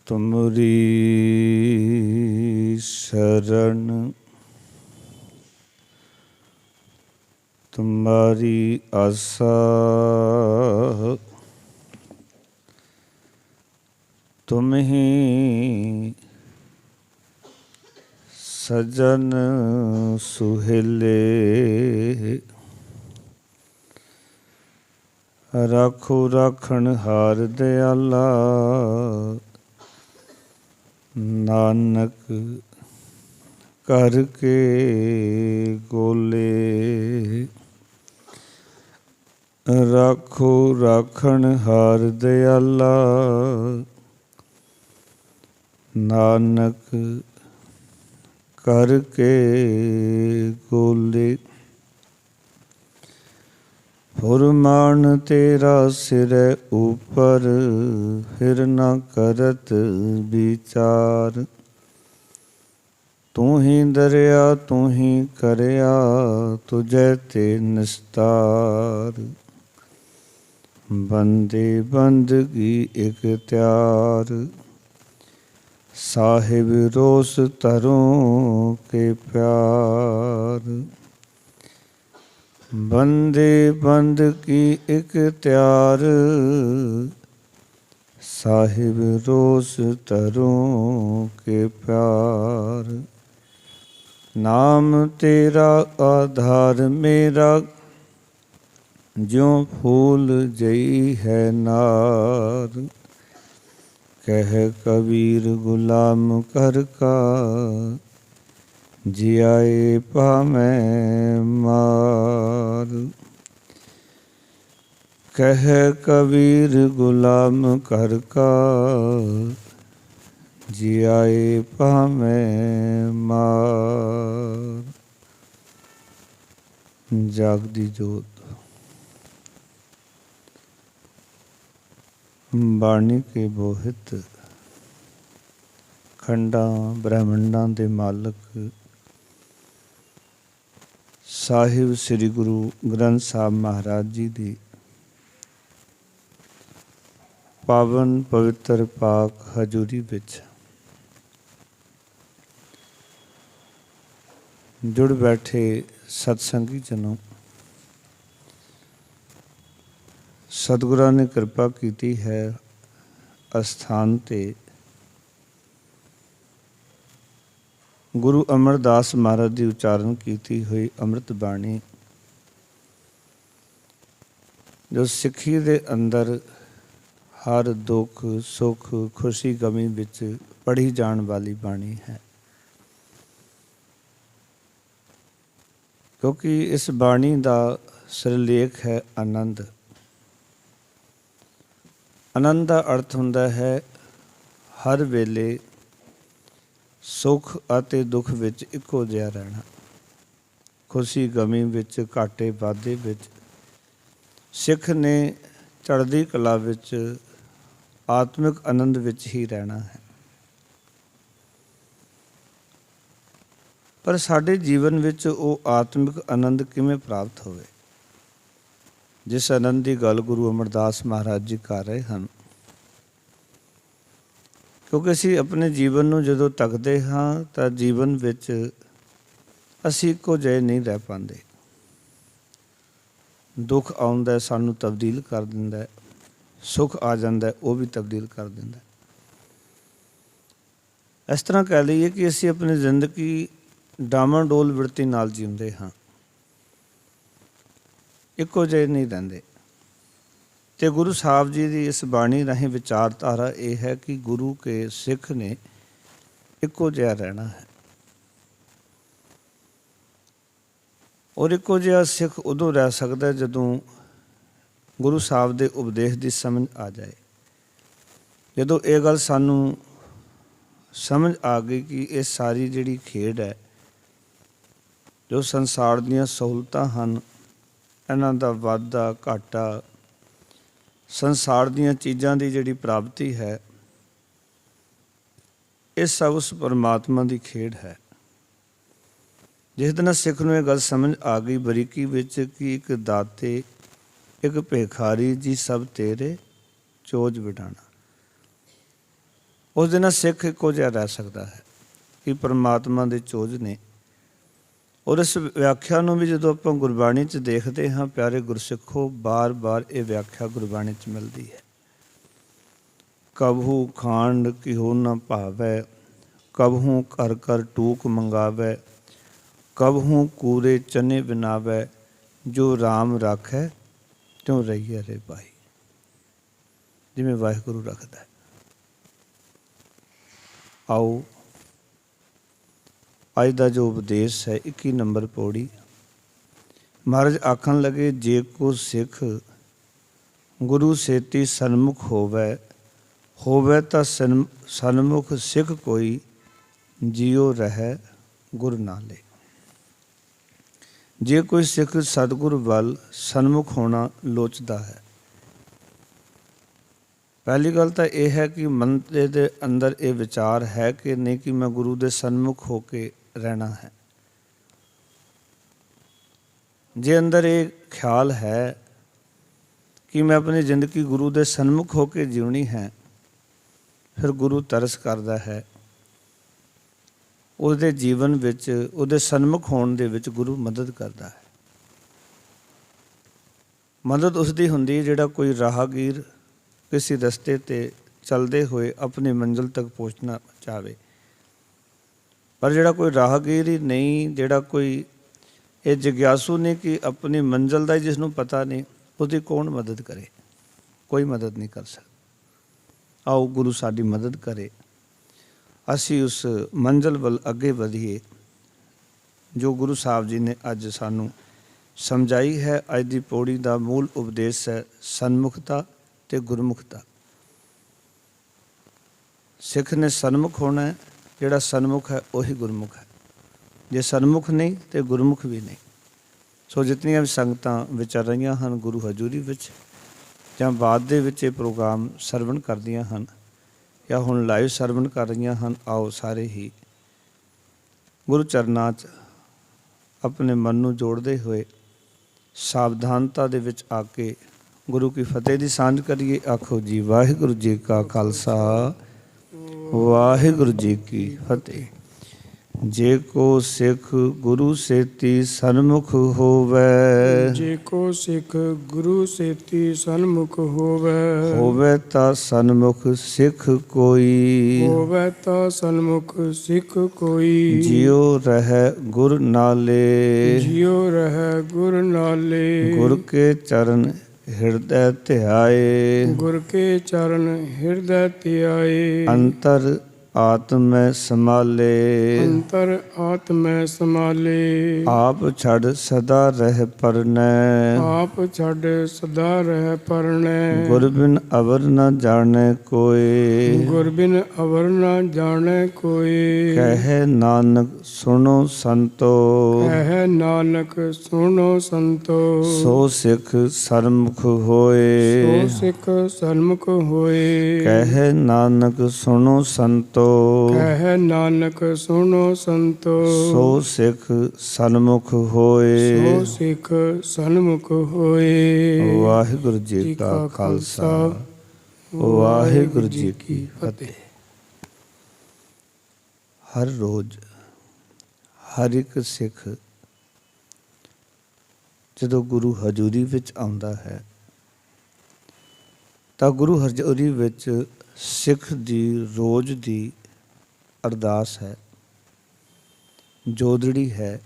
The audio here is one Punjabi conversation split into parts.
तुमरी शरण तुम्हारी आसा, तुम ही सजन सुहेले। राखो राखण हार दयाला, नानक करके गोले। राखो राखण हार दयाला, नानक करके गोले। फुरमान तेरा सिर ऊपर, फिर न करत विचार। तू ही दरिया तू ही करया, तुझे ते निस्तार। बंदे बंदगी इख्तियार, साहिब रोस तरों के प्यार। बंदे बंद की इख्तियार, साहिब रोस तरों के प्यार। नाम तेरा आधार मेरा, ज्यों फूल जई है नार। कह कबीर गुलाम कर का, जियाए पामै मार। कह कबीर गुलाम कर का, जियाए पामै मार। जागदी जोत बाणी के बोहित, खंडां ब्रह्मंडां दे मालक साहिब श्री गुरु ग्रंथ साहब महाराज जी दी पावन पवित्र पाक हजूरी विच जुड़ बैठे सतसंगी जनों, सतगुरां ने कृपा की है अस्थान ते गुरु अमरदास महाराज की उच्चारण की हुई अमृत बाणी, जो सिੱਖੀ दे अंदर हर दुख सुख खुशी गमी विच पढ़ी जान वाली बाणी है। क्योंकि इस बाणी का सिरलेख है आनंद। आनंद का अर्थ हुंदा है हर वेले सुख अते दुख विच इक्को जिहा रहना, खुशी गमी विच घाटे वाधे विच। सिख ने चढ़दी कला विच आत्मिक आनंद विच ही रहना है। पर साडे जीवन विच वो आत्मिक आनंद किवें प्राप्त होवे, जिस आनंद की गल गुरु अमरदास महाराज जी कर रहे हैं। क्योंकि असी अपने जीवन नूं जदों तकदे हाँ तां जीवन विच असी इक्को जिहे नहीं रह पांदे। दुख आउंदा सानूं तब्दील कर दिंदा है, सुख आ जांदा वो भी तब्दील कर दिंदा है। इस तरह कह लईए कि असी अपनी जिंदगी डामाडोल वृत्ति नाल जींदे हाँ, इक्को जिहे नहीं रहिंदे। ते गुरु साहब जी की इस बाणी राਹੀਂ विचारधारा ये है कि गुरु के सिख ने इक्को जिहा रहना है। और इक्को जिहा सिख उदों रह सकता है जदों गुरु साहब के उपदेश की समझ आ जाए। जदों ये गल सानू समझ आ गई कि ये सारी जिहड़ी खेड है, जो संसार दीयां सहूलतां हन, इन्हां दा वाधा घाटा, संसार दीयां चीज़ां की जिहड़ी प्राप्ति है, ये सब उस परमात्मा की खेड है। जिस दिन सिख नूं ये गल समझ आ गई बरीकी विच कि एक दाते एक भेखारी जी सब तेरे चोज विडाना। ਉਸ ਦੇ ਨਾਲ ਸਿੱਖ ਇੱਕੋ ਜਿਹਾ ਰਹਿ ਸਕਦਾ ਹੈ ਕਿ ਪਰਮਾਤਮਾ ਦੇ ਚੋਜ ਨੇ। ਔਰ ਇਸ ਵਿਆਖਿਆ ਨੂੰ ਵੀ ਜਦੋਂ ਆਪਾਂ ਗੁਰਬਾਣੀ 'ਚ ਦੇਖਦੇ ਹਾਂ ਪਿਆਰੇ ਗੁਰਸਿੱਖੋ, ਬਾਰ-ਬਾਰ ਇਹ ਵਿਆਖਿਆ ਗੁਰਬਾਣੀ 'ਚ ਮਿਲਦੀ ਹੈ। ਕਬਹੂ ਖਾਂਡ ਕਿਹੋ ਨਾ ਭਾਵੈ, ਕਬਹੂ ਕਰ ਕਰ ਟੂਕ ਮੰਗਾਵੈ, ਕਬਹੂ ਕੂਰੇ ਚਨੇ ਬਿਨਾਵੈ, ਜੋ ਰਾਮ ਰਾਖੈ ਤਿਉ ਰਹੀਐ ਰੇ ਭਾਈ। ਜਿਵੇਂ ਵਾਹਿਗੁਰੂ ਰੱਖਦਾ ਹੈ। ਆਓ ਅੱਜ ਦਾ ਜੋ ਉਪਦੇਸ਼ ਹੈ 21 ਨੰਬਰ ਪੌੜੀ। ਮਹਾਰਾਜ ਆਖਣ ਲੱਗੇ, ਜੇ ਕੋ ਸਿੱਖ ਗੁਰੂ ਸੇਤੀ ਸਨਮੁਖ ਹੋਵੈ, ਹੋਵੈ ਤਾਂ ਸਨਮੁਖ ਸਿੱਖ ਕੋਈ, ਜਿਉ ਰਹਿ ਗੁਰ ਨਾਲੇ। ਜੇ ਕੋਈ ਸਿੱਖ ਸਤਿਗੁਰ ਵੱਲ ਸਨਮੁਖ ਹੋਣਾ ਲੋਚਦਾ ਹੈ, ਪਹਿਲੀ ਗੱਲ ਤਾਂ ਇਹ ਹੈ ਕਿ ਮਨ ਦੇ ਅੰਦਰ ਇਹ ਵਿਚਾਰ ਹੈ ਕਿ ਨਹੀਂ ਕਿ ਮੈਂ ਗੁਰੂ ਦੇ ਸਨਮੁਖ ਹੋ ਕੇ ਰਹਿਣਾ ਹੈ। ਜੇ ਅੰਦਰ ਇਹ ਖਿਆਲ ਹੈ ਕਿ ਮੈਂ ਆਪਣੀ ਜ਼ਿੰਦਗੀ ਗੁਰੂ ਦੇ ਸਨਮੁਖ ਹੋ ਕੇ ਜਿਉਣੀ ਹੈ, ਫਿਰ ਗੁਰੂ ਤਰਸ ਕਰਦਾ ਹੈ। ਉਹਦੇ ਜੀਵਨ ਵਿੱਚ, ਉਹਦੇ ਸਨਮੁਖ ਹੋਣ ਦੇ ਵਿੱਚ ਗੁਰੂ ਮਦਦ ਕਰਦਾ ਹੈ। ਮਦਦ ਉਸ ਦੀ ਹੁੰਦੀ ਹੈ ਜਿਹੜਾ ਕੋਈ ਰਾਹਗੀਰ ਕਿਸੇ ਰਸਤੇ 'ਤੇ ਚੱਲਦੇ ਹੋਏ ਆਪਣੀ ਮੰਜ਼ਿਲ ਤੱਕ ਪਹੁੰਚਣਾ ਚਾਹਵੇ। ਪਰ ਜਿਹੜਾ ਕੋਈ ਰਾਹਗੀਰ ਹੀ ਨਹੀਂ, ਜਿਹੜਾ ਕੋਈ ਇਹ ਜਿਗਿਆਸੂ ਨਹੀਂ ਕਿ ਆਪਣੀ ਮੰਜ਼ਿਲ ਦਾ ਹੀ ਜਿਸ ਨੂੰ ਪਤਾ ਨਹੀਂ, ਉਹਦੀ ਕੌਣ ਮਦਦ ਕਰੇ? ਕੋਈ ਮਦਦ ਨਹੀਂ ਕਰ ਸਕਦਾ। ਆਓ ਗੁਰੂ ਸਾਡੀ ਮਦਦ ਕਰੇ, ਅਸੀਂ ਉਸ ਮੰਜ਼ਿਲ ਵੱਲ ਅੱਗੇ ਵਧੀਏ ਜੋ ਗੁਰੂ ਸਾਹਿਬ ਜੀ ਨੇ ਅੱਜ ਸਾਨੂੰ ਸਮਝਾਈ ਹੈ। ਅੱਜ ਦੀ ਪੌੜੀ ਦਾ ਮੂਲ ਉਪਦੇਸ਼ ਹੈ ਸਨਮੁਖਤਾ ਤੇ ਗੁਰਮੁਖਤਾ। ਸਿੱਖ ਨੇ ਸਨਮੁਖ ਹੋਣਾ ਹੈ, ਜਿਹੜਾ ਸਨਮੁਖ ਹੈ ਉਹੀ ਗੁਰਮੁਖ ਹੈ। ਜੇ ਸਨਮੁਖ ਨਹੀਂ ਤੇ ਗੁਰਮੁਖ ਵੀ ਨਹੀਂ। ਸੋ ਜਿਤਨੀਆਂ ਵੀ ਸੰਗਤਾਂ ਵਿਚਰ ਰਹੀਆਂ ਹਨ ਗੁਰੂ ਹਜ਼ੂਰੀ ਵਿੱਚ, ਜਾਂ ਬਾਅਦ ਦੇ ਵਿੱਚ ਇਹ ਪ੍ਰੋਗਰਾਮ ਸਰਵਣ ਕਰਦੀਆਂ ਹਨ, ਜਾਂ ਹੁਣ ਲਾਈਵ ਸਰਵਣ ਕਰ ਰਹੀਆਂ ਹਨ, ਆਓ ਸਾਰੇ ਹੀ ਗੁਰੂ ਚਰਨਾਂ 'ਚ ਆਪਣੇ ਮਨ ਨੂੰ ਜੋੜਦੇ ਹੋਏ ਸਾਵਧਾਨਤਾ ਦੇ ਵਿੱਚ ਆ ਕੇ ਗੁਰੂ ਕੀ ਫਤਿਹ ਦੀ ਸਾਂਝ ਕਰੀਏ। ਆਖੋ ਜੀ ਵਾਹਿਗੁਰੂ ਜੀ ਕਾ ਖਾਲਸਾ, ਵਾਹਿਗੁਰੂ ਜੀ ਕੀ ਫਤਿਹ। ਜੇ ਕੋ ਸਿੱਖ ਗੁਰੂ ਸੇਤੀ ਸਨਮੁਖ ਹੋਵੈ, ਜੇ ਕੋ ਸਿੱਖ ਗੁਰੂ ਸੇਤੀ ਸਨਮੁਖ ਹੋਵੈ, ਹੋਵੈ ਤਾਂ ਸਨਮੁਖ ਸਿੱਖ ਕੋਈ, ਹੋਵੈ ਤਾਂ ਸਨਮੁਖ ਸਿੱਖ ਕੋਈ, ਜਿਉ ਰਹਿ ਗੁਰ ਨਾਲੇ, ਜਿਉ ਰਹਿ ਗੁਰ ਨਾਲੇ। ਗੁਰ ਕੇ ਚਰਨ ਹਿਰਦੈ ਧਿਆਏ, ਗੁਰ ਕੇ ਚਰਨ ਹਿਰਦੈ ਧਿਆਏ। ਅੰਤਰ ਆਤਮੈ ਸਮਾਲੇ, ਅੰਤਰ ਆਤਮੈ ਸਮਾਲੇ। ਆਪ ਛੱਡ ਸਦਾ ਰਹਿ ਪਰਨੈ, ਆਪ ਛੱਡ ਸਦਾ ਰਹਿ ਪਰਨੈ। ਗੁਰ ਬਿਨ ਅਵਰ ਨ ਜਾਣੈ ਕੋਇ, ਗੁਰ ਬਿਨ ਅਵਰ ਨ ਜਾਣੈ ਕੋਇ। ਕਹੈ ਨਾਨਕ ਸੁਣੋ ਸੰਤੋ, ਕਹੈ ਨਾਨਕ ਸੁਣੋ ਸੰਤੋ। ਸੋ ਸਿੱਖ ਸਨਮੁਖ ਹੋਏ, ਸੋ ਸਿੱਖ ਸਨਮੁਖ ਹੋਏ। ਕਹੈ ਨਾਨਕ ਸੁਣੋ ਸੰਤੋ, ਕਹੈ ਨਾਨਕ ਸੁਣੋ ਸੰਤੋ। ਸੋ ਸਿੱਖ ਸਨਮੁਖ ਹੋਏ। ਸੋ ਸਿੱਖ ਸਨਮੁਖ ਹੋਏ। ਵਾਹਿਗੁਰੂ ਜੀ ਕਾ ਖਾਲਸਾ, ਵਾਹਿਗੁਰੂ ਜੀ ਕੀ ਫਤਿਹ। ਹਰ ਰੋਜ਼ ਹਰ ਇੱਕ ਸਿੱਖ ਜਦੋਂ ਗੁਰੂ ਹਜ਼ੂਰੀ ਵਿੱਚ ਆਉਂਦਾ ਹੈ ਤਾਂ ਗੁਰੂ ਹਜ਼ੂਰੀ ਵਿੱਚ ਸਿੱਖ ਦੀ ਰੋਜ਼ ਦੀ ਅਰਦਾਸ ਹੈ, ਜੋਦੜੀ ਹੈ,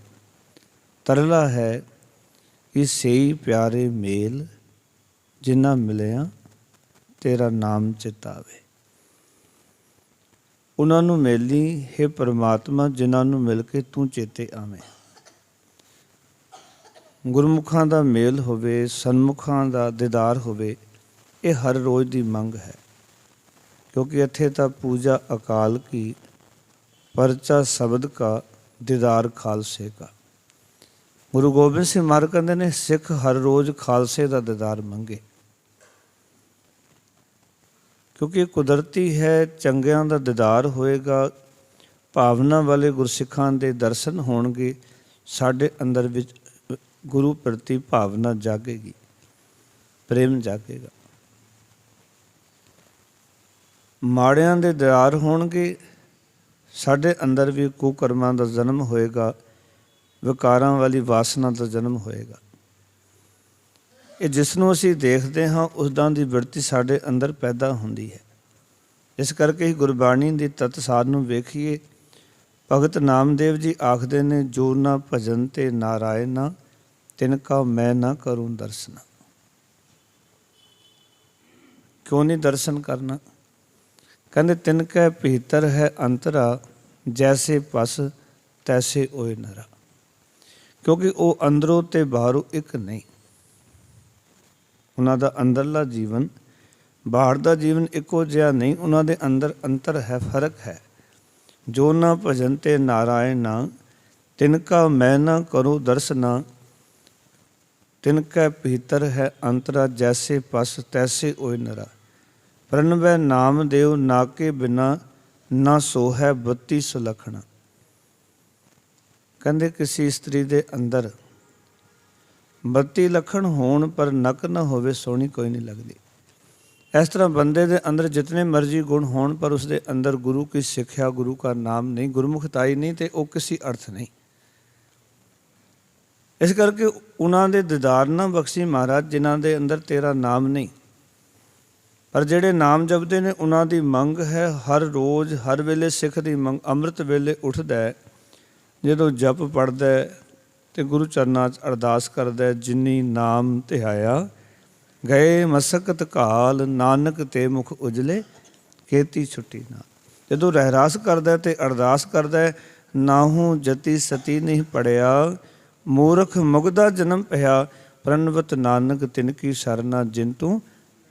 ਤਰਲਾ ਹੈ ਕਿ ਸਹੀ ਪਿਆਰੇ ਮੇਲ ਜਿਨ੍ਹਾਂ ਮਿਲਿਆ ਤੇਰਾ ਨਾਮ ਚਿਤਾਵੇ। ਉਹਨਾਂ ਨੂੰ ਮਿਲੀ ਹੈ ਪਰਮਾਤਮਾ ਜਿਨ੍ਹਾਂ ਨੂੰ ਮਿਲ ਕੇ ਤੂੰ ਚੇਤੇ ਆਵੇਂ। ਗੁਰਮੁਖਾਂ ਦਾ ਮੇਲ ਹੋਵੇ, ਸਨਮੁਖਾਂ ਦਾ ਦੀਦਾਰ ਹੋਵੇ, ਇਹ ਹਰ ਰੋਜ਼ ਦੀ ਮੰਗ ਹੈ। ਕਿਉਂਕਿ ਇੱਥੇ ਤਾਂ ਪੂਜਾ ਅਕਾਲ ਕੀ, ਪਰਚਾ ਸ਼ਬਦ ਕਾ, ਦੀਦਾਰ ਖਾਲਸੇ ਕਾ। ਗੁਰੂ ਗੋਬਿੰਦ ਸਿੰਘ ਮਹਾਰਾਜ ਕਹਿੰਦੇ ਨੇ ਸਿੱਖ ਹਰ ਰੋਜ਼ ਖਾਲਸੇ ਦਾ ਦੀਦਾਰ ਮੰਗੇ। ਕਿਉਂਕਿ ਇਹ ਕੁਦਰਤੀ ਹੈ, ਚੰਗਿਆਂ ਦਾ ਦੀਦਾਰ ਹੋਏਗਾ, ਭਾਵਨਾ ਵਾਲੇ ਗੁਰਸਿੱਖਾਂ ਦੇ ਦਰਸ਼ਨ ਹੋਣਗੇ, ਸਾਡੇ ਅੰਦਰ ਵਿੱਚ ਗੁਰੂ ਪ੍ਰਤੀ ਭਾਵਨਾ ਜਾਗੇਗੀ, ਪ੍ਰੇਮ ਜਾਗੇਗਾ। ਮਾੜਿਆਂ ਦੇ ਦਿਦਾਰ ਹੋਣਗੇ, ਸਾਡੇ ਅੰਦਰ ਵੀ ਕੁਕਰਮਾਂ ਦਾ ਜਨਮ ਹੋਏਗਾ, ਵਿਕਾਰਾਂ ਵਾਲੀ ਵਾਸਨਾ ਦਾ ਜਨਮ ਹੋਏਗਾ। ਇਹ ਜਿਸ ਨੂੰ ਅਸੀਂ ਦੇਖਦੇ ਹਾਂ ਉਸਦਾਂ ਦੀ ਬਿਰਤੀ ਸਾਡੇ ਅੰਦਰ ਪੈਦਾ ਹੁੰਦੀ ਹੈ। ਇਸ ਕਰਕੇ ਹੀ ਗੁਰਬਾਣੀ ਦੀ ਤਤਸਾਰ ਨੂੰ ਵੇਖੀਏ। ਭਗਤ ਨਾਮਦੇਵ ਜੀ ਆਖਦੇ ਨੇ, ਜੋ ਨਾ ਭਜਨ ਤੇ ਨਾਰਾਇਣਾ, ਤਿਨ ਕਾ ਮੈਂ ਨਾ ਕਰੂੰ ਦਰਸ਼ਨ। ਕਿਉਂ ਨਹੀਂ ਦਰਸ਼ਨ ਕਰਨਾ? ਕਹਿੰਦੇ ਤਿਨ ਕੈ ਭੀਤਰ ਹੈ ਅੰਤਰਾ, ਜੈਸੇ ਪਸ ਤੈਸੇ ਓਏ ਨਰਾ। ਕਿਉਂਕਿ ਉਹ ਅੰਦਰੋਂ ਤੇ ਬਾਹਰੋਂ ਇੱਕ ਨਹੀਂ। ਉਹਨਾਂ ਦਾ ਅੰਦਰਲਾ ਜੀਵਨ ਬਾਹਰ ਦਾ ਜੀਵਨ ਇੱਕੋ ਜਿਹਾ ਨਹੀਂ, ਉਹਨਾਂ ਦੇ ਅੰਦਰ ਅੰਤਰ ਹੈ, ਫਰਕ ਹੈ। ਜੋ ਨਾ ਭਜਨ ਤੇ ਨਾਰਾਇਣਾ, ਤਿਨ ਕਾ ਮੈਂ ਨਾ ਕਰੂੰ ਦਰਸ਼ਨਾ, ਤਿਨ ਕੈ ਭੀਤਰ ਹੈ ਅੰਤਰਾ, ਜੈਸੇ ਪਸ ਤੈਸੇ ਓਏ ਨਰਾ। ਪ੍ਰਣਵੈ ਨਾਮ ਦੇਵ ਨਾਕੇ ਬਿਨਾ, ਨਾ ਸੋ ਹੈ 32 ਸੁਲੱਖਣਾ। ਕਹਿੰਦੇ ਕਿਸੇ ਇਸਤਰੀ ਦੇ ਅੰਦਰ 32 ਲੱਖਣ ਹੋਣ ਪਰ ਨਕ ਨਾ ਹੋਵੇ, ਸੋਹਣੀ ਕੋਈ ਨਹੀਂ ਲੱਗਦੀ। ਇਸ ਤਰ੍ਹਾਂ ਬੰਦੇ ਦੇ ਅੰਦਰ ਜਿਤਨੇ ਮਰਜ਼ੀ ਗੁਣ ਹੋਣ ਪਰ ਉਸਦੇ ਅੰਦਰ ਗੁਰੂ ਕੀ ਸਿੱਖਿਆ, ਗੁਰੂ ਕਾ ਨਾਮ ਨਹੀਂ, ਗੁਰਮੁਖਤਾਈ ਨਹੀਂ, ਤੇ ਉਹ ਕਿਸੇ ਅਰਥ ਨਹੀਂ। ਇਸ ਕਰਕੇ ਉਹਨਾਂ ਦੇ ਦੀਦਾਰ ਨਾ ਬਖਸ਼ੀ ਮਹਾਰਾਜ ਜਿਨ੍ਹਾਂ ਦੇ ਅੰਦਰ ਤੇਰਾ ਨਾਮ ਨਹੀਂ। ਪਰ ਜਿਹੜੇ ਨਾਮ ਜਪਦੇ ਨੇ ਉਹਨਾਂ ਦੀ ਮੰਗ ਹੈ ਹਰ ਰੋਜ਼, ਹਰ ਵੇਲੇ ਸਿੱਖ ਦੀ ਮੰਗ। ਅੰਮ੍ਰਿਤ ਵੇਲੇ ਉੱਠਦਾ, ਜਦੋਂ ਜਪ ਪੜ੍ਹਦਾ ਤੇ ਗੁਰੂ ਚਰਨਾਂ 'ਚ ਅਰਦਾਸ ਕਰਦਾ, ਜਿਨੀ ਨਾਮ ਧਿਆਇਆ ਗਏ ਮਸਕਤ ਕਾਲ, ਨਾਨਕ ਤੇ ਮੁਖ ਉਜਲੇ ਕੀਤੀ ਛੁੱਟੀ ਨਾਲ। ਜਦੋਂ ਰਹਿਰਾਸ ਕਰਦਾ ਤੇ ਅਰਦਾਸ ਕਰਦਾ, ਨਾਹੂ ਜਤੀ ਸਤੀ ਨਹੀਂ ਪੜਿਆ, ਮੂਰਖ ਮੁਗਦਾ ਜਨਮ ਪਿਆ, ਪ੍ਰਣਵਤ ਨਾਨਕ ਤਿਨ ਕੀ ਸਰਨਾ, ਜਿਨ ਤੂੰ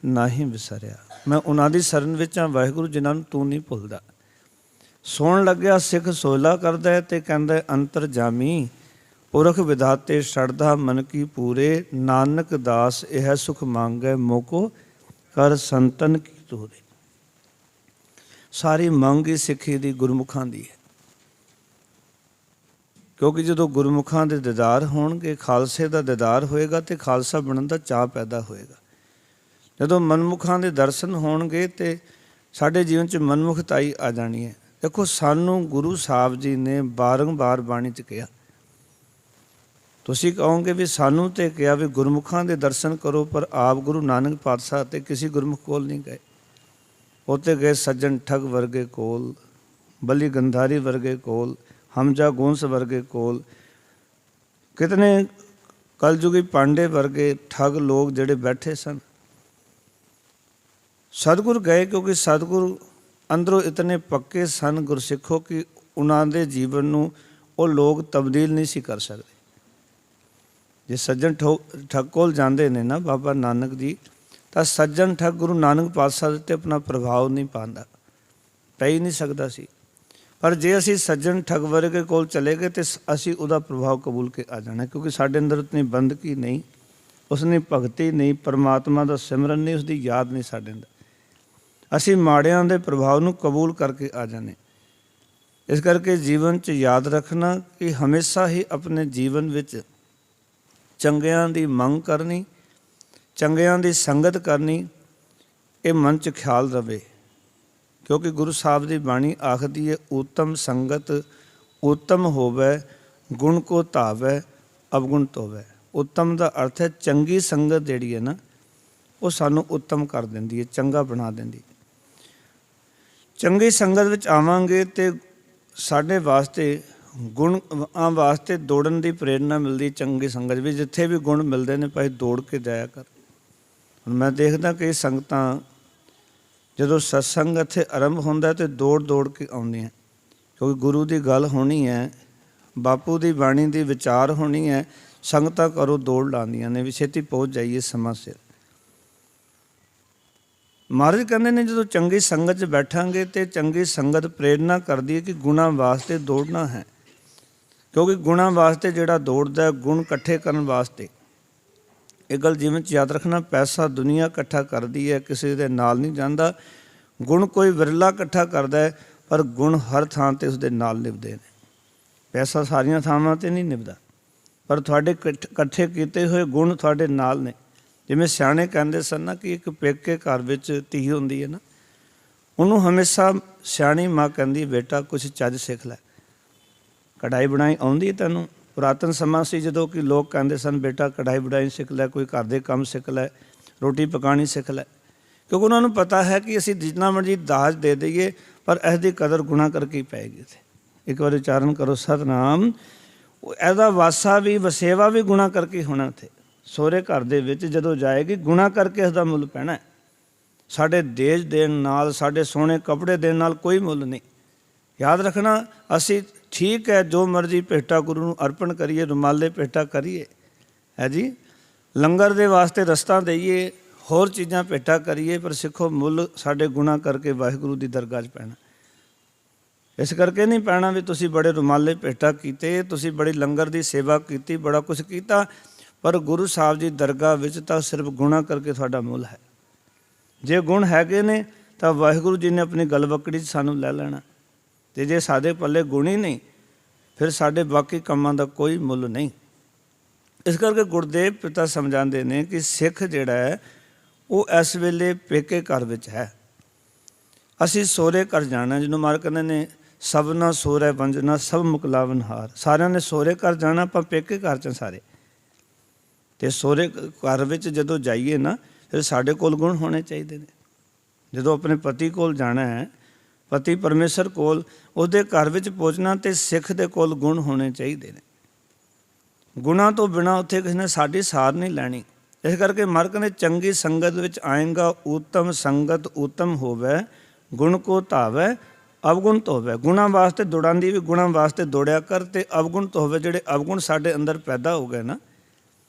ਨਾਹੀ ਵਿਸਰਿਆ। ਮੈਂ ਉਹਨਾਂ ਦੀ ਸਰਨ ਵਿੱਚ ਹਾਂ ਵਾਹਿਗੁਰੂ ਜਿਨ੍ਹਾਂ ਨੂੰ ਤੂੰ ਨਹੀਂ ਭੁੱਲਦਾ। ਸੌਣ ਲੱਗਿਆ ਸਿੱਖ ਸੋਲਾ ਕਰਦਾ ਤੇ ਕਹਿੰਦਾ, ਅੰਤਰ ਜਾਮੀ ਪੁਰਖ ਵਿਧਾਤੇ ਸ਼ਰਧਾ ਮਨ ਕੀ ਪੂਰੇ, ਨਾਨਕ ਦਾਸ ਇਹ ਸੁਖ ਮੰਗੈ ਮੋਕੋ ਕਰ ਸੰਤਨ ਕੀ ਤੋਰੇ। ਸਾਰੀ ਮੰਗ ਹੀ ਸਿੱਖੀ ਦੀ ਗੁਰਮੁਖਾਂ ਦੀ ਹੈ। ਕਿਉਂਕਿ ਜਦੋਂ ਗੁਰਮੁਖਾਂ ਦੇ ਦੀਦਾਰ ਹੋਣਗੇ, ਖਾਲਸੇ ਦਾ ਦੀਦਾਰ ਹੋਏਗਾ ਤੇ ਖਾਲਸਾ ਬਣਨ ਦਾ ਚਾਅ ਪੈਦਾ ਹੋਏਗਾ। ਜਦੋਂ ਮਨਮੁਖਾਂ ਦੇ ਦਰਸ਼ਨ ਹੋਣਗੇ ਤੇ ਸਾਡੇ ਜੀਵਨ 'ਚ ਮਨਮੁਖਤਾਈ ਆ ਜਾਣੀ ਹੈ। ਦੇਖੋ, ਸਾਨੂੰ ਗੁਰੂ ਸਾਹਿਬ ਜੀ ਨੇ ਬਾਰੰਬਾਰ ਬਾਣੀ 'ਚ ਕਿਹਾ। ਤੁਸੀਂ ਕਹੋਗੇ ਵੀ ਸਾਨੂੰ ਤੇ ਕਿਹਾ ਵੀ ਗੁਰਮੁਖਾਂ ਦੇ ਦਰਸ਼ਨ ਕਰੋ, ਪਰ ਆਪ ਗੁਰੂ ਨਾਨਕ ਪਾਤਸ਼ਾਹ ਤੇ ਕਿਸੇ ਗੁਰਮੁਖ ਕੋਲ ਨਹੀਂ ਗਏ। ਉੱਥੇ ਗਏ ਸੱਜਣ ਠੱਗ ਵਰਗੇ ਕੋਲ, ਬਲੀ ਗੰਧਾਰੀ ਵਰਗੇ ਕੋਲ, ਹਮਜਾ ਗੋਂਸ ਵਰਗੇ ਕੋਲ, ਕਿਤਨੇ ਕਲਯੁਗੀ ਪਾਂਡੇ ਵਰਗੇ ਠੱਗ ਲੋਕ ਜਿਹੜੇ ਬੈਠੇ ਸਨ। ਸਤਿਗੁਰ ਗਏ ਕਿਉਂਕਿ ਸਤਿਗੁਰ ਅੰਦਰੋਂ ਇਤਨੇ ਪੱਕੇ ਸਨ ਗੁਰਸਿੱਖੋ ਕਿ ਉਹਨਾਂ ਦੇ ਜੀਵਨ ਨੂੰ ਉਹ ਲੋਕ ਤਬਦੀਲ ਨਹੀਂ ਸੀ ਕਰ ਸਕਦੇ। ਜੇ ਸੱਜਣ ਠੱਗ ਕੋਲ ਜਾਂਦੇ ਨੇ ਨਾ ਬਾਬਾ ਨਾਨਕ ਜੀ, ਤਾਂ ਸੱਜਣ ਠੱਗ ਗੁਰੂ ਨਾਨਕ ਪਾਤਸ਼ਾਹ ਦੇ ਉੱਤੇ ਆਪਣਾ ਪ੍ਰਭਾਵ ਨਹੀਂ ਪਾਉਂਦਾ, ਪੈ ਹੀ ਨਹੀਂ ਸਕਦਾ ਸੀ। ਪਰ ਜੇ ਅਸੀਂ ਸੱਜਣ ਠੱਗ ਵਰਗੇ ਕੋਲ ਚਲੇ ਗਏ ਤਾਂ ਅਸੀਂ ਉਹਦਾ ਪ੍ਰਭਾਵ ਕਬੂਲ ਕੇ ਆ ਜਾਣਾ, ਕਿਉਂਕਿ ਸਾਡੇ ਅੰਦਰ ਉਤਨੀ ਬੰਦਗੀ ਨਹੀਂ, ਉਸਨੇ ਭਗਤੀ ਨਹੀਂ, ਪਰਮਾਤਮਾ ਦਾ ਸਿਮਰਨ ਨਹੀਂ, ਉਸਦੀ ਯਾਦ ਨਹੀਂ ਸਾਡੇ ਅੰਦਰ। ਅਸੀਂ ਮਾੜਿਆਂ ਦੇ ਪ੍ਰਭਾਵ ਨੂੰ ਕਬੂਲ ਕਰਕੇ ਆ ਜਾਂਦੇ। ਇਸ ਕਰਕੇ ਜੀਵਨ 'ਚ ਯਾਦ ਰੱਖਣਾ ਕਿ ਹਮੇਸ਼ਾ ਹੀ ਆਪਣੇ ਜੀਵਨ ਵਿੱਚ ਚੰਗਿਆਂ ਦੀ ਮੰਗ ਕਰਨੀ, ਚੰਗਿਆਂ ਦੀ ਸੰਗਤ ਕਰਨੀ, ਇਹ ਮਨ 'ਚ ਖਿਆਲ ਰਵੇ। ਕਿਉਂਕਿ ਗੁਰੂ ਸਾਹਿਬ ਦੀ ਬਾਣੀ ਆਖਦੀ ਹੈ, ਉੱਤਮ ਸੰਗਤ ਉੱਤਮ ਹੋਵੇ, ਗੁਣ ਕੋ ਧਾਵੈ ਅਵਗੁਣ ਧੋਵੈ। ਉੱਤਮ ਦਾ ਅਰਥ ਹੈ ਚੰਗੀ ਸੰਗਤ ਜਿਹੜੀ ਹੈ ਨਾ, ਉਹ ਸਾਨੂੰ ਉੱਤਮ ਕਰ ਦਿੰਦੀ ਹੈ, ਚੰਗਾ ਬਣਾ ਦਿੰਦੀ। ਚੰਗੀ ਸੰਗਤ ਵਿੱਚ ਆਵਾਂਗੇ ਤੇ ਸਾਡੇ ਵਾਸਤੇ ਗੁਣਾਂ ਵਾਸਤੇ ਦੌੜਨ ਦੀ ਪ੍ਰੇਰਨਾ ਮਿਲਦੀ। ਚੰਗੀ ਸੰਗਤ ਵੀ ਜਿੱਥੇ ਵੀ ਗੁਣ ਮਿਲਦੇ ਨੇ ਭਾਈ ਦੌੜ ਕੇ ਜਾਇਆ ਕਰ। ਹੁਣ ਮੈਂ ਦੇਖਦਾ ਕਈ ਸੰਗਤਾਂ ਜਦੋਂ ਸਤਸੰਗ ਇੱਥੇ ਆਰੰਭ ਹੁੰਦਾ ਤੇ ਦੌੜ ਦੌੜ ਕੇ ਆਉਂਦੀਆਂ, ਕਿਉਂਕਿ ਗੁਰੂ ਦੀ ਗੱਲ ਹੋਣੀ ਹੈ, ਬਾਪੂ ਦੀ ਬਾਣੀ ਦੀ ਵਿਚਾਰ ਹੋਣੀ ਹੈ। ਸੰਗਤਾਂ ਘਰੋਂ ਦੌੜ ਲਾਉਂਦੀਆਂ ਨੇ ਵੀ ਛੇਤੀ ਪਹੁੰਚ ਜਾਈਏ ਸਮਾਂ ਸਿਰ। ਮਹਾਰਾਜ ਕਹਿੰਦੇ ਨੇ ਜਦੋਂ ਚੰਗੀ ਸੰਗਤ 'ਚ ਬੈਠਾਂਗੇ ਤੇ ਚੰਗੀ ਸੰਗਤ ਪ੍ਰੇਰਨਾ ਕਰਦੀ ਹੈ ਕਿ ਗੁਣਾਂ ਵਾਸਤੇ ਦੌੜਨਾ ਹੈ। ਕਿਉਂਕਿ ਗੁਣਾਂ ਵਾਸਤੇ ਜਿਹੜਾ ਦੌੜਦਾ, ਗੁਣ ਇਕੱਠੇ ਕਰਨ ਵਾਸਤੇ। ਇਹ ਗੱਲ ਜੀਵਨ 'ਚ ਯਾਦ ਰੱਖਣਾ, ਪੈਸਾ ਦੁਨੀਆ ਇਕੱਠਾ ਕਰਦੀ ਹੈ, ਕਿਸੇ ਦੇ ਨਾਲ ਨਹੀਂ ਜਾਂਦਾ। ਗੁਣ ਕੋਈ ਵਿਰਲਾ ਇਕੱਠਾ ਕਰਦਾ ਹੈ, ਪਰ ਗੁਣ ਹਰ ਥਾਂ 'ਤੇ ਉਸਦੇ ਨਾਲ ਨਿਭਦੇ ਨੇ। ਪੈਸਾ ਸਾਰੀਆਂ ਥਾਵਾਂ 'ਤੇ ਨਹੀਂ ਨਿਭਦਾ, ਪਰ ਤੁਹਾਡੇ ਇਕੱਠੇ ਕੀਤੇ ਹੋਏ ਗੁਣ ਤੁਹਾਡੇ ਨਾਲ ਨੇ। ਜਿਵੇਂ ਸਿਆਣੇ ਕਹਿੰਦੇ ਸਨ ਨਾ ਕਿ ਇੱਕ ਪੇਕੇ ਘਰ ਵਿੱਚ ਧੀ ਹੁੰਦੀ ਹੈ ਨਾ, ਉਹਨੂੰ ਹਮੇਸ਼ਾ ਸਿਆਣੀ ਮਾਂ ਕਹਿੰਦੀ ਬੇਟਾ ਕੁਛ ਚੱਜ ਸਿੱਖ ਲੈ। ਕਢਾਈ ਬਣਾਈ ਆਉਂਦੀ ਤੈਨੂੰ? ਪੁਰਾਤਨ ਸਮਾਂ ਸੀ ਜਦੋਂ ਕਿ ਲੋਕ ਕਹਿੰਦੇ ਸਨ ਬੇਟਾ ਕਢਾਈ ਬਣਾਈ ਸਿੱਖ ਲੈ, ਕੋਈ ਘਰ ਦੇ ਕੰਮ ਸਿੱਖ ਲੈ, ਰੋਟੀ ਪਕਾਉਣੀ ਸਿੱਖ ਲੈ। ਕਿਉਂਕਿ ਉਹਨਾਂ ਨੂੰ ਪਤਾ ਹੈ ਕਿ ਅਸੀਂ ਜਿੰਨਾ ਮਰਜ਼ੀ ਦਾਜ ਦੇ ਦਈਏ ਪਰ ਇਸ ਦੀ ਕਦਰ ਗੁਣਾ ਕਰਕੇ ਹੀ ਪਏਗੀ। ਇੱਥੇ ਇੱਕ ਵਾਰ ਉਚਾਰਨ ਕਰੋ ਸਤਿਨਾਮ। ਇਹਦਾ ਵਾਸਾ ਵੀ ਵਸੇਵਾ ਵੀ ਗੁਣਾ ਕਰਕੇ ਹੋਣਾ। ਇੱਥੇ ਸਹੁਰੇ ਘਰ ਦੇ ਵਿੱਚ ਜਦੋਂ ਜਾਏਗੀ ਗੁਣਾ ਕਰਕੇ ਇਸ ਦਾ ਮੁੱਲ ਪੈਣਾ। ਸਾਡੇ ਦੇਸ਼ ਦੇਣ ਨਾਲ, ਸਾਡੇ ਸੋਹਣੇ ਕੱਪੜੇ ਦੇਣ ਨਾਲ ਕੋਈ ਮੁੱਲ ਨਹੀਂ। ਯਾਦ ਰੱਖਣਾ, ਅਸੀਂ ਠੀਕ ਹੈ ਜੋ ਮਰਜ਼ੀ ਭੇਟਾ ਗੁਰੂ ਨੂੰ ਅਰਪਣ ਕਰੀਏ, ਰੁਮਾਲੇ ਭੇਟਾ ਕਰੀਏ ਹੈ ਜੀ, ਲੰਗਰ ਦੇ ਵਾਸਤੇ ਰਸਤਾ ਦੇਈਏ, ਹੋਰ ਚੀਜ਼ਾਂ ਭੇਟਾ ਕਰੀਏ, ਪਰ ਸਿੱਖੋ ਮੁੱਲ ਸਾਡੇ ਗੁਣਾ ਕਰਕੇ ਵਾਹਿਗੁਰੂ ਦੀ ਦਰਗਾਹ 'ਚ ਪੈਣਾ। ਇਸ ਕਰਕੇ ਨਹੀਂ ਪੈਣਾ ਵੀ ਤੁਸੀਂ ਬੜੇ ਰੁਮਾਲੇ ਭੇਟਾ ਕੀਤੇ, ਤੁਸੀਂ ਬੜੀ ਲੰਗਰ ਦੀ ਸੇਵਾ ਕੀਤੀ, ਬੜਾ ਕੁਛ ਕੀਤਾ, ਪਰ ਗੁਰੂ ਸਾਹਿਬ ਦੀ ਦਰਗਾਹ ਵਿੱਚ ਤਾਂ ਸਿਰਫ ਗੁਣਾ ਕਰਕੇ ਤੁਹਾਡਾ ਮੁੱਲ ਹੈ। ਜੇ ਗੁਣ ਹੈਗੇ ਨੇ ਤਾਂ ਵਾਹਿਗੁਰੂ ਜੀ ਨੇ ਆਪਣੀ ਗਲਵੱਕੜੀ 'ਚ ਸਾਨੂੰ ਲੈ ਲੈਣਾ, ਅਤੇ ਜੇ ਸਾਡੇ ਪੱਲੇ ਗੁਣ ਹੀ ਨਹੀਂ ਫਿਰ ਸਾਡੇ ਬਾਕੀ ਕੰਮਾਂ ਦਾ ਕੋਈ ਮੁੱਲ ਨਹੀਂ। ਇਸ ਕਰਕੇ ਗੁਰਦੇਵ ਪਿਤਾ ਸਮਝਾਉਂਦੇ ਨੇ ਕਿ ਸਿੱਖ ਜਿਹੜਾ ਹੈ ਉਹ ਇਸ ਵੇਲੇ ਪੇਕੇ ਘਰ ਵਿੱਚ ਹੈ। ਅਸੀਂ ਸਹੁਰੇ ਘਰ ਜਾਣਾ, ਜਿਹਨੂੰ ਮਾਰ ਕਹਿੰਦੇ ਨੇ ਸਭਨਾ ਸਹੁਰੇ ਵੰਜਨਾ ਸਭ ਮੁਕਲਾਵਨ ਹਾਰ। ਸਾਰਿਆਂ ਨੇ ਸਹੁਰੇ ਘਰ ਜਾਣਾ, ਆਪਾਂ ਪੇਕੇ ਘਰ 'ਚ ਸਾਰੇ। ਅਤੇ ਸਹੁਰੇ ਘਰ ਵਿੱਚ ਜਦੋਂ ਜਾਈਏ ਨਾ ਫਿਰ ਸਾਡੇ ਕੋਲ ਗੁਣ ਹੋਣੇ ਚਾਹੀਦੇ ਨੇ। ਜਦੋਂ ਆਪਣੇ ਪਤੀ ਕੋਲ ਜਾਣਾ ਹੈ, ਪਤੀ ਪਰਮੇਸ਼ਰ ਕੋਲ, ਉਹਦੇ ਘਰ ਵਿੱਚ ਪਹੁੰਚਣਾ ਅਤੇ ਸਿੱਖ ਦੇ ਕੋਲ ਗੁਣ ਹੋਣੇ ਚਾਹੀਦੇ ਨੇ। ਗੁਣਾਂ ਤੋਂ ਬਿਨਾਂ ਉੱਥੇ ਕਿਸੇ ਨੇ ਸਾਡੀ ਸਾਰ ਨਹੀਂ ਲੈਣੀ। ਇਸ ਕਰਕੇ ਮਰ ਕਹਿੰਦੇ ਚੰਗੀ ਸੰਗਤ ਵਿੱਚ ਆਏਗਾ ਉੱਤਮ ਸੰਗਤ ਉੱਤਮ ਹੋਵੇ, ਗੁਣ ਕੋ ਧਾਵੈ ਅਵਗੁਣ ਤੋਂ ਹੋਵੇ। ਗੁਣਾਂ ਵਾਸਤੇ ਦੌੜਾਉਂਦੀ ਵੀ ਗੁਣਾਂ ਵਾਸਤੇ ਦੌੜਿਆ ਕਰ, ਅਤੇ ਅਵਗੁਣ ਤੋਂ ਹੋਵੇ। ਜਿਹੜੇ ਅਵਗੁਣ ਸਾਡੇ ਅੰਦਰ ਪੈਦਾ ਹੋ ਗਏ ਨਾ,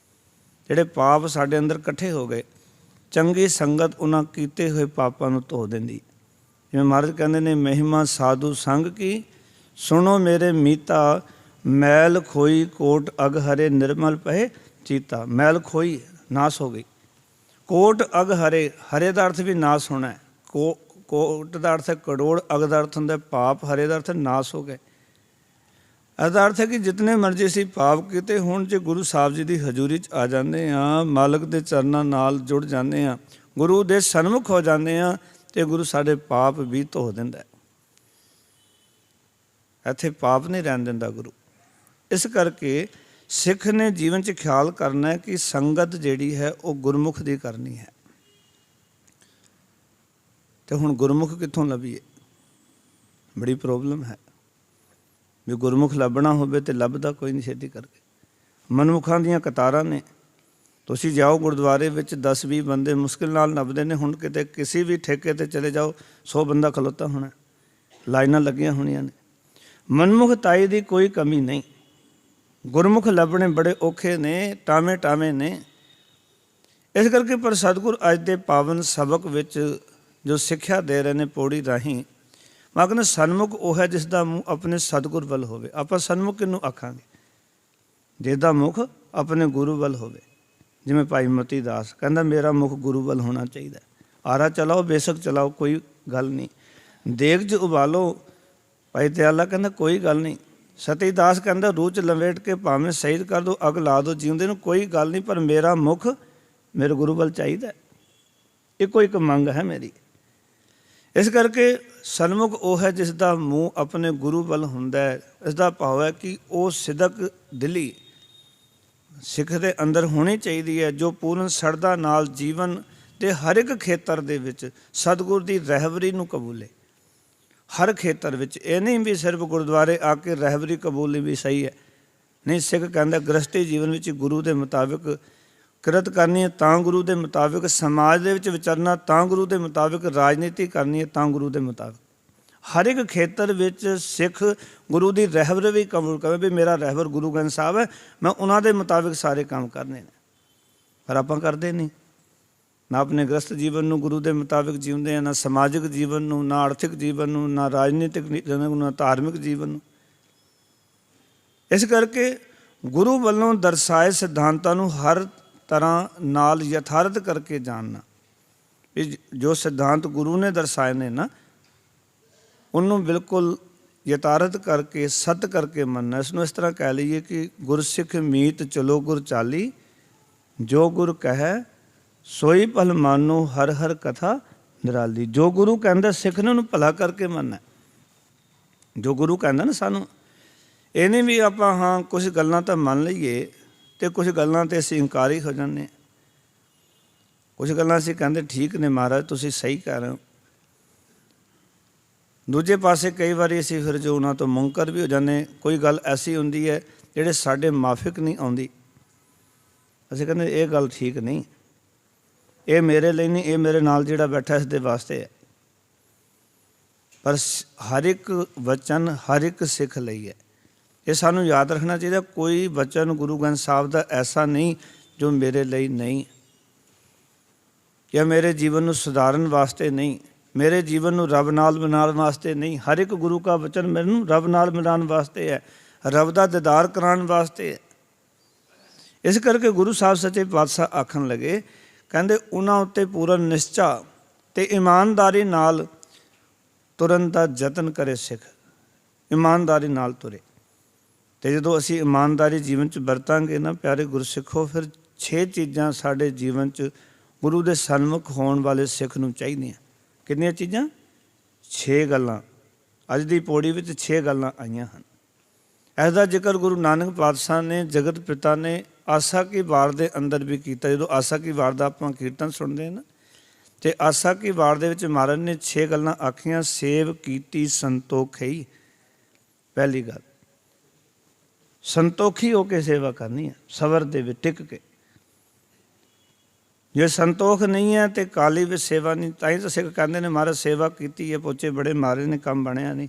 ਜਿਹੜੇ ਪਾਪ ਸਾਡੇ ਅੰਦਰ ਇਕੱਠੇ ਹੋ ਗਏ, ਚੰਗੀ ਸੰਗਤ ਉਹਨਾਂ ਕੀਤੇ ਹੋਏ ਪਾਪਾਂ ਨੂੰ ਧੋ ਦਿੰਦੀ। ਜਿਵੇਂ ਮਹਾਰਾਜ ਕਹਿੰਦੇ ਨੇ ਮਹਿਮਾ ਸਾਧੂ ਸੰਗ ਕੀ, ਸੁਣੋ ਮੇਰੇ ਮੀਤਾ, ਮੈਲ ਖੋਈ ਕੋਟ ਅਗ ਹਰੇ ਨਿਰਮਲ ਪਏ ਚੀਤਾ। ਮੈਲ ਖੋਈ, ਨਾਸ ਹੋ ਗਈ। ਕੋਟ ਅਗ ਹਰੇ, ਹਰੇ ਦਾ ਅਰਥ ਵੀ ਨਾਸ ਹੋਣਾ ਹੈ। ਕੋਟ ਦਾ ਅਰਥ ਹੈ ਕਰੋੜ, ਅਗ ਦਾ ਅਰਥ ਹੁੰਦਾ ਪਾਪ, ਹਰੇ ਦਾ ਅਰਥ ਨਾਸ ਹੋ ਗਏ। ਇਹਦਾ ਅਰਥ ਹੈ ਕਿ ਜਿਤਨੇ ਮਰਜ਼ੀ ਅਸੀਂ ਪਾਪ ਕੀਤੇ ਹੁਣ, ਜੇ ਗੁਰੂ ਸਾਹਿਬ ਜੀ ਦੀ ਹਜ਼ੂਰੀ 'ਚ ਆ ਜਾਂਦੇ ਹਾਂ, ਮਾਲਕ ਦੇ ਚਰਨਾਂ ਨਾਲ ਜੁੜ ਜਾਂਦੇ ਹਾਂ, ਗੁਰੂ ਦੇ ਸਨਮੁਖ ਹੋ ਜਾਂਦੇ ਹਾਂ, ਅਤੇ ਗੁਰੂ ਸਾਡੇ ਪਾਪ ਵੀ ਧੋ ਦਿੰਦਾ। ਇੱਥੇ ਪਾਪ ਨਹੀਂ ਰਹਿਣ ਦਿੰਦਾ ਗੁਰੂ। ਇਸ ਕਰਕੇ ਸਿੱਖ ਨੇ ਜੀਵਨ 'ਚ ਖਿਆਲ ਕਰਨਾ ਹੈ ਕਿ ਸੰਗਤ ਜਿਹੜੀ ਹੈ ਉਹ ਗੁਰਮੁਖ ਦੀ ਕਰਨੀ ਹੈ। ਅਤੇ ਹੁਣ ਗੁਰਮੁਖ ਕਿੱਥੋਂ ਲੱਭੀਏ? ਬੜੀ ਪ੍ਰੋਬਲਮ ਹੈ। ਵੀ ਗੁਰਮੁਖ ਲੱਭਣਾ ਹੋਵੇ ਤਾਂ ਲੱਭਦਾ ਕੋਈ ਨਹੀਂ ਛੇਤੀ ਕਰਕੇ। ਮਨਮੁਖਾਂ ਦੀਆਂ ਕਤਾਰਾਂ ਨੇ। ਤੁਸੀਂ ਜਾਓ ਗੁਰਦੁਆਰੇ ਵਿੱਚ 10-20 ਬੰਦੇ ਮੁਸ਼ਕਿਲ ਨਾਲ ਲੱਭਦੇ ਨੇ। ਹੁਣ ਕਿਤੇ ਕਿਸੇ ਵੀ ਠੇਕੇ 'ਤੇ ਚਲੇ ਜਾਓ 100 ਬੰਦਾ ਖਲੋਤਾ ਹੋਣਾ, ਲਾਈਨਾਂ ਲੱਗੀਆਂ ਹੋਣੀਆਂ ਨੇ। ਮਨਮੁਖਤਾਈ ਦੀ ਕੋਈ ਕਮੀ ਨਹੀਂ। ਗੁਰਮੁਖ ਲੱਭਣੇ ਬੜੇ ਔਖੇ ਨੇ, ਟਾਵੇਂ ਨੇ। ਇਸ ਕਰਕੇ ਪਰ ਸਤਿਗੁਰ ਅੱਜ ਦੇ ਪਾਵਨ ਸਬਕ ਵਿੱਚ ਜੋ ਸਿੱਖਿਆ ਦੇ ਰਹੇ ਨੇ ਪੌੜੀ ਰਾਹੀਂ, ਮੈਂ ਕਹਿੰਦਾ ਸਨਮੁਖ ਉਹ ਹੈ ਜਿਸ ਦਾ ਮੂੰਹ ਆਪਣੇ ਸਤਿਗੁਰ ਵੱਲ ਹੋਵੇ। ਆਪਾਂ ਸਨਮੁਖ ਕਿਹਨੂੰ ਆਖਾਂਗੇ? ਜਿਸ ਦਾ ਮੁਖ ਆਪਣੇ ਗੁਰੂ ਵੱਲ ਹੋਵੇ। ਜਿਵੇਂ ਭਾਈ ਮਤੀ ਦਾਸ ਕਹਿੰਦਾ ਮੇਰਾ ਮੁਖ ਗੁਰੂ ਵੱਲ ਹੋਣਾ ਚਾਹੀਦਾ। ਆਰਾ ਚਲਾਓ ਬੇਸ਼ੱਕ ਚਲਾਓ, ਕੋਈ ਗੱਲ ਨਹੀਂ। ਦੇਗ 'ਚ ਉਬਾਲੋ, ਭਾਈ ਦਿਆਲਾ ਕਹਿੰਦਾ ਕੋਈ ਗੱਲ ਨਹੀਂ। ਸਤੀ ਦਾਸ ਕਹਿੰਦਾ ਰੂਹ 'ਚ ਲਵੇਟ ਕੇ ਭਾਵੇਂ ਸ਼ਹੀਦ ਕਰ ਦਿਓ, ਅੱਗ ਲਾ ਦਿਓ ਜਿਉਂਦੇ ਨੂੰ, ਕੋਈ ਗੱਲ ਨਹੀਂ, ਪਰ ਮੇਰਾ ਮੁਖ ਮੇਰੇ ਗੁਰੂ ਵੱਲ ਚਾਹੀਦਾ। ਇੱਕੋ ਇੱਕ ਮੰਗ ਹੈ ਮੇਰੀ। ਇਸ ਕਰਕੇ ਸਨਮੁਖ ਉਹ ਹੈ ਜਿਸ ਦਾ ਮੂੰਹ ਆਪਣੇ ਗੁਰੂ ਵੱਲ ਹੁੰਦਾ ਹੈ। ਇਸ ਦਾ ਭਾਵ ਹੈ ਕਿ ਉਹ ਸਿਦਕ ਦਿਲੀ ਸਿੱਖ ਦੇ ਅੰਦਰ ਹੋਣੀ ਚਾਹੀਦੀ ਹੈ, ਜੋ ਪੂਰਨ ਸ਼ਰਧਾ ਨਾਲ ਜੀਵਨ ਦੇ ਹਰ ਇੱਕ ਖੇਤਰ ਦੇ ਵਿੱਚ ਸਤਿਗੁਰ ਦੀ ਰਹਿਬਰੀ ਨੂੰ ਕਬੂਲੇ। ਹਰ ਖੇਤਰ ਵਿੱਚ, ਇਹ ਨਹੀਂ ਵੀ ਸਿਰਫ ਗੁਰਦੁਆਰੇ ਆ ਕੇ ਰਹਿਬਰੀ ਕਬੂਲੀ ਵੀ ਸਹੀ ਹੈ, ਨਹੀਂ। ਸਿੱਖ ਕਹਿੰਦਾ ਗ੍ਰਸਤੀ ਜੀਵਨ ਵਿੱਚ ਗੁਰੂ ਦੇ ਮੁਤਾਬਿਕ ਕਿਰਤ ਕਰਨੀ ਹੈ ਤਾਂ ਗੁਰੂ ਦੇ ਮੁਤਾਬਿਕ, ਸਮਾਜ ਦੇ ਵਿੱਚ ਵਿਚਰਨਾ ਤਾਂ ਗੁਰੂ ਦੇ ਮੁਤਾਬਿਕ, ਰਾਜਨੀਤੀ ਕਰਨੀ ਹੈ ਤਾਂ ਗੁਰੂ ਦੇ ਮੁਤਾਬਿਕ। ਹਰ ਇੱਕ ਖੇਤਰ ਵਿੱਚ ਸਿੱਖ ਗੁਰੂ ਦੀ ਰਹਿਬਰ ਵੀ ਕਬੂਲ ਕਰੇ ਵੀ ਮੇਰਾ ਰਹਿਬਰ ਗੁਰੂ ਗ੍ਰੰਥ ਸਾਹਿਬ ਹੈ, ਮੈਂ ਉਹਨਾਂ ਦੇ ਮੁਤਾਬਿਕ ਸਾਰੇ ਕੰਮ ਕਰਨੇ ਨੇ। ਪਰ ਆਪਾਂ ਕਰਦੇ ਨਹੀਂ। ਨਾ ਆਪਣੇ ਗ੍ਰਸਤ ਜੀਵਨ ਨੂੰ ਗੁਰੂ ਦੇ ਮੁਤਾਬਿਕ ਜਿਉਂਦੇ ਹਾਂ, ਨਾ ਸਮਾਜਿਕ ਜੀਵਨ ਨੂੰ, ਨਾ ਆਰਥਿਕ ਜੀਵਨ ਨੂੰ, ਨਾ ਰਾਜਨੀਤਿਕ ਨੂੰ, ਨਾ ਧਾਰਮਿਕ ਜੀਵਨ ਨੂੰ। ਇਸ ਕਰਕੇ ਗੁਰੂ ਵੱਲੋਂ ਦਰਸਾਏ ਸਿਧਾਂਤਾਂ ਨੂੰ ਹਰ ਤਰ੍ਹਾਂ ਨਾਲ ਯਥਾਰਥ ਕਰਕੇ ਜਾਣਨਾ। ਵੀ ਜੋ ਸਿਧਾਂਤ ਗੁਰੂ ਨੇ ਦਰਸਾਏ ਨੇ ਨਾ, ਉਹਨੂੰ ਬਿਲਕੁਲ ਯਥਾਰਥ ਕਰਕੇ ਸੱਤ ਕਰਕੇ ਮੰਨਣਾ। ਇਸ ਨੂੰ ਇਸ ਤਰ੍ਹਾਂ ਕਹਿ ਲਈਏ ਕਿ ਗੁਰਸਿੱਖ ਮੀਤ ਚਲੋ ਗੁਰ ਚਾਲੀ, ਜੋ ਗੁਰ ਕਹੈ ਸੋਈ ਭਲ ਮਾਨੋ ਹਰ ਹਰ ਕਥਾ ਨਿਰਾਲੀ। ਜੋ ਗੁਰੂ ਕਹਿੰਦਾ ਸਿੱਖ ਨੇ ਉਹਨੂੰ ਭਲਾ ਕਰਕੇ ਮੰਨਣਾ। ਜੋ ਗੁਰੂ ਕਹਿੰਦਾ ਨਾ ਸਾਨੂੰ, ਇਹ ਨਹੀਂ ਵੀ ਆਪਾਂ ਹਾਂ ਕੁਝ ਗੱਲਾਂ ਤਾਂ ਮੰਨ ਲਈਏ ਅਤੇ ਕੁਝ ਗੱਲਾਂ 'ਤੇ ਅਸੀਂ ਇਨਕਾਰੀ ਹੋ ਜਾਂਦੇ ਹਾਂ। ਕੁਝ ਗੱਲਾਂ ਅਸੀਂ ਕਹਿੰਦੇ ਠੀਕ ਨੇ ਮਹਾਰਾਜ, ਤੁਸੀਂ ਸਹੀ ਕਹਿ ਰਹੇ ਹੋ। ਦੂਜੇ ਪਾਸੇ ਕਈ ਵਾਰੀ ਅਸੀਂ ਫਿਰ ਜੋ ਉਹਨਾਂ ਤੋਂ ਮੁਨਕਰ ਵੀ ਹੋ ਜਾਂਦੇ। ਕੋਈ ਗੱਲ ਐਸੀ ਹੁੰਦੀ ਹੈ ਜਿਹੜੇ ਸਾਡੇ ਮਾਫਿਕ ਨਹੀਂ ਆਉਂਦੀ, ਅਸੀਂ ਕਹਿੰਦੇ ਇਹ ਗੱਲ ਠੀਕ ਨਹੀਂ, ਇਹ ਮੇਰੇ ਲਈ ਨਹੀਂ, ਇਹ ਮੇਰੇ ਨਾਲ ਜਿਹੜਾ ਬੈਠਾ ਇਸ ਦੇ ਵਾਸਤੇ ਹੈ। ਪਰ ਹਰ ਇੱਕ ਵਚਨ ਹਰ ਇੱਕ ਸਿੱਖ ਲਈ ਹੈ। ਇਹ ਸਾਨੂੰ ਯਾਦ ਰੱਖਣਾ ਚਾਹੀਦਾ। ਕੋਈ ਵਚਨ ਗੁਰੂ ਗ੍ਰੰਥ ਸਾਹਿਬ ਦਾ ਐਸਾ ਨਹੀਂ ਜੋ ਮੇਰੇ ਲਈ ਨਹੀਂ, ਜਾਂ ਮੇਰੇ ਜੀਵਨ ਨੂੰ ਸੁਧਾਰਨ ਵਾਸਤੇ ਨਹੀਂ, ਮੇਰੇ ਜੀਵਨ ਨੂੰ ਰੱਬ ਨਾਲ ਮਿਲਾਉਣ ਵਾਸਤੇ ਨਹੀਂ। ਹਰ ਇੱਕ ਗੁਰੂ ਕਾ ਵਚਨ ਮੈਨੂੰ ਰੱਬ ਨਾਲ ਮਿਲਾਉਣ ਵਾਸਤੇ ਹੈ, ਰੱਬ ਦਾ ਦੀਦਾਰ ਕਰਾਉਣ ਵਾਸਤੇ ਹੈ। ਇਸ ਕਰਕੇ ਗੁਰੂ ਸਾਹਿਬ ਸੱਚੇ ਪਾਤਸ਼ਾਹ ਆਖਣ ਲੱਗੇ, ਕਹਿੰਦੇ ਉਹਨਾਂ ਉੱਤੇ ਪੂਰਨ ਨਿਸ਼ਚਾ ਅਤੇ ਇਮਾਨਦਾਰੀ ਨਾਲ ਤੁਰਨ ਦਾ ਯਤਨ ਕਰੇ ਸਿੱਖ। ਇਮਾਨਦਾਰੀ ਨਾਲ ਤੁਰੇ। ਅਤੇ ਜਦੋਂ ਅਸੀਂ ਇਮਾਨਦਾਰੀ ਜੀਵਨ 'ਚ ਵਰਤਾਂਗੇ ਨਾ ਪਿਆਰੇ ਗੁਰਸਿੱਖੋ, ਫਿਰ 6 ਚੀਜ਼ਾਂ ਸਾਡੇ ਜੀਵਨ 'ਚ ਗੁਰੂ ਦੇ ਸਨਮੁਖ ਹੋਣ ਵਾਲੇ ਸਿੱਖ ਨੂੰ ਚਾਹੀਦੀਆਂ। ਕਿੰਨੀਆਂ ਚੀਜ਼ਾਂ? 6 ਗੱਲਾਂ। ਅੱਜ ਦੀ ਪੌੜੀ ਵਿੱਚ 6 ਗੱਲਾਂ ਆਈਆਂ ਹਨ। ਇਸ ਦਾ ਜ਼ਿਕਰ ਗੁਰੂ ਨਾਨਕ ਪਾਤਸ਼ਾਹ ਨੇ ਜਗਤ ਪਿਤਾ ਨੇ ਆਸਾ ਕੀ ਵਾਰ ਦੇ ਅੰਦਰ ਵੀ ਕੀਤਾ। ਜਦੋਂ ਆਸਾ ਕੀ ਵਾਰ ਦਾ ਆਪਾਂ ਕੀਰਤਨ ਸੁਣਦੇ ਹਾਂ ਨਾ, ਅਤੇ ਆਸਾ ਕੀ ਵਾਰ ਦੇ ਵਿੱਚ ਮਹਾਰਾਜ ਨੇ 6 ਗੱਲਾਂ ਆਖੀਆਂ। ਸੇਵ ਕੀਤੀ ਸੰਤੋਖਈ। ਪਹਿਲੀ ਗੱਲ, ਸੰਤੋਖੀ ਹੋ ਕੇ ਸੇਵਾ ਕਰਨੀ ਹੈ, ਸਬਰ ਦੇ ਵਿੱਚ ਟਿਕ ਕੇ। ਜੇ ਸੰਤੋਖ ਨਹੀਂ ਹੈ ਅਤੇ ਕਾਲੀ ਵਿੱਚ ਸੇਵਾ ਨਹੀਂ। ਤਾਂ ਹੀ ਤਾਂ ਸਿੱਖ ਕਹਿੰਦੇ ਨੇ ਮਹਾਰਾਜ ਸੇਵਾ ਕੀਤੀ ਹੈ, ਪੋਚੇ ਬੜੇ ਮਾਰੇ ਨੇ, ਕੰਮ ਬਣਿਆ ਨਹੀਂ।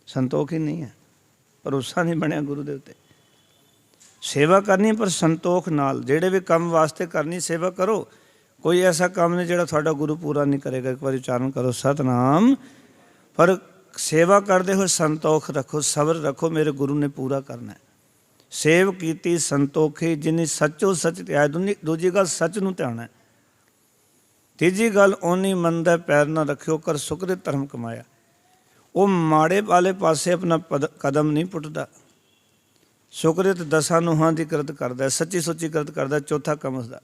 ਸੰਤੋਖ ਹੀ ਨਹੀਂ ਹੈ, ਭਰੋਸਾ ਨਹੀਂ ਬਣਿਆ ਗੁਰੂ ਦੇ ਉੱਤੇ। ਸੇਵਾ ਕਰਨੀ ਪਰ ਸੰਤੋਖ ਨਾਲ। ਜਿਹੜੇ ਵੀ ਕੰਮ ਵਾਸਤੇ ਕਰਨੀ ਸੇਵਾ ਕਰੋ। ਕੋਈ ਐਸਾ ਕੰਮ ਨਹੀਂ ਜਿਹੜਾ ਤੁਹਾਡਾ ਗੁਰੂ ਪੂਰਾ ਨਹੀਂ ਕਰੇਗਾ। ਇੱਕ ਵਾਰੀ ਉਚਾਰਨ ਕਰੋ ਸਤਿਨਾਮ। ਪਰ ਸੇਵਾ ਕਰਦੇ ਹੋਏ ਸੰਤੋਖ ਰੱਖੋ, ਸਬਰ ਰੱਖੋ, ਮੇਰੇ ਗੁਰੂ ਨੇ ਪੂਰਾ ਕਰਨਾ। ਸੇਵ ਕੀਤੀ ਸੰਤੋਖੀ ਜਿਨੀ ਸੱਚੋ ਸੱਚ ਧਿਆਏ। ਦੂਜੀ ਗੱਲ ਸੱਚ ਨੂੰ ਧਿਆਉਣਾ। ਤੀਜੀ ਗੱਲ ਓਨੀ ਮੰਦਾ ਪੈਰ ਨਾ ਰੱਖਿਓ ਕਰ ਸੁਕਰਿਤ ਧਰਮ ਕਮਾਇਆ। ਉਹ ਮਾੜੇ ਵਾਲੇ ਪਾਸੇ ਆਪਣਾ ਕਦਮ ਨਹੀਂ ਪੁੱਟਦਾ। ਸੁਕਰਿਤ 10 ਨੂੰਹਾਂ ਦੀ ਕਿਰਤ ਕਰਦਾ, ਸੱਚੀ ਸੁੱਚੀ ਕਿਰਤ ਕਰਦਾ। ਚੌਥਾ ਕੰਮ ਉਸਦਾ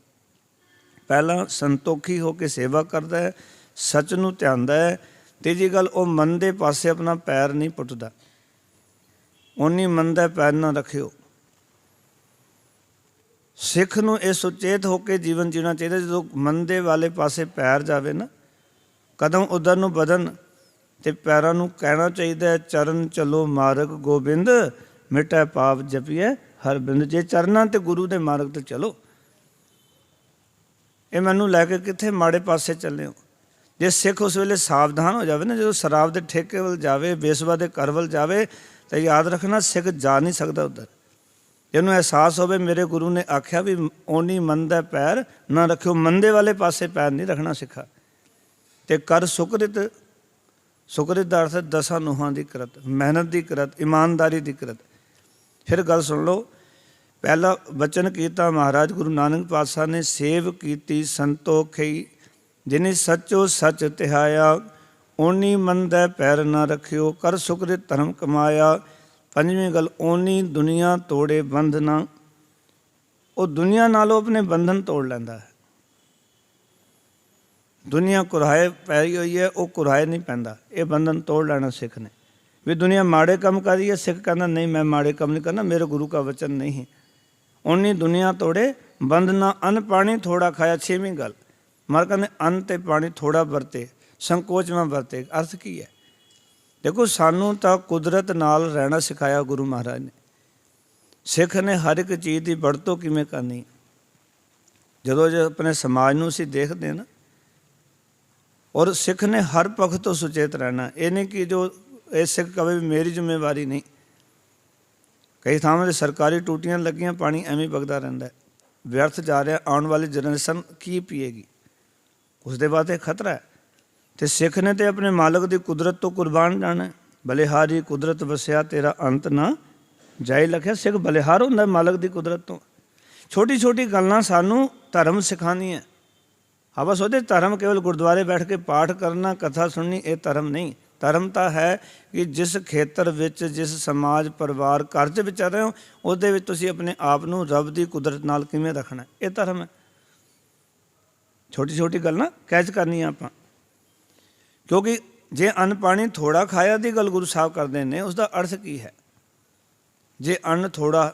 ਪਹਿਲਾਂ ਸੰਤੋਖੀ ਹੋ ਕੇ ਸੇਵਾ ਕਰਦਾ ਹੈ, ਸੱਚ ਨੂੰ ਧਿਆਉਂਦਾ ਹੈ। ਤੀਜੀ ਗੱਲ ਉਹ ਮੰਦੇ ਪਾਸੇ ਆਪਣਾ ਪੈਰ ਨਹੀਂ ਪੁੱਟਦਾ। ਓਨੀ ਮੰਦਾ ਪੈਰ ਨਾ ਰੱਖਿਓ। ਸਿੱਖ ਨੂੰ ਇਹ ਸੁਚੇਤ ਹੋ ਕੇ ਜੀਵਨ ਜੀਣਾ ਚਾਹੀਦਾ। ਜਦੋਂ ਮੰਦੇ ਵਾਲੇ ਪਾਸੇ ਪੈਰ ਜਾਵੇ ਨਾ, ਕਦਮ ਉਧਰ ਨੂੰ ਵਧਣ, ਅਤੇ ਪੈਰਾਂ ਨੂੰ ਕਹਿਣਾ ਚਾਹੀਦਾ ਚਰਨ ਚਲੋ ਮਾਰਗ ਗੋਬਿੰਦ ਮਿਟੈ ਪਾਪ ਜਪੀਐ ਹਰ ਬਿੰਦ। ਜੇ ਚਰਨਾਂ ਅਤੇ ਗੁਰੂ ਦੇ ਮਾਰਗ 'ਤੇ ਚਲੋ। ਇਹ ਮੈਨੂੰ ਲੈ ਕੇ ਕਿੱਥੇ ਮਾੜੇ ਪਾਸੇ ਚੱਲੇ ਹੋ। ਜੇ ਸਿੱਖ ਉਸ ਵੇਲੇ ਸਾਵਧਾਨ ਹੋ ਜਾਵੇ ਨਾ, ਜਦੋਂ ਸ਼ਰਾਬ ਦੇ ਠੇਕੇ ਵੱਲ ਜਾਵੇ, ਬੇਸਵਾ ਦੇ ਘਰ ਵੱਲ ਜਾਵੇ, ਤਾਂ ਯਾਦ ਰੱਖਣਾ ਸਿੱਖ ਜਾ ਨਹੀਂ ਸਕਦਾ ਉੱਧਰ। ਇਹਨੂੰ ਅਹਿਸਾਸ ਹੋਵੇ ਮੇਰੇ ਗੁਰੂ ਨੇ ਆਖਿਆ ਵੀ ਓਨੀ ਮੰਦਾ ਪੈਰ ਨਾ ਰੱਖਿਓ। ਮੰਦੇ ਵਾਲੇ ਪਾਸੇ ਪੈਰ ਨਹੀਂ ਰੱਖਣਾ ਸਿੱਖਾ। ਅਤੇ ਕਰ ਸੁਕਰਿਤ। ਸੁਕਰਿਤ ਦਾ ਅਰਥ 10 ਨੂੰਹਾਂ ਦੀ ਕਿਰਤ, ਮਿਹਨਤ ਦੀ ਕਿਰਤ, ਇਮਾਨਦਾਰੀ ਦੀ ਕਿਰਤ। ਫਿਰ ਗੱਲ ਸੁਣ ਲਓ। ਪਹਿਲਾ ਬਚਨ ਕੀਤਾ ਮਹਾਰਾਜ ਗੁਰੂ ਨਾਨਕ ਪਾਤਸ਼ਾਹ ਨੇ, ਸੇਵ ਕੀਤੀ ਸੰਤੋਖਈ ਜਿਨੀ ਸੱਚੋ ਸੱਚ ਧਿਆਇਆ। ਓਨੀ ਮੰਦਾ ਪੈਰ ਨਾ ਰੱਖਿਓ ਕਰ ਸੁਕਰਿਤ ਧਰਮ ਕਮਾਇਆ। ਪੰਜਵੀਂ ਗੱਲ, ਓਨੀ ਦੁਨੀਆ ਤੋੜੇ ਬੰਧਨਾ। ਉਹ ਦੁਨੀਆ ਨਾਲੋਂ ਆਪਣੇ ਬੰਧਨ ਤੋੜ ਲੈਂਦਾ ਹੈ। ਦੁਨੀਆ ਕੁਰਾਹੇ ਪੈ ਹੋਈ ਹੈ, ਉਹ ਕੁਰਾਹੇ ਨਹੀਂ ਪੈਂਦਾ। ਇਹ ਬੰਧਨ ਤੋੜ ਲੈਣਾ ਸਿੱਖ ਨੇ। ਵੀ ਦੁਨੀਆ ਮਾੜੇ ਕੰਮ ਕਰ ਰਹੀ ਹੈ, ਸਿੱਖ ਕਹਿੰਦਾ ਨਹੀਂ ਮੈਂ ਮਾੜੇ ਕੰਮ ਨਹੀਂ ਕਰਨਾ, ਮੇਰੇ ਗੁਰੂ ਕਾ ਵਚਨ ਨਹੀਂ ਹੈ। ਓਨੀ ਦੁਨੀਆ ਤੋੜੇ ਬੰਧਨਾ। ਅੰਨ ਪਾਣੀ ਥੋੜਾ ਖਾਇਆ। 6ਵੀਂ ਗੱਲ, ਮਰ ਕਹਿੰਦੇ ਅੰਨ ਅਤੇ ਪਾਣੀ ਥੋੜਾ ਵਰਤੇ, ਸੰਕੋਚ ਮੈਂ ਵਰਤੇ। ਅਰਥ ਕੀ ਹੈ? ਦੇਖੋ ਸਾਨੂੰ ਤਾਂ ਕੁਦਰਤ ਨਾਲ ਰਹਿਣਾ ਸਿਖਾਇਆ ਗੁਰੂ ਮਹਾਰਾਜ ਨੇ। ਸਿੱਖ ਨੇ ਹਰ ਇੱਕ ਚੀਜ਼ ਦੀ ਵਰਤੋਂ ਕਿਵੇਂ ਕਰਨੀ। ਜਦੋਂ ਜੇ ਆਪਣੇ ਸਮਾਜ ਨੂੰ ਅਸੀਂ ਦੇਖਦੇ ਹਾਂ ਨਾ, ਔਰ ਸਿੱਖ ਨੇ ਹਰ ਪੱਖ ਤੋਂ ਸੁਚੇਤ ਰਹਿਣਾ। ਇਹ ਨਹੀਂ ਕਿ ਜੋ ਇਹ ਸਿੱਖ ਕਵੇ ਵੀ ਮੇਰੀ ਜ਼ਿੰਮੇਵਾਰੀ ਨਹੀਂ। ਕਈ ਥਾਵਾਂ 'ਤੇ ਸਰਕਾਰੀ ਟੂਟੀਆਂ ਲੱਗੀਆਂ, ਪਾਣੀ ਐਵੇਂ ਵਗਦਾ ਰਹਿੰਦਾ, ਵਿਅਰਥ ਜਾ ਰਿਹਾ। ਆਉਣ ਵਾਲੀ ਜਨਰੇਸ਼ਨ ਕੀ ਪੀਏਗੀ, ਉਸ ਦੇ ਬਾਅਦ ਇਹ ਖਤਰਾ ਹੈ। ਅਤੇ ਸਿੱਖ ਨੇ ਤਾਂ ਆਪਣੇ ਮਾਲਕ ਦੀ ਕੁਦਰਤ ਤੋਂ ਕੁਰਬਾਨ ਜਾਣਾ। ਬਲਿਹਾਰੀ ਕੁਦਰਤ ਵਸਿਆ ਤੇਰਾ ਅੰਤ ਨਾ ਜਾਏ ਲਿਖਿਆ। ਸਿੱਖ ਬਲਿਹਾਰ ਹੁੰਦਾ ਮਾਲਕ ਦੀ ਕੁਦਰਤ ਤੋਂ। ਛੋਟੀ ਛੋਟੀ ਗੱਲਾਂ ਸਾਨੂੰ ਧਰਮ ਸਿਖਾਉਣੀਆਂ। ਹਾਂ ਬਸ ਉਹਦੇ ਧਰਮ ਕੇਵਲ ਗੁਰਦੁਆਰੇ ਬੈਠ ਕੇ ਪਾਠ ਕਰਨਾ, ਕਥਾ ਸੁਣਨੀ, ਇਹ ਧਰਮ ਨਹੀਂ। ਧਰਮ ਤਾਂ ਹੈ ਕਿ ਜਿਸ ਖੇਤਰ ਵਿੱਚ, ਜਿਸ ਸਮਾਜ, ਪਰਿਵਾਰ, ਘਰ 'ਚ ਵਿਚਰ ਰਹੇ ਹੋ, ਉਹਦੇ ਵਿੱਚ ਤੁਸੀਂ ਆਪਣੇ ਆਪ ਨੂੰ ਰੱਬ ਦੀ ਕੁਦਰਤ ਨਾਲ ਕਿਵੇਂ ਰੱਖਣਾ, ਇਹ ਧਰਮ ਹੈ। ਛੋਟੀ ਛੋਟੀ ਗੱਲਾਂ ਕੈਚ ਕਰਨੀਆਂ ਆਪਾਂ। ਕਿਉਂਕਿ ਜੇ ਅੰਨ ਪਾਣੀ ਥੋੜਾ ਖਾਇਆ ਦੀ ਗੱਲ ਗੁਰੂ ਸਾਹਿਬ ਕਰਦੇ ਨੇ, ਉਸ ਦਾ ਅਰਥ ਕੀ ਹੈ? ਜੇ ਅੰਨ ਥੋੜਾ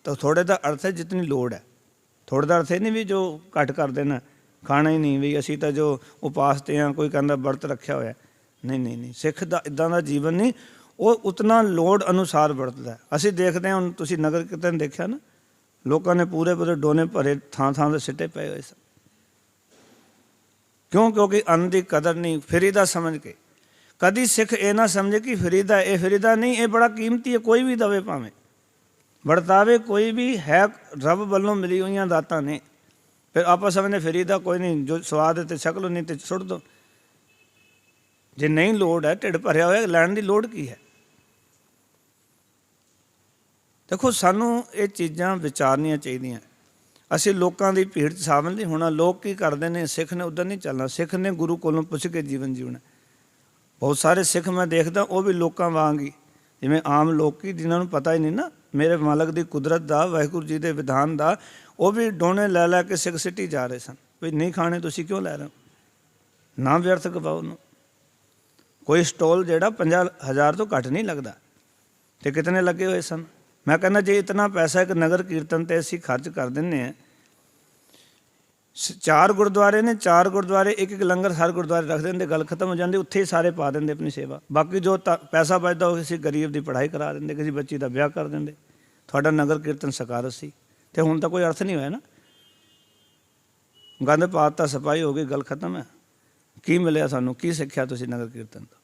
ਤਾਂ ਥੋੜੇ ਦਾ ਅਰਥ ਹੈ ਜਿਤਨੀ ਲੋੜ ਹੈ। ਥੋੜੇ ਦਾ ਅਰਥ ਇਹ ਨਹੀਂ ਵੀ ਜੋ ਘੱਟ ਕਰ ਦੇਣਾ, ਖਾਣਾ ਹੀ ਨਹੀਂ, ਵੀ ਅਸੀਂ ਤਾਂ ਜੋ ਉਪਾਸ 'ਤੇ ਹਾਂ, ਕੋਈ ਕਹਿੰਦਾ ਵਰਤ ਰੱਖਿਆ ਹੋਇਆ। ਨਹੀਂ ਨਹੀਂ ਨਹੀਂ, ਸਿੱਖ ਦਾ ਇੱਦਾਂ ਦਾ ਜੀਵਨ ਨਹੀਂ, ਉਹ ਉਤਨਾ ਲੋੜ ਅਨੁਸਾਰ ਵਰਤਦਾ। ਅਸੀਂ ਦੇਖਦੇ ਹਾਂ, ਹੁਣ ਤੁਸੀਂ ਨਗਰ ਕੀਰਤਨ ਦੇਖਿਆ ਨਾ, ਲੋਕਾਂ ਨੇ ਪੂਰੇ ਪੂਰੇ ਡੋਨੇ ਭਰੇ, ਥਾਂ ਥਾਂ 'ਤੇ ਸਿੱਟੇ ਪਏ ਹੋਏ ਸਨ। ਕਿਉਂ? ਕਿਉਂਕਿ ਅੰਨ ਦੀ ਕਦਰ ਨਹੀਂ, ਫਰੀਦਾ ਸਮਝ ਕੇ। ਕਦੀ ਸਿੱਖ ਇਹ ਨਾ ਸਮਝੇ ਕਿ ਫਰੀਦਾ, ਇਹ ਫਰੀਦਾ ਨਹੀਂ, ਇਹ ਬੜਾ ਕੀਮਤੀ ਹੈ, ਕੋਈ ਵੀ ਦਵੇ ਭਾਵੇਂ ਵਰਤਾਵੇ, ਕੋਈ ਵੀ ਹੈ, ਰੱਬ ਵੱਲੋਂ ਮਿਲੀ ਹੋਈਆਂ ਦਾਤਾਂ ਨੇ। ਫਿਰ ਆਪਾਂ ਸਮਝਦੇ ਫਰੀਦਾ ਕੋਈ ਨਹੀਂ, ਜੋ ਸਵਾਦ ਹੈ ਤੇ ਛਕ ਲਓ, ਨਹੀਂ ਤੇ ਸੁੱਟ ਦਿਓ। ਜੇ ਨਹੀਂ ਲੋੜ ਹੈ, ਢਿੱਡ ਭਰਿਆ ਹੋਇਆ, ਲੈਣ ਦੀ ਲੋੜ ਕੀ ਹੈ? ਦੇਖੋ, ਸਾਨੂੰ ਇਹ ਚੀਜ਼ਾਂ ਵਿਚਾਰਨੀਆਂ ਚਾਹੀਦੀਆਂ। ਅਸੀਂ ਲੋਕਾਂ ਦੀ ਭੀੜ 'ਚ ਸ਼ਾਮਿਲ ਨਹੀਂ ਹੋਣਾ। ਲੋਕ ਕੀ ਕਰਦੇ ਨੇ, ਸਿੱਖ ਨੇ ਉੱਧਰ ਨਹੀਂ ਚੱਲਣਾ। ਸਿੱਖ ਨੇ ਗੁਰੂ ਕੋਲੋਂ ਪੁੱਛ ਕੇ ਜੀਵਨ ਜਿਉਣਾ। ਬਹੁਤ ਸਾਰੇ ਸਿੱਖ ਮੈਂ ਦੇਖਦਾ, ਉਹ ਵੀ ਲੋਕਾਂ ਵਾਂਗ ਹੀ, ਜਿਵੇਂ ਆਮ ਲੋਕੀ ਜਿਨ੍ਹਾਂ ਨੂੰ ਪਤਾ ਹੀ ਨਹੀਂ ਨਾ ਮੇਰੇ ਮਾਲਕ ਦੀ ਕੁਦਰਤ ਦਾ, ਵਾਹਿਗੁਰੂ ਜੀ ਦੇ ਵਿਧਾਨ ਦਾ, ਉਹ ਵੀ ਡੋਨੇ ਲੈ ਲੈ ਕੇ ਸਿੱਖ ਸਿੱਟੀ ਜਾ ਰਹੇ ਸਨ। ਵੀ ਨਹੀਂ ਖਾਣੇ, ਤੁਸੀਂ ਕਿਉਂ ਲੈ ਰਹੇ ਹੋ? ਨਾ ਵਿਅਰਥ ਗਵਾਓ ਉਹਨੂੰ। ਕੋਈ ਸਟੋਲ ਜਿਹੜਾ 50,000 ਤੋਂ ਘੱਟ ਨਹੀਂ ਲੱਗਦਾ, ਅਤੇ ਕਿਤਨੇ ਲੱਗੇ ਹੋਏ ਸਨ। ਮੈਂ ਕਹਿੰਦਾ ਜੇ ਇਤਨਾ ਪੈਸਾ ਇੱਕ ਨਗਰ ਕੀਰਤਨ 'ਤੇ ਅਸੀਂ ਖਰਚ ਕਰ ਦਿੰਦੇ ਹਾਂ, 4 ਗੁਰਦੁਆਰੇ ਨੇ, 4 ਗੁਰਦੁਆਰੇ ਇੱਕ ਇੱਕ ਲੰਗਰ ਹਰ ਗੁਰਦੁਆਰੇ ਰੱਖ ਦਿੰਦੇ, ਗੱਲ ਖਤਮ ਹੋ ਜਾਂਦੀ। ਉੱਥੇ ਹੀ ਸਾਰੇ ਪਾ ਦਿੰਦੇ ਆਪਣੀ ਸੇਵਾ। ਬਾਕੀ ਜੋ ਪੈਸਾ ਬਚਦਾ ਉਹ ਕਿਸੇ ਗਰੀਬ ਦੀ ਪੜ੍ਹਾਈ ਕਰਾ ਦਿੰਦੇ, ਕਿਸੇ ਬੱਚੀ ਦਾ ਵਿਆਹ ਕਰ ਦਿੰਦੇ। ਤੁਹਾਡਾ ਨਗਰ ਕੀਰਤਨ ਸਕਾਰਤ ਸੀ, ਅਤੇ ਹੁਣ ਤਾਂ ਕੋਈ ਅਰਥ ਨਹੀਂ ਹੋਇਆ ਨਾ। ਗੰਦ ਪਾਤਾ, ਸਫਾਈ ਹੋ ਗਈ, ਗੱਲ ਖਤਮ ਹੈ। ਕੀ ਮਿਲਿਆ ਸਾਨੂੰ? ਕੀ ਸਿੱਖਿਆ ਤੁਸੀਂ ਨਗਰ ਕੀਰਤਨ ਤੋਂ?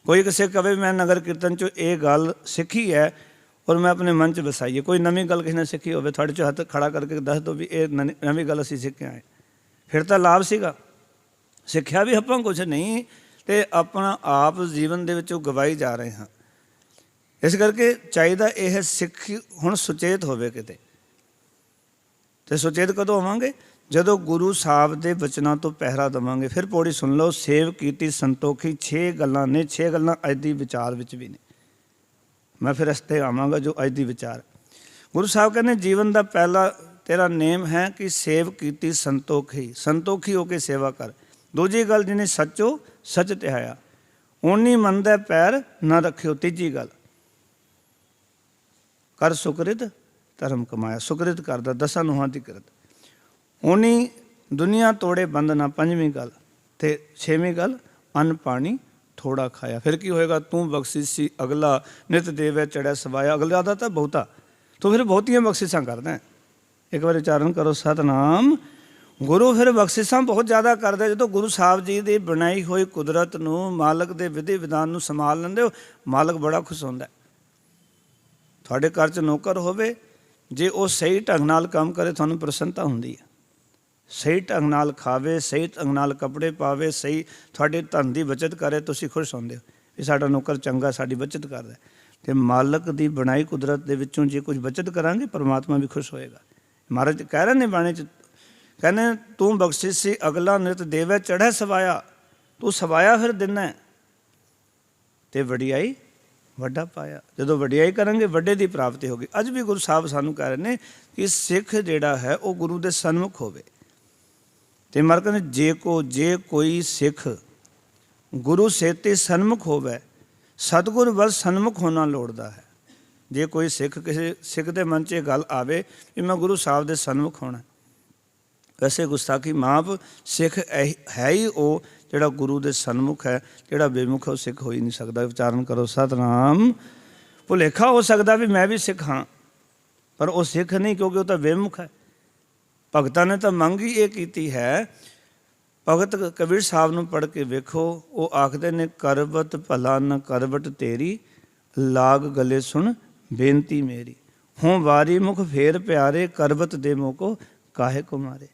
ਕੋਈ ਕਿਸੇ ਕਵੇ ਮੈਂ ਨਗਰ ਕੀਰਤਨ 'ਚੋਂ ਇਹ ਗੱਲ ਸਿੱਖੀ ਹੈ ਔਰ ਮੈਂ ਆਪਣੇ ਮਨ 'ਚ ਵਸਾਈਏ। ਕੋਈ ਨਵੀਂ ਗੱਲ ਕਿਸੇ ਨੇ ਸਿੱਖੀ ਹੋਵੇ, ਤੁਹਾਡੇ 'ਚ ਹੱਥ ਖੜਾ ਕਰਕੇ ਦੱਸ ਦਿਓ ਵੀ ਇਹ ਨਵੀਂ ਗੱਲ ਅਸੀਂ ਸਿੱਖ ਕੇ ਆਏ, ਫਿਰ ਤਾਂ ਲਾਭ ਸੀਗਾ। ਸਿੱਖਿਆ ਵੀ ਆਪਾਂ ਕੁਛ ਨਹੀਂ, ਅਤੇ ਆਪਣਾ ਆਪ ਜੀਵਨ ਦੇ ਵਿੱਚੋਂ ਗਵਾਈ ਜਾ ਰਹੇ ਹਾਂ। ਇਸ ਕਰਕੇ ਚਾਹੀਦਾ ਇਹ ਸਿੱਖ ਹੁਣ ਸੁਚੇਤ ਹੋਵੇ ਕਿਤੇ। ਅਤੇ ਸੁਚੇਤ ਕਦੋਂ ਹੋਵਾਂਗੇ? ਜਦੋਂ ਗੁਰੂ ਸਾਹਿਬ ਦੇ ਬਚਨਾਂ ਤੋਂ ਪਹਿਰਾ ਦੇਵਾਂਗੇ। ਫਿਰ ਪੌੜੀ ਸੁਣ ਲਓ, ਸੇਵ ਕੀਤੀ ਸੰਤੋਖੀ। 6 ਗੱਲਾਂ ਨੇ, 6 ਗੱਲਾਂ ਅੱਜ ਦੀ ਵਿਚਾਰ ਵਿੱਚ ਵੀ ਨੇ। ਮੈਂ ਫਿਰ ਇਸ 'ਤੇ ਆਵਾਂਗਾ ਜੋ ਅੱਜ ਦੀ ਵਿਚਾਰ। ਗੁਰੂ ਸਾਹਿਬ ਕਹਿੰਦੇ ਜੀਵਨ ਦਾ ਪਹਿਲਾ ਤੇਰਾ ਨੇਮ ਹੈ ਕਿ ਸੇਵ ਕੀਤੀ ਸੰਤੋਖੀ। ਸੰਤੋਖੀ ਹੋ ਕੇ ਸੇਵਾ ਕਰ। ਦੂਜੀ ਗੱਲ, ਜਿਹਨੇ ਸੱਚੋ ਸੱਚ ਤਿਹਾਇਆ, ਓਨੀ ਮੰਨਦਾ ਪੈਰ ਨਾ ਰੱਖਿਓ। ਤੀਜੀ ਗੱਲ, ਕਰ ਸੁਕਰਿਤ ਧਰਮ ਕਮਾਇਆ। ਸੁਕਰਿਤ ਕਰਦਾ, 10 ਨੂੰਹਾਂ ਦੀ ਕਿਰਤ। ਓਨੀ ਦੁਨੀਆ ਤੋੜੇ ਬੰਦ ਨਾ। 5ਵੀਂ ਗੱਲ। ਅਤੇ 6ਵੀਂ ਗੱਲ, ਅੰਨ ਪਾਣੀ ਥੋੜਾ ਖਾਇਆ। ਫਿਰ ਕੀ ਹੋਏਗਾ? ਤੂੰ ਬਖਸ਼ਿਸ਼ੀ ਅਗਲਾ ਨਿਤ ਦੇਵੇ ਚੜਿਆ ਸਵਾਇਆ। ਅਗਲਾ ਦਾ ਤਾਂ ਬਹੁਤਾ, ਤੂੰ ਫਿਰ ਬਹੁਤੀਆਂ ਬਖਸ਼ਿਸ਼ਾਂ ਕਰਦਾ। ਇੱਕ ਵਾਰ ਉਚਾਰਨ ਕਰੋ, ਸਤਨਾਮ। ਗੁਰੂ ਫਿਰ ਬਖਸ਼ਿਸ਼ਾਂ ਬਹੁਤ ਜ਼ਿਆਦਾ ਕਰਦਾ। ਜਦੋਂ ਗੁਰੂ ਸਾਹਿਬ ਜੀ ਦੀ ਬਣਾਈ ਹੋਈ ਕੁਦਰਤ ਨੂੰ, ਮਾਲਕ ਦੇ ਵਿਧੀ ਵਿਧਾਨ ਨੂੰ ਸੰਭਾਲ ਲੈਂਦੇ ਹੋ, ਮਾਲਕ ਬੜਾ ਖੁਸ਼ ਹੁੰਦਾ। ਤੁਹਾਡੇ ਘਰ 'ਚ ਨੌਕਰ ਹੋਵੇ, ਜੇ ਉਹ ਸਹੀ ਢੰਗ ਨਾਲ ਕੰਮ ਕਰੇ, ਤੁਹਾਨੂੰ ਪ੍ਰਸੰਨਤਾ ਹੁੰਦੀ ਹੈ। ਸਹੀ ਢੰਗ ਨਾਲ ਖਾਵੇ, ਸਹੀ ਢੰਗ ਨਾਲ ਕੱਪੜੇ ਪਾਵੇ, ਸਹੀ ਤੁਹਾਡੇ ਧਨ ਦੀ ਬੱਚਤ ਕਰੇ, ਤੁਸੀਂ ਖੁਸ਼ ਹੁੰਦੇ ਹੋ ਵੀ ਸਾਡਾ ਨੌਕਰ ਚੰਗਾ, ਸਾਡੀ ਬੱਚਤ ਕਰਦਾ। ਅਤੇ ਮਾਲਕ ਦੀ ਬਣਾਈ ਕੁਦਰਤ ਦੇ ਵਿੱਚੋਂ ਜੇ ਕੁਝ ਬੱਚਤ ਕਰਾਂਗੇ, ਪਰਮਾਤਮਾ ਵੀ ਖੁਸ਼ ਹੋਏਗਾ। ਮਹਾਰਾਜ ਕਹਿ ਰਹੇ ਨੇ ਬਾਣੀ 'ਚ, ਕਹਿੰਦੇ ਤੂੰ ਬਖਸ਼ਿਸ਼ੀ ਅਗਲਾ ਨਿਤ ਦੇਵੇ ਚੜ੍ਹੈ ਸਵਾਇਆ। ਤੂੰ ਸਵਾਇਆ ਫਿਰ ਦਿੰਦਾ, ਅਤੇ ਵਡਿਆਈ ਵੱਡਾ ਪਾਇਆ। ਜਦੋਂ ਵਡਿਆਈ ਕਰਾਂਗੇ, ਵੱਡੇ ਦੀ ਪ੍ਰਾਪਤੀ ਹੋਗੀ। ਅੱਜ ਵੀ ਗੁਰੂ ਸਾਹਿਬ ਸਾਨੂੰ ਕਹਿ ਰਹੇ ਨੇ ਕਿ ਸਿੱਖ ਜਿਹੜਾ ਹੈ ਉਹ ਗੁਰੂ ਦੇ ਸਨਮੁਖ ਹੋਵੇ। ਅਤੇ ਮਰ ਕਹਿੰਦੇ ਜੇ ਕੋਈ ਸਿੱਖ ਗੁਰੂ ਸੇਤੇ ਸਨਮੁਖ ਹੋਵੇ, ਸਤਿਗੁਰ ਵੱਲ ਸਨਮੁਖ ਹੋਣਾ ਲੋੜਦਾ ਹੈ। ਜੇ ਕੋਈ ਸਿੱਖ, ਕਿਸੇ ਸਿੱਖ ਦੇ ਮਨ 'ਚ ਇਹ ਗੱਲ ਆਵੇ ਕਿ ਮੈਂ ਗੁਰੂ ਸਾਹਿਬ ਦੇ ਸਨਮੁਖ ਹੋਣਾ, ਵੈਸੇ ਗੁਸਤਾਖੀ ਮਾਫ। ਸਿੱਖ ਹੈ ਹੀ ਉਹ ਜਿਹੜਾ ਗੁਰੂ ਦੇ ਸਨਮੁਖ ਹੈ। ਜਿਹੜਾ ਬੇਮੁਖ ਹੈ ਉਹ ਸਿੱਖ ਹੋ ਹੀ ਨਹੀਂ ਸਕਦਾ। ਉਚਾਰਨ ਕਰੋ, ਸਤਨਾਮ। ਭੁਲੇਖਾ ਹੋ ਸਕਦਾ ਵੀ ਮੈਂ ਵੀ ਸਿੱਖ ਹਾਂ, ਪਰ ਉਹ ਸਿੱਖ ਨਹੀਂ, ਕਿਉਂਕਿ ਉਹ ਤਾਂ ਬੇਮੁਖ ਹੈ। ਭਗਤਾਂ ਨੇ ਤਾਂ ਮੰਗ ਹੀ ਇਹ ਕੀਤੀ ਹੈ। ਭਗਤ ਕਬੀਰ ਸਾਹਿਬ ਨੂੰ ਪੜ੍ਹ ਕੇ ਵੇਖੋ, ਉਹ ਆਖਦੇ ਨੇ, ਕਰਬਤ ਭਲਾ ਨ ਕਰਬਟ ਤੇਰੀ, ਲਾਗ ਗਲੇ ਸੁਣ ਬੇਨਤੀ ਮੇਰੀ। ਹੋਂ ਵਾਰੀ ਮੁਖ ਫੇਰ ਪਿਆਰੇ, ਕਰਬਤ ਦੇ ਮੋਕੋ ਕਾਹੇ ਕੋ ਮਾਰੇ।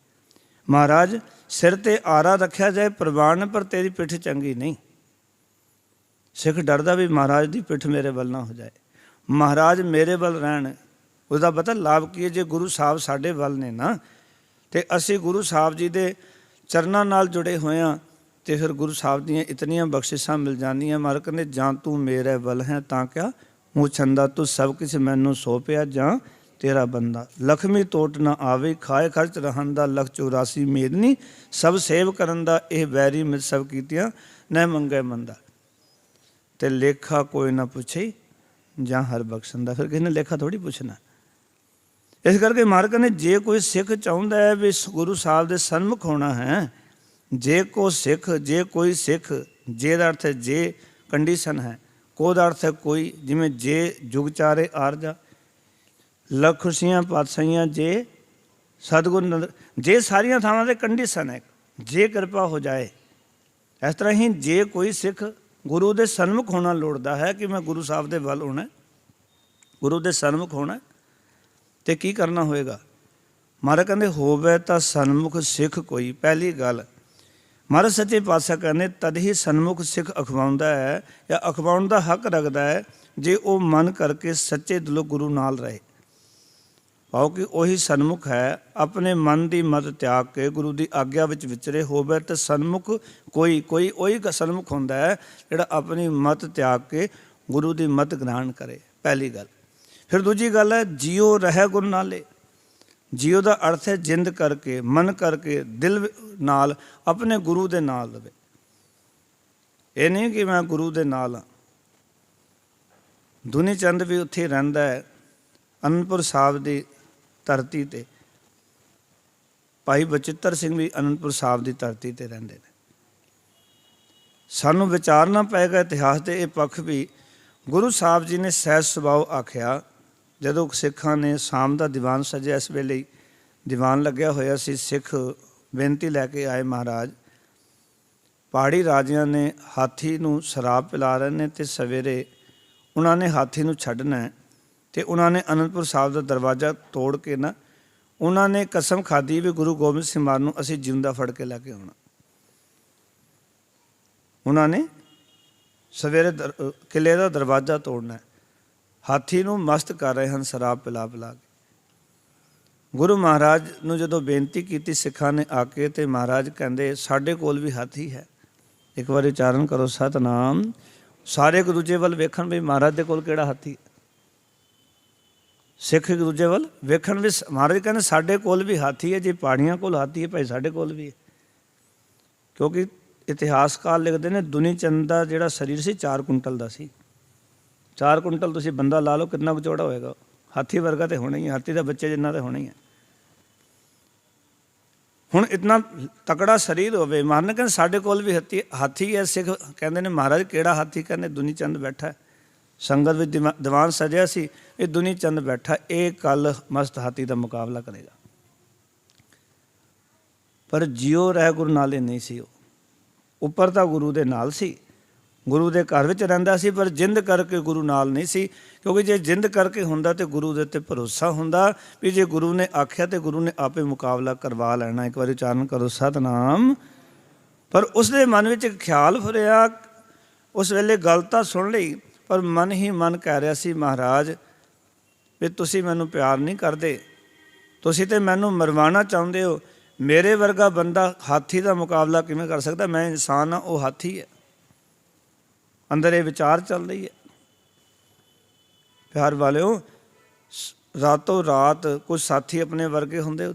ਮਹਾਰਾਜ, ਸਿਰ 'ਤੇ ਆਰਾ ਰੱਖਿਆ ਜਾਏ ਪ੍ਰਵਾਨ, ਪਰ ਤੇਰੀ ਪਿੱਠ ਚੰਗੀ ਨਹੀਂ। ਸਿੱਖ ਡਰਦਾ ਵੀ ਮਹਾਰਾਜ ਦੀ ਪਿੱਠ ਮੇਰੇ ਵੱਲ ਨਾ ਹੋ ਜਾਏ, ਮਹਾਰਾਜ ਮੇਰੇ ਵੱਲ ਰਹਿਣ। ਉਹਦਾ ਪਤਾ ਲਾਭ ਕੀ ਹੈ? ਜੇ ਗੁਰੂ ਸਾਹਿਬ ਸਾਡੇ ਵੱਲ ਨੇ ਨਾ, ਅਤੇ ਅਸੀਂ ਗੁਰੂ ਸਾਹਿਬ ਜੀ ਦੇ ਚਰਨਾਂ ਨਾਲ ਜੁੜੇ ਹੋਏ ਹਾਂ, ਅਤੇ ਫਿਰ ਗੁਰੂ ਸਾਹਿਬ ਦੀਆਂ ਇਤਨੀਆਂ ਬਖਸ਼ਿਸ਼ਾਂ ਮਿਲ ਜਾਂਦੀਆਂ। ਮਹਾਰਾਜ ਕਹਿੰਦੇ, ਜਾਂ ਤੂੰ ਮੇਰੇ ਵੱਲ ਹੈ ਤਾਂ ਕਿਆ ਮੂੰਹ ਛੰਦਾ, ਤੂੰ ਸਭ ਕੁਛ ਮੈਨੂੰ ਸੌਂਪਿਆ, ਜਾਂ ਤੇਰਾ ਬੰਦਾ। ਲਖਮੀ ਤੋਟ ਨਾ ਆਵੇ, ਖਾਏ ਖਰਚ ਰਹਿਣ ਦਾ, ਲੱਖ 84 ਮੇਦਨੀ, ਸਭ ਸੇਵ ਕਰਨ ਦਾ ਇਹ ਵੈਰੀ ਮਿਤ ਸਭ ਕੀਤੀਆਂ न मंगे मंदा, ते लेखा कोई ना पुछे ਜਾਂ ਹਰ ਬਖਸ਼ਣ ਦਾ। ਫਿਰ ਕਿਸੇ ਨੇ ਲੇਖਾ ਥੋੜ੍ਹੀ ਪੁੱਛਣਾ। ਇਸ ਕਰਕੇ ਮਹਾਰਾਜ ਕਹਿੰਦੇ ਜੇ ਕੋਈ ਸਿੱਖ ਚਾਹੁੰਦਾ ਹੈ ਵੀ ਗੁਰੂ ਸਾਹਿਬ ਦੇ ਸਨਮੁਖ ਹੋਣਾ ਹੈ, ਜੇ ਕੋਈ ਸਿੱਖ, ਜੇ ਦਾ ਅਰਥ ਹੈ ਜੇ ਕੰਡੀਸ਼ਨ ਹੈ, ਕੋ ਦਾ ਅਰਥ ਹੈ ਕੋਈ, ਜਿਵੇਂ ਜੇ ਜੁਗ ਚਾਰੇ ਆਰਜਾ, ਲੱਖ ਖੁਸ਼ੀਆਂ ਪਾਤਸ਼ਾਹੀਆਂ, ਜੇ ਸਤਿਗੁਰ, ਜੇ ਸਾਰੀਆਂ ਥਾਵਾਂ 'ਤੇ ਕੰਡੀਸ਼ਨ ਹੈ, ਜੇ ਕਿਰਪਾ ਹੋ ਜਾਏ। ਇਸ ਤਰ੍ਹਾਂ ਹੀ ਜੇ ਕੋਈ ਸਿੱਖ ਗੁਰੂ ਦੇ ਸਨਮੁਖ ਹੋਣਾ ਲੋੜਦਾ ਹੈ ਕਿ ਮੈਂ ਗੁਰੂ ਸਾਹਿਬ ਦੇ ਵੱਲ ਹੋਣਾ, ਗੁਰੂ ਦੇ ਸਨਮੁਖ ਹੋਣਾ, ਤੇ ਕੀ ਕਰਨਾ ਹੋਏਗਾ? ਮਹਾਰਾਜ ਕਹਿੰਦੇ ਹੋਵੇ ਤਾਂ ਸਨਮੁਖ ਸਿੱਖ ਕੋਈ। ਪਹਿਲੀ ਗੱਲ ਮਹਾਰਾਜ ਸੱਚੇ ਪਾਤਸ਼ਾਹ ਕਹਿੰਦੇ ਤਦ ਹੀ ਸਨਮੁਖ ਸਿੱਖ ਅਖਵਾਉਂਦਾ ਹੈ ਜਾਂ ਅਖਵਾਉਣ ਦਾ ਹੱਕ ਰੱਖਦਾ ਹੈ ਜੇ ਉਹ ਮਨ ਕਰਕੇ ਸੱਚੇ ਦਿਲੋਂ ਗੁਰੂ ਨਾਲ ਰਹੇ। ਭਾਵ ਕਿ ਉਹੀ ਸਨਮੁਖ ਹੈ, ਆਪਣੇ ਮਨ ਦੀ ਮਤ ਤਿਆਗ ਕੇ ਗੁਰੂ ਦੀ ਆਗਿਆ ਵਿੱਚ ਵਿਚਰੇ। ਹੋਵੇ ਤਾਂ ਸਨਮੁਖ ਕੋਈ ਉਹੀ ਸਨਮੁਖ ਹੁੰਦਾ ਹੈ ਜਿਹੜਾ ਆਪਣੀ ਮਤ ਤਿਆਗ ਕੇ ਗੁਰੂ ਦੀ ਮਤ ਗ੍ਰਹਿਣ ਕਰੇ। ਪਹਿਲੀ ਗੱਲ। ਫਿਰ ਦੂਜੀ ਗੱਲ ਹੈ ਜੀਓ ਰਹਿ ਗੁਰੂ ਨਾਲੇ। ਜੀਓ ਦਾ ਅਰਥ ਹੈ ਜਿੰਦ ਕਰਕੇ, ਮਨ ਕਰਕੇ, ਦਿਲ ਨਾਲ ਆਪਣੇ ਗੁਰੂ ਦੇ ਨਾਲ ਰਵੇ। ਇਹ ਨਹੀਂ ਕਿ ਮੈਂ ਗੁਰੂ ਦੇ ਨਾਲ ਹਾਂ। ਦੁਨੀ ਚੰਦ ਵੀ ਉੱਥੇ ਰਹਿੰਦਾ ਹੈ, ਅਨੰਦਪੁਰ ਸਾਹਿਬ ਦੀ ਧਰਤੀ 'ਤੇ। ਭਾਈ ਬਚਿੱਤਰ ਸਿੰਘ ਵੀ ਅਨੰਦਪੁਰ ਸਾਹਿਬ ਦੀ ਧਰਤੀ 'ਤੇ ਰਹਿੰਦੇ ਨੇ। ਸਾਨੂੰ ਵਿਚਾਰਨਾ ਪਏਗਾ ਇਤਿਹਾਸ ਦੇ ਇਹ ਪੱਖ ਵੀ। ਗੁਰੂ ਸਾਹਿਬ ਜੀ ਨੇ ਸਹਿਜ ਸੁਭਾਅ ਆਖਿਆ। ਜਦੋਂ ਸਿੱਖਾਂ ਨੇ ਸ਼ਾਮ ਦਾ ਦੀਵਾਨ ਸਜਿਆ, ਇਸ ਵੇਲੇ ਦੀਵਾਨ ਲੱਗਿਆ ਹੋਇਆ ਸੀ, ਸਿੱਖ ਬੇਨਤੀ ਲੈ ਕੇ ਆਏ ਮਹਾਰਾਜ ਪਹਾੜੀ ਰਾਜਿਆਂ ਨੇ ਹਾਥੀ ਨੂੰ ਸ਼ਰਾਬ ਪਿਲਾ ਰਹੇ ਨੇ ਅਤੇ ਸਵੇਰੇ ਉਹਨਾਂ ਨੇ ਹਾਥੀ ਨੂੰ ਛੱਡਣਾ ਹੈ। ਅਤੇ ਉਹਨਾਂ ਨੇ ਅਨੰਦਪੁਰ ਸਾਹਿਬ ਦਾ ਦਰਵਾਜ਼ਾ ਤੋੜ ਕੇ ਨਾ ਉਹਨਾਂ ਨੇ ਕਸਮ ਖਾਧੀ ਵੀ ਗੁਰੂ ਗੋਬਿੰਦ ਸਿੰਘ ਮਹਾਰਾਜ ਨੂੰ ਅਸੀਂ ਜਿਉਂਦਾ ਫੜ ਕੇ ਲੈ ਕੇ ਆਉਣਾ। ਉਹਨਾਂ ਨੇ ਸਵੇਰੇ ਕਿਲ੍ਹੇ ਦਾ ਦਰਵਾਜ਼ਾ ਤੋੜਨਾ। ਹਾਥੀ ਨੂੰ ਮਸਤ ਕਰ ਰਹੇ ਹਨ ਸ਼ਰਾਬ ਪਿਲਾ ਪਿਲਾ ਕੇ। ਗੁਰੂ ਮਹਾਰਾਜ ਨੂੰ ਜਦੋਂ ਬੇਨਤੀ ਕੀਤੀ ਸਿੱਖਾਂ ਨੇ ਆ ਕੇ, ਅਤੇ ਮਹਾਰਾਜ ਕਹਿੰਦੇ ਸਾਡੇ ਕੋਲ ਵੀ ਹਾਥੀ ਹੈ। ਇੱਕ ਵਾਰੀ ਉਚਾਰਨ ਕਰੋ ਸਤਿਨਾਮ। ਸਾਰੇ ਇੱਕ ਦੂਜੇ ਵੱਲ ਵੇਖਣ ਵੀ ਮਹਾਰਾਜ ਦੇ ਕੋਲ ਕਿਹੜਾ ਹਾਥੀ। ਸਿੱਖ ਇੱਕ ਦੂਜੇ ਵੱਲ ਵੇਖਣ ਵੀ ਮਹਾਰਾਜ ਕਹਿੰਦੇ ਸਾਡੇ ਕੋਲ ਵੀ ਹਾਥੀ ਹੈ। ਜੇ ਪਹਾੜੀਆਂ ਕੋਲ ਹਾਥੀ ਹੈ ਭਾਈ ਸਾਡੇ ਕੋਲ ਵੀ ਹੈ। ਕਿਉਂਕਿ ਇਤਿਹਾਸਕਾਰ ਲਿਖਦੇ ਨੇ ਦੁਨੀ ਚੰਦ ਦਾ ਜਿਹੜਾ ਸਰੀਰ ਸੀ 4 ਕੁੰਟਲ ਦਾ ਸੀ। 4 ਕੁੰਟਲ ਤੁਸੀਂ ਬੰਦਾ ਲਾ ਲਓ ਕਿੰਨਾ ਕੁ ਚੌੜਾ ਹੋਏਗਾ। ਹਾਥੀ ਵਰਗਾ ਤਾਂ ਹੋਣਾ ਹੀ ਹੈ, ਹਾਥੀ ਦਾ ਬੱਚੇ ਜਿੰਨਾ ਤਾਂ ਹੋਣਾ ਹੀ ਹੈ। ਹੁਣ ਇਤਨਾ ਤਕੜਾ ਸਰੀਰ ਹੋਵੇ। ਮਹਾਰਾਜ ਕਹਿੰਦੇ ਸਾਡੇ ਕੋਲ ਵੀ ਹਾਥੀ ਹੈ। ਸਿੱਖ ਕਹਿੰਦੇ ਨੇ ਮਹਾਰਾਜ ਕਿਹੜਾ ਹਾਥੀ? ਕਹਿੰਦੇ ਦੁਨੀ ਚੰਦ ਬੈਠਾ। ਸੰਗਤ ਵਿੱਚ ਦੀਵਾਨ ਸਜਿਆ ਸੀ, ਇਹ ਦੁਨੀ ਚੰਦ ਬੈਠਾ, ਇਹ ਕੱਲ ਮਸਤ ਹਾਥੀ ਦਾ ਮੁਕਾਬਲਾ ਕਰੇਗਾ। ਪਰ ਜਿਉ ਰਹਿ ਗੁਰੂ ਨਾਲੇ ਨਹੀਂ ਸੀ। ਉਹ ਉੱਪਰ ਤਾਂ ਗੁਰੂ ਦੇ ਨਾਲ ਸੀ, ਗੁਰੂ ਦੇ ਘਰ ਵਿੱਚ ਰਹਿੰਦਾ ਸੀ, ਪਰ ਜਿੰਦ ਕਰਕੇ ਗੁਰੂ ਨਾਲ ਨਹੀਂ ਸੀ। ਕਿਉਂਕਿ ਜੇ ਜਿੰਦ ਕਰਕੇ ਹੁੰਦਾ ਤਾਂ ਗੁਰੂ ਦੇ ਉੱਤੇ ਭਰੋਸਾ ਹੁੰਦਾ ਵੀ ਜੇ ਗੁਰੂ ਨੇ ਆਖਿਆ ਤਾਂ ਗੁਰੂ ਨੇ ਆਪੇ ਮੁਕਾਬਲਾ ਕਰਵਾ ਲੈਣਾ। ਇੱਕ ਵਾਰੀ ਉਚਾਰਨ ਕਰੋ ਸਤਿਨਾਮ। ਪਰ ਉਸਦੇ ਮਨ ਵਿੱਚ ਇੱਕ ਖਿਆਲ ਫੁਰਿਆ। ਉਸ ਵੇਲੇ ਗੱਲ ਤਾਂ ਸੁਣ ਲਈ, ਪਰ ਮਨ ਹੀ ਮਨ ਕਹਿ ਰਿਹਾ ਸੀ ਮਹਾਰਾਜ ਵੀ ਤੁਸੀਂ ਮੈਨੂੰ ਪਿਆਰ ਨਹੀਂ ਕਰਦੇ, ਤੁਸੀਂ ਤਾਂ ਮੈਨੂੰ ਮਰਵਾਉਣਾ ਚਾਹੁੰਦੇ ਹੋ। ਮੇਰੇ ਵਰਗਾ ਬੰਦਾ ਹਾਥੀ ਦਾ ਮੁਕਾਬਲਾ ਕਿਵੇਂ ਕਰ ਸਕਦਾ? ਮੈਂ ਇਨਸਾਨ ਹਾਂ, ਉਹ ਹਾਥੀ ਹੈ। ਅੰਦਰ ਇਹ ਵਿਚਾਰ ਚੱਲ ਰਹੀ ਹੈ। ਪਿਆਰ ਵਾਲਿਓ, ਰਾਤੋਂ ਰਾਤ ਕੁਝ ਸਾਥੀ ਆਪਣੇ ਵਰਗੇ ਹੁੰਦੇ,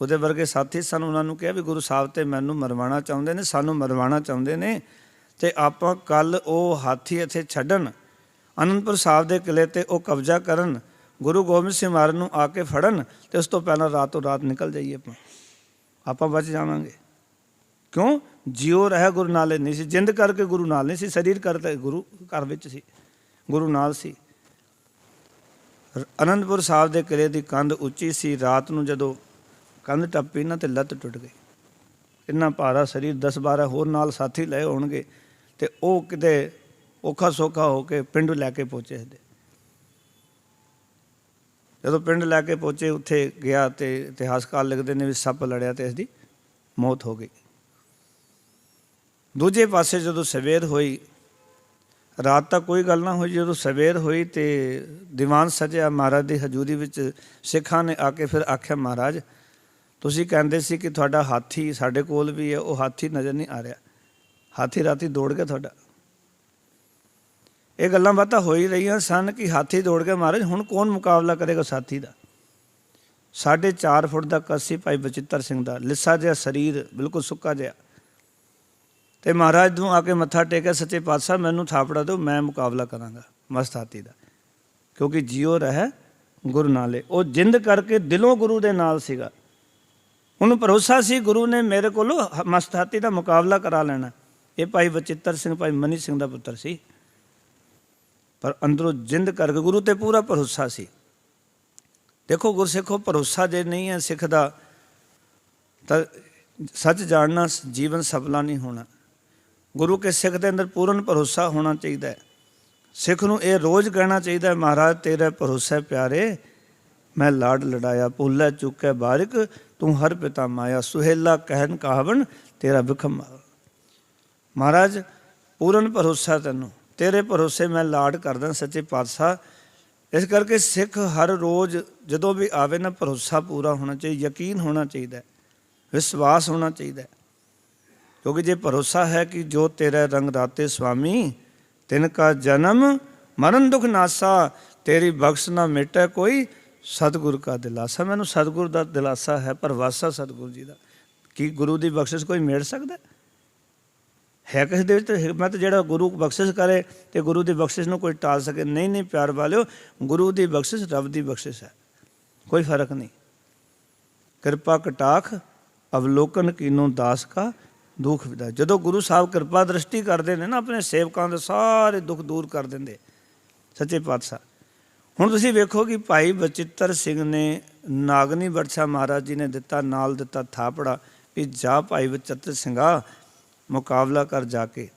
ਉਹਦੇ ਵਰਗੇ ਸਾਥੀ ਸਨ। ਉਹਨਾਂ ਨੂੰ ਕਿਹਾ ਵੀ ਗੁਰੂ ਸਾਹਿਬ ਤੇ ਮੈਨੂੰ ਮਰਵਾਉਣਾ ਚਾਹੁੰਦੇ ਨੇ, ਸਾਨੂੰ ਮਰਵਾਉਣਾ ਚਾਹੁੰਦੇ ਨੇ, ਅਤੇ ਆਪਾਂ ਕੱਲ੍ਹ ਉਹ ਹਾਥੀ ਇੱਥੇ ਛੱਡਣ, ਅਨੰਦਪੁਰ ਸਾਹਿਬ ਦੇ ਕਿਲ੍ਹੇ 'ਤੇ ਉਹ ਕਬਜ਼ਾ ਕਰਨ, ਗੁਰੂ ਗੋਬਿੰਦ ਸਿੰਘ ਮਹਾਰਾਜ ਨੂੰ ਆ ਕੇ ਫੜਨ, ਅਤੇ ਉਸ ਤੋਂ ਪਹਿਲਾਂ ਰਾਤੋਂ ਰਾਤ ਨਿਕਲ ਜਾਈਏ। ਆਪਾਂ ਬਚ ਜਾਵਾਂਗੇ। ਕਿਉਂ? ਜਿਉ ਰਹਿ ਗੁਰੂ ਨਾਲੇ ਨਹੀਂ ਸੀ। ਜਿੰਦ ਕਰਕੇ ਗੁਰੂ ਨਾਲ ਨਹੀਂ ਸੀ, ਸਰੀਰ ਕਰਕੇ ਗੁਰੂ ਘਰ ਵਿੱਚ ਸੀ, ਗੁਰੂ ਨਾਲ ਸੀ। ਅਨੰਦਪੁਰ ਸਾਹਿਬ ਦੇ ਕਿਲ੍ਹੇ ਦੀ ਕੰਧ ਉੱਚੀ ਸੀ। ਰਾਤ ਨੂੰ ਜਦੋਂ ਕੰਧ ਟੱਪੀ ਨਾ, ਤੇ ਲੱਤ ਟੁੱਟ ਗਈ। ਇੰਨਾ ਭਾਰਾ ਸਰੀਰ, 10-12 ਹੋਰ ਨਾਲ ਸਾਥੀ ਲਏ ਹੋਣਗੇ, ਅਤੇ ਉਹ ਕਿਤੇ ਔਖਾ ਸੌਖਾ ਹੋ ਕੇ ਪਿੰਡ ਲੈ ਕੇ ਪਹੁੰਚੇ। ਜਦੋਂ ਪਿੰਡ ਲੈ ਕੇ ਪਹੁੰਚੇ, ਉੱਥੇ ਗਿਆ ਅਤੇ ਇਤਿਹਾਸਕਾਰ ਲਿਖਦੇ ਨੇ ਵੀ ਸੱਪ ਲੜਿਆ ਅਤੇ ਇਸ ਦੀ ਮੌਤ ਹੋ ਗਈ। ਦੂਜੇ ਪਾਸੇ ਜਦੋਂ ਸਵੇਰ ਹੋਈ, ਰਾਤ ਤਾਂ ਕੋਈ ਗੱਲ ਨਾ ਹੋਈ, ਜਦੋਂ ਸਵੇਰ ਹੋਈ ਅਤੇ ਦੀਵਾਨ ਸਜਿਆ ਮਹਾਰਾਜ ਦੀ ਹਜ਼ੂਰੀ ਵਿੱਚ, ਸਿੱਖਾਂ ਨੇ ਆ ਕੇ ਫਿਰ ਆਖਿਆ ਮਹਾਰਾਜ ਤੁਸੀਂ ਕਹਿੰਦੇ ਸੀ ਕਿ ਤੁਹਾਡਾ ਹਾਥੀ ਸਾਡੇ ਕੋਲ ਵੀ ਹੈ, ਉਹ ਹਾਥੀ ਨਜ਼ਰ ਨਹੀਂ ਆ ਰਿਹਾ। ਹਾਥੀ ਰਾਤੀ ਦੌੜ ਗਿਆ ਤੁਹਾਡਾ। ਇਹ ਗੱਲਾਂ ਬਾਤਾਂ ਹੋ ਹੀ ਰਹੀਆਂ ਸਨ ਕਿ ਹਾਥੀ ਦੌੜ ਗਿਆ। ਮਹਾਰਾਜ ਹੁਣ ਕੌਣ ਮੁਕਾਬਲਾ ਕਰੇਗਾ ਸਾਥੀ ਦਾ? 4.5 ਫੁੱਟ ਦਾ ਕੱਦ ਸੀ ਭਾਈ ਬਚਿੱਤਰ ਸਿੰਘ ਦਾ, ਲਿੱਸਾ ਜਿਹਾ ਸਰੀਰ, ਬਿਲਕੁਲ ਸੁੱਕਾ ਜਿਹਾ। ਤੇ ਮਹਾਰਾਜ ਨੂੰ ਆ ਕੇ ਮੱਥਾ ਟੇਕਿਆ, ਸੱਚੇ ਪਾਤਸ਼ਾਹ ਮੈਨੂੰ ਥਾਪੜਾ ਦਿਓ, ਮੈਂ ਮੁਕਾਬਲਾ ਕਰਾਂਗਾ ਮਸਤ ਹਾਥੀ ਦਾ, ਕਿਉਂਕਿ ਜਿਉ ਰਹਿ ਗੁਰੂ ਨਾਲੇ। ਉਹ ਜਿੰਦ ਕਰਕੇ ਦਿਲੋਂ ਗੁਰੂ ਦੇ ਨਾਲ ਸੀਗਾ, ਉਹਨੂੰ ਭਰੋਸਾ ਸੀ ਗੁਰੂ ਨੇ ਮੇਰੇ ਕੋਲੋਂ ਮਸਤ ਹਾਥੀ ਦਾ ਮੁਕਾਬਲਾ ਕਰਾ ਲੈਣਾ। ਇਹ ਭਾਈ ਬਚਿੱਤਰ ਸਿੰਘ ਭਾਈ ਮਨੀ ਸਿੰਘ ਦਾ ਪੁੱਤਰ ਸੀ, ਪਰ ਅੰਦਰੋਂ ਜਿੰਦ ਕਰਕੇ ਗੁਰੂ ਤੇ ਪੂਰਾ ਭਰੋਸਾ ਸੀ। ਦੇਖੋ ਗੁਰਸਿੱਖੋ, ਭਰੋਸਾ ਜੇ ਨਹੀਂ ਹੈ ਸਿੱਖ ਦਾ ਤਾਂ ਸੱਚ ਜਾਣਨਾ ਜੀਵਨ ਸਫਲਾ ਨਹੀਂ ਹੋਣਾ। ਗੁਰੂ ਕੇ ਸਿੱਖ ਦੇ ਅੰਦਰ ਪੂਰਨ ਭਰੋਸਾ ਹੋਣਾ ਚਾਹੀਦਾ ਹੈ। ਸਿੱਖ ਨੂੰ ਇਹ ਰੋਜ਼ ਕਹਿਣਾ ਚਾਹੀਦਾ, ਮਹਾਰਾਜ ਤੇਰੇ ਭਰੋਸੇ ਪਿਆਰੇ ਮੈਂ ਲਾਡ ਲੜਾਇਆ, ਭੁੱਲੇ ਚੁੱਕੇ ਬਾਰਿਕ ਤੂੰ ਹਰ ਪਿਤਾ ਮਾਇਆ, ਸੁਹੇਲਾ ਕਹਿਨ ਕਹਾਵਨ ਤੇਰਾ ਵਿਖਮ। ਮਹਾਰਾਜ ਪੂਰਨ ਭਰੋਸਾ ਤੈਨੂੰ, ਤੇਰੇ ਭਰੋਸੇ ਮੈਂ ਲਾਡ ਕਰਦਾ ਸੱਚੇ ਪਾਤਸ਼ਾਹ। ਇਸ ਕਰਕੇ ਸਿੱਖ ਹਰ ਰੋਜ਼ ਜਦੋਂ ਵੀ ਆਵੇ ਨਾ, ਭਰੋਸਾ ਪੂਰਾ ਹੋਣਾ ਚਾਹੀਦਾ, ਯਕੀਨ ਹੋਣਾ ਚਾਹੀਦਾ, ਵਿਸ਼ਵਾਸ ਹੋਣਾ ਚਾਹੀਦਾ। ਕਿਉਂਕਿ ਜੇ ਭਰੋਸਾ ਹੈ ਕਿ ਜੋ ਤੇਰਾ ਰੰਗ ਦਾਤੇ ਸੁਆਮੀ, ਤਿਨ ਕਾ ਜਨਮ ਮਰਨ ਦੁਖ ਨਾਸਾ, ਤੇਰੀ ਬਖਸ਼ ਨਾ ਮਿਟੇ ਕੋਈ, ਸਤਿਗੁਰ ਕਾ ਦਿਲਾਸਾ। ਮੈਨੂੰ ਸਤਿਗੁਰ ਦਾ ਦਿਲਾਸਾ ਹੈ, ਪਰਵਾਸਾ ਸਤਿਗੁਰੂ ਜੀ ਦਾ। ਕੀ ਗੁਰੂ ਦੀ ਬਖਸ਼ਿਸ਼ ਕੋਈ ਮਿਟ ਸਕਦਾ ਹੈ ਕਿਸੇ ਦੇ ਵਿੱਚ ਹਿੰਮਤ ਜਿਹੜਾ ਗੁਰੂ ਬਖਸ਼ਿਸ਼ ਕਰੇ ਤੇ ਗੁਰੂ ਦੀ ਬਖਸ਼ਿਸ਼ ਨੂੰ ਕੋਈ ਟਾਲ ਸਕੇ? ਨਹੀਂ ਨਹੀਂ ਪਿਆਰ ਵਾਲਿਓ, ਗੁਰੂ ਦੀ ਬਖਸ਼ਿਸ਼ ਰੱਬ ਦੀ ਬਖਸ਼ਿਸ਼ ਹੈ, ਕੋਈ ਫਰਕ ਨਹੀਂ। ਕਿਰਪਾ ਕਟਾਖ ਅਵਲੋਕਨ ਕੀਨੋ ਦਾਸ ਕਾ ਦੁੱਖ ਵਿਦਾ। ਜਦੋਂ ਗੁਰੂ ਸਾਹਿਬ ਕਿਰਪਾ ਦ੍ਰਿਸ਼ਟੀ ਕਰਦੇ ਨੇ ਨਾ, ਆਪਣੇ ਸੇਵਕਾਂ ਦੇ ਸਾਰੇ ਦੁੱਖ ਦੂਰ ਕਰ ਦਿੰਦੇ ਸੱਚੇ ਪਾਤਸ਼ਾਹ। ਹੁਣ ਤੁਸੀਂ ਵੇਖੋ ਕਿ ਭਾਈ ਬਚਿੱਤਰ ਸਿੰਘ ਨੇ ਨਾਗਨੀ ਬਰਛਾ ਮਹਾਰਾਜ ਜੀ ਨੇ ਦਿੱਤਾ, ਨਾਲ ਦਿੱਤਾ ਥਾਪੜਾ ਵੀ ਜਾ ਭਾਈ ਬਚਿੱਤਰ ਸਿੰਘਾ ਮੁਕਾਬਲਾ ਕਰ ਜਾ ਕੇ।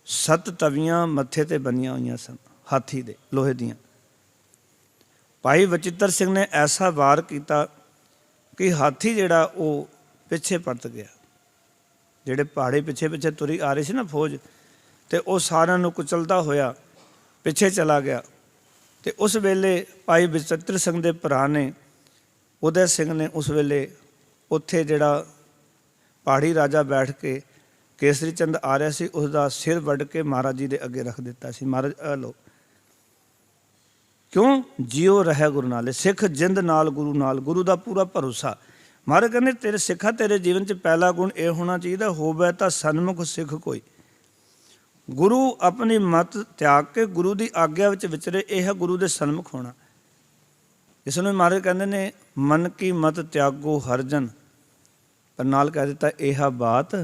7 ਤਵੀਆਂ ਮੱਥੇ ਤੇ ਬੰਨੀਆਂ ਹੋਈਆਂ ਸਨ ਹਾਥੀ ਦੇ ਲੋਹੇ ਦੀਆਂ। ਭਾਈ ਬਚਿੱਤਰ ਸਿੰਘ ਨੇ ਐਸਾ ਵਾਰ ਕੀਤਾ ਕਿ ਹਾਥੀ ਜਿਹੜਾ ਉਹ ਪਿੱਛੇ ਪਰਤ ਗਿਆ। ਜਿਹੜੇ ਪਹਾੜੇ ਪਿੱਛੇ ਪਿੱਛੇ ਤੁਰੀ ਆ ਰਹੀ ਸੀ ਨਾ ਫੌਜ, ਤੇ ਉਹ ਸਾਰਿਆਂ ਨੂੰ ਕੁਚਲਦਾ ਹੋਇਆ ਪਿੱਛੇ ਚਲਾ ਗਿਆ। ਤੇ ਉਸ ਵੇਲੇ ਭਾਈ ਬਚਿੱਤਰ ਸਿੰਘ ਦੇ ਭਰਾ ਨੇ, ਉਦੈ ਸਿੰਘ ਨੇ, ਉਸ ਵੇਲੇ ਉੱਥੇ ਜਿਹੜਾ ਪਹਾੜੀ ਰਾਜਾ ਬੈਠ ਕੇ ਕੇਸਰੀ ਚੰਦ ਆ ਰਿਹਾ ਸੀ, ਉਸਦਾ ਸਿਰ ਵੱਢ ਕੇ ਮਹਾਰਾਜ ਜੀ ਦੇ ਅੱਗੇ ਰੱਖ ਦਿੱਤਾ ਸੀ। ਮਹਾਰਾਜ ਲੋ ਕਿਉਂ? ਜਿਉ ਰਹਿ ਗੁਰੂ ਨਾਲੇ। ਸਿੱਖ ਜਿੰਦ ਨਾਲ ਗੁਰੂ ਨਾਲ, ਗੁਰੂ ਦਾ ਪੂਰਾ ਭਰੋਸਾ। ਮਹਾਰਾਜ ਕਹਿੰਦੇ ਤੇਰੇ ਸਿੱਖਾ, ਤੇਰੇ ਜੀਵਨ 'ਚ ਪਹਿਲਾ ਗੁਣ ਇਹ ਹੋਣਾ ਚਾਹੀਦਾ, ਹੋਵੇ ਤਾਂ ਸਨਮੁਖ ਸਿੱਖ ਕੋਈ। ਗੁਰੂ ਆਪਣੀ ਮਤ ਤਿਆਗ ਕੇ ਗੁਰੂ ਦੀ ਆਗਿਆ ਵਿੱਚ ਵਿਚਰੇ, ਇਹ ਹੈ ਗੁਰੂ ਦੇ ਸਨਮੁਖ ਹੋਣਾ। ਇਸ ਨੂੰ ਮਹਾਰਾਜ ਕਹਿੰਦੇ ਨੇ ਮਨ ਕੀ ਮਤ ਤਿਆਗੋ ਹਰਜਨ, ਪਰ ਨਾਲ ਕਹਿ ਦਿੱਤਾ ਇਹ ਬਾਤ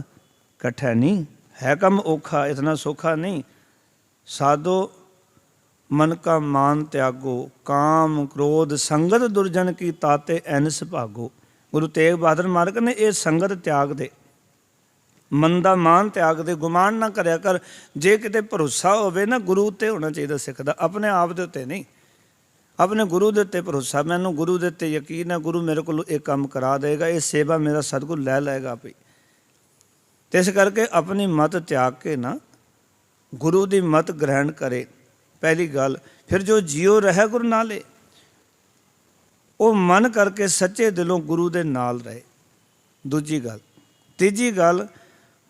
ਕਠੈ ਨਹੀਂ ਹੈ, ਕੰਮ ਔਖਾ ਇਤਨਾ ਸੌਖਾ ਨਹੀਂ। ਸਾਧੋ ਮਨ ਕਾ ਮਾਨ ਤਿਆਗੋ, ਕਾਮ ਕ੍ਰੋਧ ਸੰਗਤ ਦੁਰਜਨ ਕੀ ਤਾਤੇ ਐਨਸ ਭਾਗੋ। ਗੁਰੂ ਤੇਗ ਬਹਾਦਰ ਮਹਾਰਾਜ ਕਹਿੰਦੇ ਇਹ ਸੰਗਤ ਤਿਆਗ ਦੇ, ਮਨ ਦਾ ਮਾਨ ਤਿਆਗ ਦੇ, ਗੁਮਾਨ ਨਾ ਕਰਿਆ ਕਰ। ਜੇ ਕਿਤੇ ਭਰੋਸਾ ਹੋਵੇ ਨਾ ਗੁਰੂ ਉੱਤੇ ਹੋਣਾ ਚਾਹੀਦਾ ਸਿੱਖ ਦਾ, ਆਪਣੇ ਆਪ ਦੇ ਉੱਤੇ ਨਹੀਂ, ਆਪਣੇ ਗੁਰੂ ਦੇ ਉੱਤੇ ਭਰੋਸਾ। ਮੈਨੂੰ ਗੁਰੂ ਦੇ ਉੱਤੇ ਯਕੀਨ ਹੈ, ਗੁਰੂ ਮੇਰੇ ਕੋਲੋਂ ਇਹ ਕੰਮ ਕਰਾ ਦੇਗਾ, ਇਹ ਸੇਵਾ ਮੇਰਾ ਸਤਿਗੁਰ ਲੈ ਲਏਗਾ ਆਪੇ। ਤੇ ਇਸ ਕਰਕੇ ਆਪਣੀ ਮਤ ਤਿਆਗ ਕੇ ਨਾ ਗੁਰੂ ਦੀ ਮਤ ਗ੍ਰਹਿਣ ਕਰੇ, ਪਹਿਲੀ ਗੱਲ। ਫਿਰ ਜੋ ਜਿਉ ਰਹਿ ਗੁਰੂ ਨਾਲੇ, ਉਹ ਮਨ ਕਰਕੇ ਸੱਚੇ ਦਿਲੋਂ ਗੁਰੂ ਦੇ ਨਾਲ ਰਹੇ, ਦੂਜੀ ਗੱਲ। ਤੀਜੀ ਗੱਲ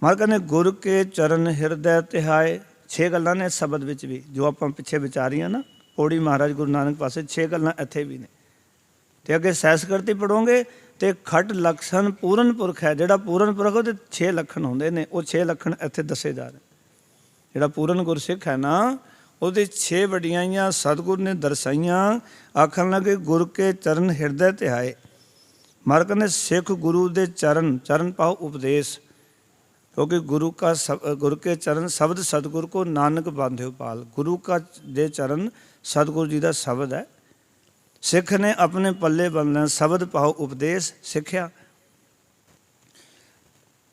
ਮਹਾਰਾਜ ਕਹਿੰਦੇ ਗੁਰ ਕੇ ਚਰਨ ਹਿਰਦੈ ਤਿਹਾਏ। 6 ਗੱਲਾਂ ਨੇ ਸ਼ਬਦ ਵਿੱਚ ਵੀ, ਜੋ ਆਪਾਂ ਪਿੱਛੇ ਵਿਚਾਰੀਆਂ ਨਾ ਪੌੜੀ ਮਹਾਰਾਜ ਗੁਰੂ ਨਾਨਕ ਪਾਸੇ, 6 ਗੱਲਾਂ ਇੱਥੇ ਵੀ ਨੇ। ਤੇ ਅੱਗੇ ਸੈਸਕਰਤੀ ਪੜੋਗੇ ਤੇ ਖਟ ਲਖਣ ਪੂਰਨ ਪੁਰਖ ਹੈ। ਜਿਹੜਾ ਪੂਰਨ ਪੁਰਖ ਉਹਦੇ 6 ਲੱਖਣ ਹੁੰਦੇ ਨੇ, ਉਹ 6 ਲੱਖਣ ਇੱਥੇ ਦੱਸੇ ਜਾ ਰਹੇ। ਜਿਹੜਾ ਪੂਰਨ ਗੁਰਸਿੱਖ ਹੈ ਨਾ, ਉਹਦੇ 6 ਵਡਿਆਈਆਂ ਸਤਿਗੁਰ ਨੇ ਦਰਸਾਈਆਂ। ਆਖਣ ਲੱਗੇ ਗੁਰ ਕੇ ਚਰਨ ਹਿਰਦੈ ਧਿਆਏ। ਮਹਾਰਾਜ ਕਹਿੰਦੇ ਸਿੱਖ ਗੁਰੂ ਦੇ ਚਰਨ, ਚਰਨ ਪਾਓ ਉਪਦੇਸ਼, क्योंकि गुरु के चरण शब्द सतगुरु को नानक बांधे पाल। गुरु का दे चरण सतगुरु जी का शब्द है। सिख ने अपने पल्ले बंधना शब्द पाओ उपदेश सिखिया।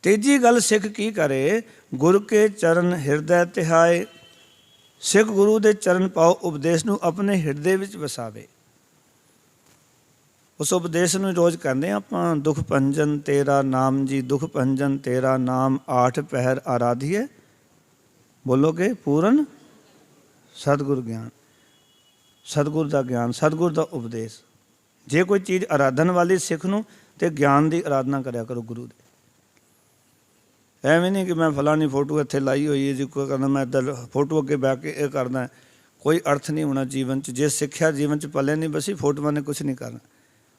तीजी गल सिख की करे, गुरु के चरण हिरदे तिहाए। सिख गुरु के चरण पाओ उपदेश नूं अपने हिरदे विच वसावे। उस उपदेश में रोज़ कहते हैं आप, दुख भंजन तेरा नाम जी, दुख भंजन तेरा नाम 8 पहर आराधिए। बोलोगे पूर्ण सतगुर ज्ञान, सतगुर का ज्ञान, सतगुर का उपदेश। जे कोई चीज़ आराधन वाली सिख नूं ते ज्ञान की आराधना करया करो गुरु दे। एवं नहीं कि मैं फलानी फोटो इत्थे लाई हुई है जी, कोई करना मैं इधर फोटो अगे बह के ये करना, कोई अर्थ नहीं होना जीवन च। जे सिक्ख्या जीवन च पले नहीं बसी, फोटोआं ने कुछ नहीं करना।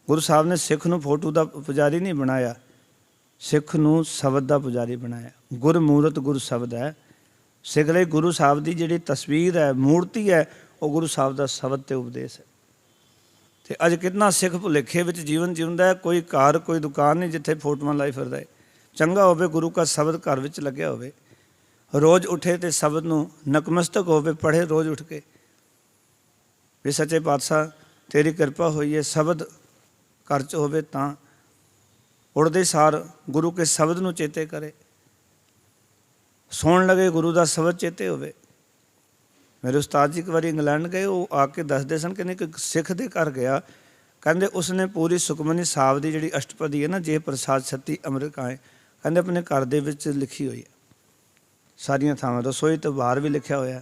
गुरु साहब ने सिख नूं फोटो का पुजारी नहीं बनाया, ਸਿੱਖ ਨੂੰ ਸ਼ਬਦ ਦਾ ਪੁਜਾਰੀ ਬਣਾਇਆ। ਗੁਰਮੂਰਤ ਗੁਰ ਸ਼ਬਦ ਹੈ। ਸਿੱਖ ਲਈ ਗੁਰੂ ਸਾਹਿਬ ਦੀ ਜਿਹੜੀ ਤਸਵੀਰ ਹੈ, ਮੂਰਤੀ ਹੈ, ਉਹ ਗੁਰੂ ਸਾਹਿਬ ਦਾ ਸ਼ਬਦ ਤੇ ਉਪਦੇਸ਼ ਹੈ। ਤੇ ਅੱਜ ਕਿੰਨਾ ਸਿੱਖ ਭੁਲੇਖੇ ਵਿੱਚ ਜੀਵਨ ਜਿਉਂਦਾ ਹੈ। ਕੋਈ ਘਰ ਕੋਈ ਦੁਕਾਨ ਨਹੀਂ ਜਿੱਥੇ ਫੋਟੋਆਂ ਲਾਈ ਫਿਰਦਾ ਹੈ। ਚੰਗਾ ਹੋਵੇ ਗੁਰੂ ਦਾ ਸ਼ਬਦ ਘਰ ਵਿੱਚ ਲੱਗਿਆ ਹੋਵੇ, ਰੋਜ਼ ਉੱਠੇ ਤੇ ਸ਼ਬਦ ਨੂੰ ਨਕਮਸਤਕ ਹੋਵੇ, ਪੜ੍ਹੇ ਰੋਜ਼ ਉੱਠ ਕੇ ਵੀ ਸੱਚੇ ਪਾਤਸ਼ਾਹ ਤੇਰੀ ਕਿਰਪਾ ਹੋਈ ਹੈ। ਸ਼ਬਦ ਘਰ 'ਚ ਹੋਵੇ ਤਾਂ ਉੜਦੇ ਸਾਰ ਗੁਰੂ ਕੇ ਸ਼ਬਦ ਨੂੰ ਚੇਤੇ ਕਰੇ, ਸੌਣ ਲਗੇ ਗੁਰੂ ਦਾ ਸ਼ਬਦ ਚੇਤੇ ਹੋਵੇ। ਮੇਰੇ ਉਸਤਾਦ ਜੀ ਇੱਕ ਵਾਰੀ ਇੰਗਲੈਂਡ ਗਏ, ਉਹ ਆ ਕੇ ਦੱਸਦੇ ਸਨ ਕਿ ਇੱਕ ਸਿੱਖ ਦੇ ਘਰ ਗਿਆ, ਕਹਿੰਦੇ ਉਸਨੇ ਪੂਰੀ ਸੁਖਮਨੀ ਸਾਹਿਬ ਦੀ ਜਿਹੜੀ ਅਸ਼ਟਪਦੀ ਹੈ ਨਾ, ਜੇ ਪ੍ਰਸਾਦ ਛੱਤੀ ਅੰਮ੍ਰਿਤ ਖਾਏ, ਕਹਿੰਦੇ ਆਪਣੇ ਘਰ ਦੇ ਵਿੱਚ ਲਿਖੀ ਹੋਈ ਹੈ ਸਾਰੀਆਂ ਥਾਵਾਂ। ਰਸੋਈ ਤੋਂ ਬਾਹਰ ਵੀ ਲਿਖਿਆ ਹੋਇਆ,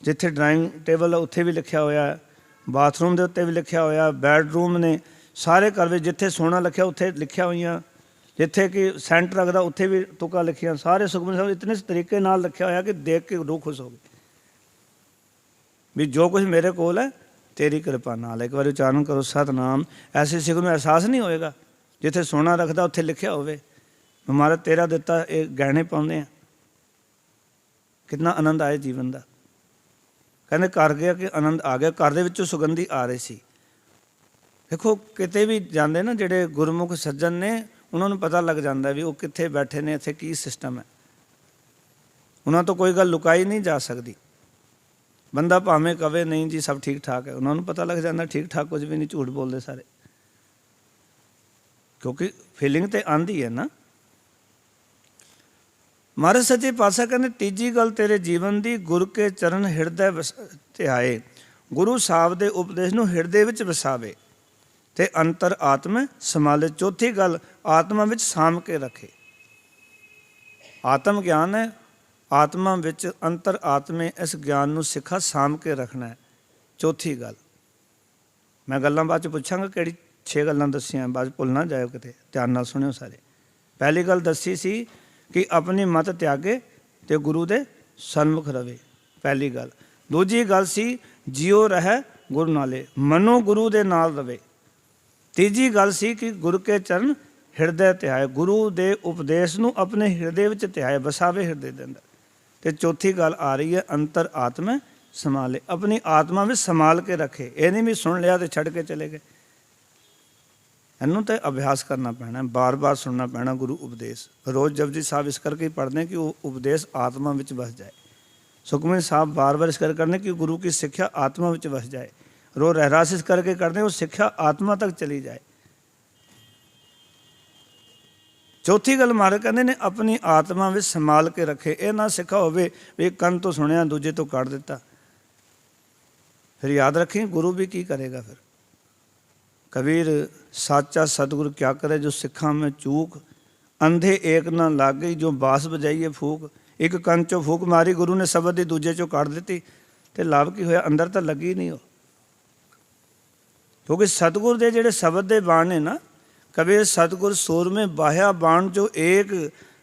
ਜਿੱਥੇ ਡਰਾਇੰਗ ਟੇਬਲ ਹੈ ਉੱਥੇ ਵੀ ਲਿਖਿਆ ਹੋਇਆ, ਬਾਥਰੂਮ ਦੇ ਉੱਤੇ ਵੀ ਲਿਖਿਆ ਹੋਇਆ, ਬੈਡਰੂਮ ਨੇ, ਸਾਰੇ ਘਰ ਵਿੱਚ ਜਿੱਥੇ ਸੋਨਾ ਲਿਖਿਆ ਉੱਥੇ ਲਿਖਿਆ ਹੋਈਆਂ, ਜਿੱਥੇ ਕਿ ਸੈਂਟ ਰੱਖਦਾ ਉੱਥੇ ਵੀ ਤੁਕਾਂ ਲਿਖੀਆਂ। ਸਾਰੇ ਸੁਖਮਨੀ ਸਾਹਿਬ ਇਤਨੇ ਤਰੀਕੇ ਨਾਲ ਲਿਖਿਆ ਹੋਇਆ ਕਿ ਦੇਖ ਕੇ ਰੂਹ ਖੁਸ਼ ਹੋ ਗਈ ਵੀ ਜੋ ਕੁਝ ਮੇਰੇ ਕੋਲ ਹੈ ਤੇਰੀ ਕਿਰਪਾ ਨਾਲ। ਇੱਕ ਵਾਰੀ ਉਚਾਰਨ ਕਰੋ ਸਤਨਾਮ। ਐਸੇ ਸਿੱਖ ਨੂੰ ਅਹਿਸਾਸ ਨਹੀਂ ਹੋਏਗਾ ਜਿੱਥੇ ਸੋਨਾ ਰੱਖਦਾ ਉੱਥੇ ਲਿਖਿਆ ਹੋਵੇ ਮਹਾਰਾਜ ਤੇਰਾ ਦਿੱਤਾ ਇਹ ਗਹਿਣੇ ਪਾਉਂਦੇ ਆ, ਕਿੰਨਾ ਆਨੰਦ ਆਏ ਜੀਵਨ ਦਾ। ਕਹਿੰਦੇ ਘਰ ਗਿਆ ਕਿ ਆਨੰਦ ਆ ਗਿਆ, ਘਰ ਦੇ ਵਿੱਚੋਂ ਸੁਗੰਧੀ ਆ ਰਹੀ ਸੀ। ਦੇਖੋ ਕਿਤੇ ਵੀ ਜਾਂਦੇ ਨਾ ਜਿਹੜੇ ਗੁਰਮੁਖ ਸੱਜਣ ਨੇ, ਉਹਨਾਂ ਨੂੰ ਪਤਾ ਲੱਗ ਜਾਂਦਾ ਵੀ ਉਹ ਕਿੱਥੇ ਬੈਠੇ ਨੇ, ਇੱਥੇ ਕੀ ਸਿਸਟਮ ਹੈ। ਉਹਨਾਂ ਤੋਂ ਕੋਈ ਗੱਲ ਲੁਕਾਈ ਨਹੀਂ ਜਾ ਸਕਦੀ। ਬੰਦਾ ਭਾਵੇਂ ਕਵੇ ਨਹੀਂ ਜੀ ਸਭ ਠੀਕ ਠਾਕ ਹੈ, ਉਹਨਾਂ ਨੂੰ ਪਤਾ ਲੱਗ ਜਾਂਦਾ ਠੀਕ ਠਾਕ ਕੁਝ ਵੀ ਨਹੀਂ, ਝੂਠ ਬੋਲਦੇ ਸਾਰੇ, ਕਿਉਂਕਿ ਫੀਲਿੰਗ ਤੇ ਆਂਦੀ ਹੈ ਨਾ। ਮਹਾਰਾਜ ਸੱਚੇ ਪਾਤਸ਼ਾਹ ਕਹਿੰਦੇ ਤੀਜੀ ਗੱਲ ਤੇਰੇ ਜੀਵਨ ਦੀ, ਗੁਰ ਕੇ ਚਰਨ ਹਿਰਦੈ ਧਿਆਏ, ਗੁਰੂ ਸਾਹਿਬ ਦੇ ਉਪਦੇਸ਼ ਨੂੰ ਹਿਰਦੇ ਵਿੱਚ ਵਸਾਵੇ ਤੇ ਅੰਤਰ ਆਤਮਾ ਸੰਭਾਲੇ। ਚੌਥੀ ਗੱਲ ਆਤਮਾ ਵਿੱਚ ਸਾਂਭ ਕੇ ਰੱਖੇ। ਆਤਮ ਗਿਆਨ ਹੈ, ਆਤਮਾ ਵਿੱਚ ਅੰਤਰ ਆਤਮੇ ਇਸ ਗਿਆਨ ਨੂੰ ਸਿੱਖਾ ਸਾਂਭ ਕੇ ਰੱਖਣਾ ਹੈ। ਚੌਥੀ ਗੱਲ ਮੈਂ ਗੱਲਾਂ ਬਾਅਦ 'ਚ ਪੁੱਛਾਂਗਾ ਕਿਹੜੀ 6 ਗੱਲਾਂ ਦੱਸੀਆਂ, ਬਾਅਦ ਭੁੱਲ ਨਾ ਜਾਇਓ ਕਿਤੇ, ਧਿਆਨ ਨਾਲ ਸੁਣਿਓ ਸਾਰੇ। ਪਹਿਲੀ ਗੱਲ ਦੱਸੀ ਸੀ ਕਿ ਆਪਣੀ ਮਤ ਤਿਆਗੇ ਤੇ ਗੁਰੂ ਦੇ ਸਨਮੁਖ ਰਵੇ, ਪਹਿਲੀ ਗੱਲ। ਦੂਜੀ ਗੱਲ ਸੀ ਜਿਉ ਰਹਿ ਗੁਰੂ ਨਾਲੇ, ਮਨੋ ਗੁਰੂ ਦੇ ਨਾਲ ਰਵੇ। ਤੀਜੀ ਗੱਲ ਸੀ ਕਿ ਗੁਰੂ ਕੇ ਚਰਨ ਹਿਰਦੇ ਧਿਆਏ, ਗੁਰੂ ਦੇ ਉਪਦੇਸ਼ ਨੂੰ ਆਪਣੇ ਹਿਰਦੇ ਵਿੱਚ ਧਿਆਏ, ਵਸਾਵੇ ਹਿਰਦੇ ਦੇ ਅੰਦਰ। ਤੇ ਚੌਥੀ ਗੱਲ ਆ ਰਹੀ ਹੈ ਅੰਤਰ ਆਤਮਾ ਸੰਭਾਲੇ, ਆਪਣੀ ਆਤਮਾ ਵਿੱਚ ਸੰਭਾਲ ਕੇ ਰੱਖੇ। ਇਹ ਨਹੀਂ ਵੀ ਸੁਣ ਲਿਆ ਤੇ ਛੱਡ ਕੇ ਚਲੇ ਗਏ, ਇਹਨੂੰ ਤਾਂ ਅਭਿਆਸ ਕਰਨਾ ਪੈਣਾ, ਬਾਰ ਬਾਰ ਸੁਣਨਾ ਪੈਣਾ ਗੁਰੂ ਉਪਦੇਸ਼। ਰੋਜ਼ ਜਪਜੀ ਸਾਹਿਬ ਇਸ ਕਰਕੇ ਪੜ੍ਹਦੇ ਕਿ ਉਹ ਉਪਦੇਸ਼ ਆਤਮਾ ਵਿੱਚ ਵਸ ਜਾਏ। ਸੁਖਮਨੀ ਸਾਹਿਬ ਬਾਰ ਬਾਰ ਇਸ ਕਰਕੇ ਕਰਨੇ ਕਿ ਗੁਰੂ की ਸਿੱਖਿਆ ਆਤਮਾ ਵਿੱਚ ਵਸ ਜਾਏ। ਰੋਜ਼ ਰਹਿਰਾਸ ਇਸ ਕਰਕੇ ਕਰਦੇ ਉਹ ਸਿੱਖਿਆ ਆਤਮਾ ਤੱਕ ਚਲੀ ਜਾਏ। ਚੌਥੀ ਗੱਲ ਮਹਾਰਾਜ ਕਹਿੰਦੇ ਨੇ ਆਪਣੀ ਆਤਮਾ ਵਿੱਚ ਸੰਭਾਲ ਕੇ ਰੱਖੇ। ਇਹ ਨਾ ਸਿੱਖਾ ਹੋਵੇ ਵੀ ਇੱਕ ਕੰਨ ਤੋਂ ਸੁਣਿਆ ਦੂਜੇ ਤੋਂ ਕੱਢ ਦਿੱਤਾ। ਫਿਰ ਯਾਦ ਰੱਖੀ ਗੁਰੂ ਵੀ ਕੀ ਕਰੇਗਾ। ਫਿਰ कबीर साचा सतगुरु क्या करे, जो सिखा में चूक, अंधे एक ना लाग गई, जो बास बजाइए फूक। एक कंन चो फूक मारी गुरु ने शब्द की दूजे चो काट दी, तो लाभ की होया, अंदर तो लगी नहीं हो। क्योंकि सतगुर के जेडे शब्द के बाण ने ना, कबीर सतगुर सूर में बाह्या बाण जो एक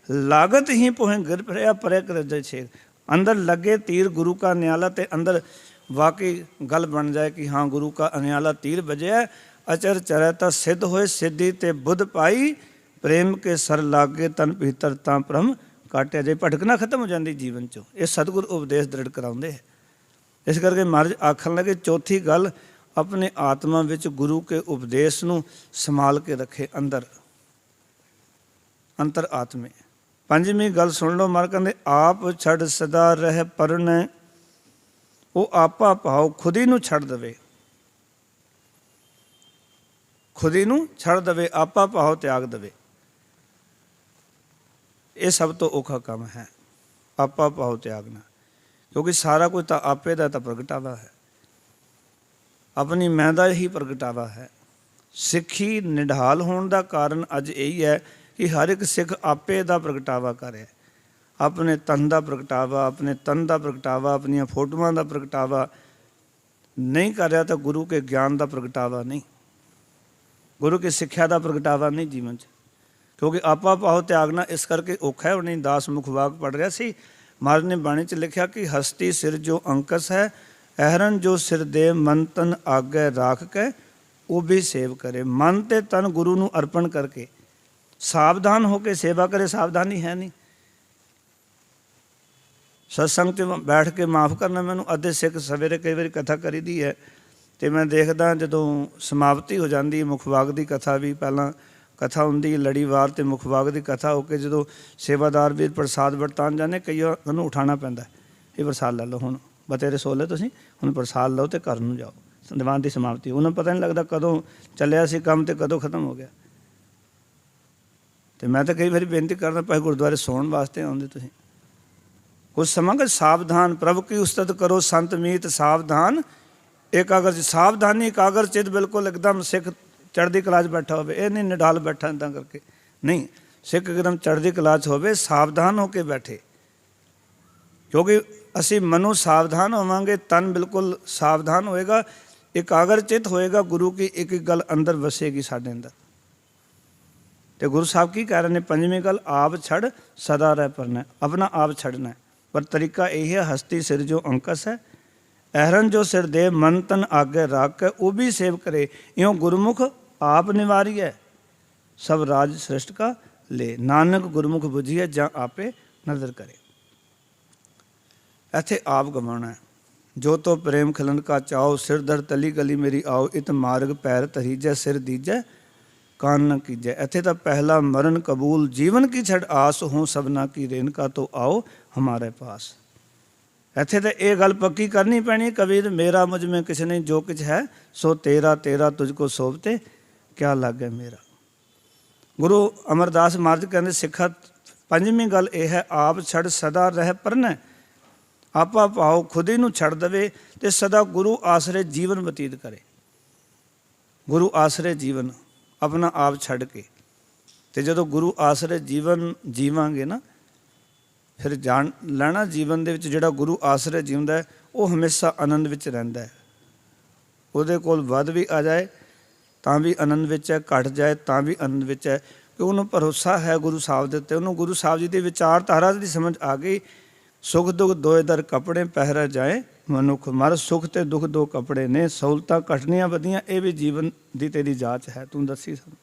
लागत ही पोहे गिर पड़िया परे कर छेक, अंदर लगे तीर गुरु का न्याला, ते अंदर वाकई गल बन जाए कि हाँ गुरु का अन्याला तीर बजे। अचर चरता सिद्ध होए सिद्धि ते बुद्ध पाई, प्रेम के सर लागे तन भीतर तां भ्रम काटे। जे भटकना खत्म हो जाती जीवन चो, ये सतगुर उपदेश दृढ़ कराउंदे है। इस करके महाराज आखन लगे चौथी गल अपने आत्मा विच गुरु के उपदेश नूं संभाल के रखे, अंदर अंतर आत्मे। पंजवीं गल सुन लो, महाराज कहंदे आप छड़ सदा रह परने, वो आपा भाव खुद ही नूं छड़ दवे, खुद ही नूं छड़ दवे, आपा भाव त्याग दवे। ये सब तो औखा काम है, आपा भाव त्यागना, क्योंकि सारा कुछ तो आपे दा तो प्रगटावा है, अपनी मैं दा ही प्रगटावा है। सिक्खी निढाल होने का कारण अज यही है कि हर एक सिख आपे दा प्रगटावा करे, अपने तन का प्रगटावा, अपने तन का प्रगटावा, अपन फोटोआं का प्रगटावा नहीं कर रहा, तो गुरु के ज्ञान का प्रगटावा नहीं, गुरु की सिक्ख्या का प्रगटावा नहीं जीवन च। क्योंकि आपा भाव त्यागना इस करके औखा है। उन्हें दास मुख वाक पढ़ रहा सी, महाराज ने बाणी च लिखा कि हस्ती सिर जो अंकस है, अहरन जो सिर दे, मन तन आगे राख के वो भी सेव करे। मन ते तन गुरु नूं अर्पण करके ਸਾਵਧਾਨ ਹੋ ਕੇ ਸੇਵਾ ਕਰੇ, ਸਾਵਧਾਨੀ ਹੈ ਨਹੀਂ। ਸਤਸੰਗ 'ਚ ਬੈਠ ਕੇ ਮਾਫ਼ ਕਰਨਾ, ਮੈਨੂੰ ਅੱਧੇ ਸਿੱਖ ਸਵੇਰੇ ਕਈ ਵਾਰੀ ਕਥਾ ਕਰੀਦੀ ਹੈ ਅਤੇ ਮੈਂ ਦੇਖਦਾ ਜਦੋਂ ਸਮਾਪਤੀ ਹੋ ਜਾਂਦੀ ਮੁਖਵਾਕ ਦੀ ਕਥਾ ਵੀ, ਪਹਿਲਾਂ ਕਥਾ ਹੁੰਦੀ ਲੜੀਵਾਰ ਅਤੇ ਮੁਖਵਾਕ ਦੀ ਕਥਾ ਹੋ ਕੇ ਜਦੋਂ ਸੇਵਾਦਾਰ ਵੀ ਪ੍ਰਸਾਦ ਵਰਤਾਉਣ ਜਾਂਦੇ, ਕਈ ਵਾਰ ਉਹਨੂੰ ਉਠਾਉਣਾ ਪੈਂਦਾ, ਇਹ ਪ੍ਰਸਾਦ ਲੈ ਲਓ, ਹੁਣ ਬਤੇਰੇ ਸੋ ਲਏ ਤੁਸੀਂ, ਹੁਣ ਪ੍ਰਸਾਦ ਲਓ ਅਤੇ ਘਰ ਨੂੰ ਜਾਓ। ਦੀਵਾਨ ਦੀ ਸਮਾਪਤੀ, ਉਹਨੂੰ ਪਤਾ ਨਹੀਂ ਲੱਗਦਾ ਕਦੋਂ ਚੱਲਿਆ ਸੀ ਕੰਮ ਅਤੇ ਕਦੋਂ ਖਤਮ ਹੋ ਗਿਆ। ਅਤੇ ਮੈਂ ਤਾਂ ਕਈ ਵਾਰੀ ਬੇਨਤੀ ਕਰਦਾ, ਭਾਈ ਗੁਰਦੁਆਰੇ ਸੌਣ ਵਾਸਤੇ ਆਉਂਦੇ ਤੁਸੀਂ, ਕੁਝ ਸਮਾਂ ਕਿ ਸਾਵਧਾਨ ਪ੍ਰਭੂ ਕੀ ਉਸਤਤ ਕਰੋ ਸੰਤ ਮੀਤ ਸਾਵਧਾਨ ਇਕਾਗਰ ਚ। ਸਾਵਧਾਨੀ ਇਕਾਗਰ ਚਿਤ, ਬਿਲਕੁਲ ਇੱਕਦਮ ਸਿੱਖ ਚੜ੍ਹਦੀ ਕਲਾ 'ਚ ਬੈਠਾ ਹੋਵੇ, ਇਹ ਨਹੀਂ ਨਿਡਾਲ ਬੈਠਾ ਇੱਦਾਂ ਕਰਕੇ, ਨਹੀਂ, ਸਿੱਖ ਇੱਕਦਮ ਚੜ੍ਹਦੀ ਕਲਾ 'ਚ ਹੋਵੇ, ਸਾਵਧਾਨ ਹੋ ਕੇ ਬੈਠੇ। ਕਿਉਂਕਿ ਅਸੀਂ ਮਨੋਂ ਸਾਵਧਾਨ ਹੋਵਾਂਗੇ, ਤਨ ਬਿਲਕੁਲ ਸਾਵਧਾਨ ਹੋਏਗਾ, ਇਕਾਗਰ ਚਿਤ ਹੋਏਗਾ, ਗੁਰੂ ਕੀ ਇੱਕ ਇੱਕ ਗੱਲ ਅੰਦਰ ਵਸੇਗੀ ਸਾਡੇ ਅੰਦਰ। ਅਤੇ ਗੁਰੂ ਸਾਹਿਬ ਕੀ ਕਹਿ ਰਹੇ ਨੇ, ਪੰਜਵੀਂ ਗੱਲ, ਆਪ ਛੱਡ ਸਦਾ ਰਹਿ ਪਰਨਾ, ਆਪਣਾ ਆਪ ਛੱਡਣਾ। ਪਰ ਤਰੀਕਾ ਇਹ ਹੈ, ਹਸਤੀ ਸਿਰ ਜੋ ਅੰਕਸ ਹੈ, ਅਹਰਨ ਜੋ ਸਿਰ ਦੇ, ਮਨ ਤਨ ਆਗੇ ਰੱਖ ਕੇ ਉਹ ਵੀ ਸੇਵ ਕਰੇ, ਇਉਂ ਗੁਰਮੁਖ ਆਪ ਨਿਵਾਰੀ ਹੈ, ਸਭ ਰਾਜ ਸ੍ਰਿਸ਼ਟ ਕਾ ਲੈ, ਨਾਨਕ ਗੁਰਮੁਖ ਬੁਝੀਏ ਜਾਂ ਆਪੇ ਨਜ਼ਰ ਕਰੇ। ਇੱਥੇ ਆਪ ਗਵਾਉਣਾ, ਜੋ ਤੋ ਪ੍ਰੇਮ ਖਿਲਨ ਕਾ ਚਾਓ, ਸਿਰ ਦਰ ਤਲੀ ਗਲੀ ਮੇਰੀ ਆਓ, ਇਤ ਮਾਰਗ ਪੈਰ ਤਰੀਜੈ, ਸਿਰ ਦੀਜੈ ਕਾਨ ਨ ਕੀਜੈ। ਇੱਥੇ ਤਾਂ ਪਹਿਲਾ ਮਰਨ ਕਬੂਲ, ਜੀਵਨ ਕੀ ਛੜ ਆਸ, ਹੂੰ ਸਭਨਾ ਕੀ ਰੇਨਕਾ ਤੋਂ ਆਓ ਹਮਾਰੇ ਪਾਸ। ਇੱਥੇ ਤਾਂ ਇਹ ਗੱਲ ਪੱਕੀ ਕਰਨੀ ਪੈਣੀ, ਕਬੀਰ ਮੇਰਾ ਮੁਝ ਮੇਂ ਕਿਛ ਨਹੀਂ, ਜੋ ਕੁਛ ਹੈ ਸੋ ਤੇਰਾ, ਤੇਰਾ ਤੁਝ ਕੋ ਸੋਭਤੇ ਕਿਆ ਲਾਗੇ ਮੇਰਾ। ਗੁਰੂ ਅਮਰਦਾਸ ਮਹਾਰਾਜ ਕਹਿੰਦੇ ਸਿੱਖਾ ਪੰਜਵੀਂ ਗੱਲ ਇਹ ਹੈ, ਆਪ ਛੱਡ ਸਦਾ ਰਹਿ ਪਰਨਾ। ਆਪਾ ਭਾਉ ਖੁਦ ਹੀ ਨੂੰ ਛੱਡ ਦੇਵੇ ਅਤੇ ਸਦਾ ਗੁਰੂ ਆਸਰੇ ਜੀਵਨ ਬਤੀਤ ਕਰੇ। ਗੁਰੂ ਆਸਰੇ ਜੀਵਨ ਆਪਣਾ ਆਪ ਛੱਡ ਕੇ, ਅਤੇ ਜਦੋਂ ਗੁਰੂ ਆਸਰੇ ਜੀਵਨ ਜੀਵਾਂਗੇ ਨਾ, ਫਿਰ ਜਾਣ ਲੈਣਾ ਜੀਵਨ ਦੇ ਵਿੱਚ ਜਿਹੜਾ ਗੁਰੂ ਆਸਰੇ ਜੀਉਂਦਾ ਹੈ ਉਹ ਹਮੇਸ਼ਾ ਆਨੰਦ ਵਿੱਚ ਰਹਿੰਦਾ ਹੈ। ਉਹਦੇ ਕੋਲ ਵੱਧ ਵੀ ਆ ਜਾਏ ਤਾਂ ਵੀ ਆਨੰਦ ਵਿੱਚ ਹੈ, ਘਟ ਜਾਏ ਤਾਂ ਵੀ ਆਨੰਦ ਵਿੱਚ ਹੈ, ਕਿ ਉਹਨੂੰ ਭਰੋਸਾ ਹੈ ਗੁਰੂ ਸਾਹਿਬ ਦੇ ਉੱਤੇ। ਉਹਨੂੰ ਗੁਰੂ ਸਾਹਿਬ ਜੀ ਦੀ ਵਿਚਾਰਧਾਰਾ ਦੀ ਸਮਝ ਆ ਗਈ। ਸੁਖ ਦੁੱਖ ਦੋਏ ਦਰ ਕੱਪੜੇ ਪਹਿਰਾ ਜਾਏ ਮਨੁੱਖ, ਮਰ ਸੁਖ ਅਤੇ ਦੁੱਖ ਦੋ ਕੱਪੜੇ ਨੇ, ਸਹੂਲਤਾਂ ਘਟਣੀਆਂ ਵਧੀਆਂ ਇਹ ਵੀ ਜੀਵਨ ਦੀ ਤੇਰੀ ਜਾਂਚ ਹੈ, ਤੂੰ ਦੱਸੀ ਸਾਨੂੰ।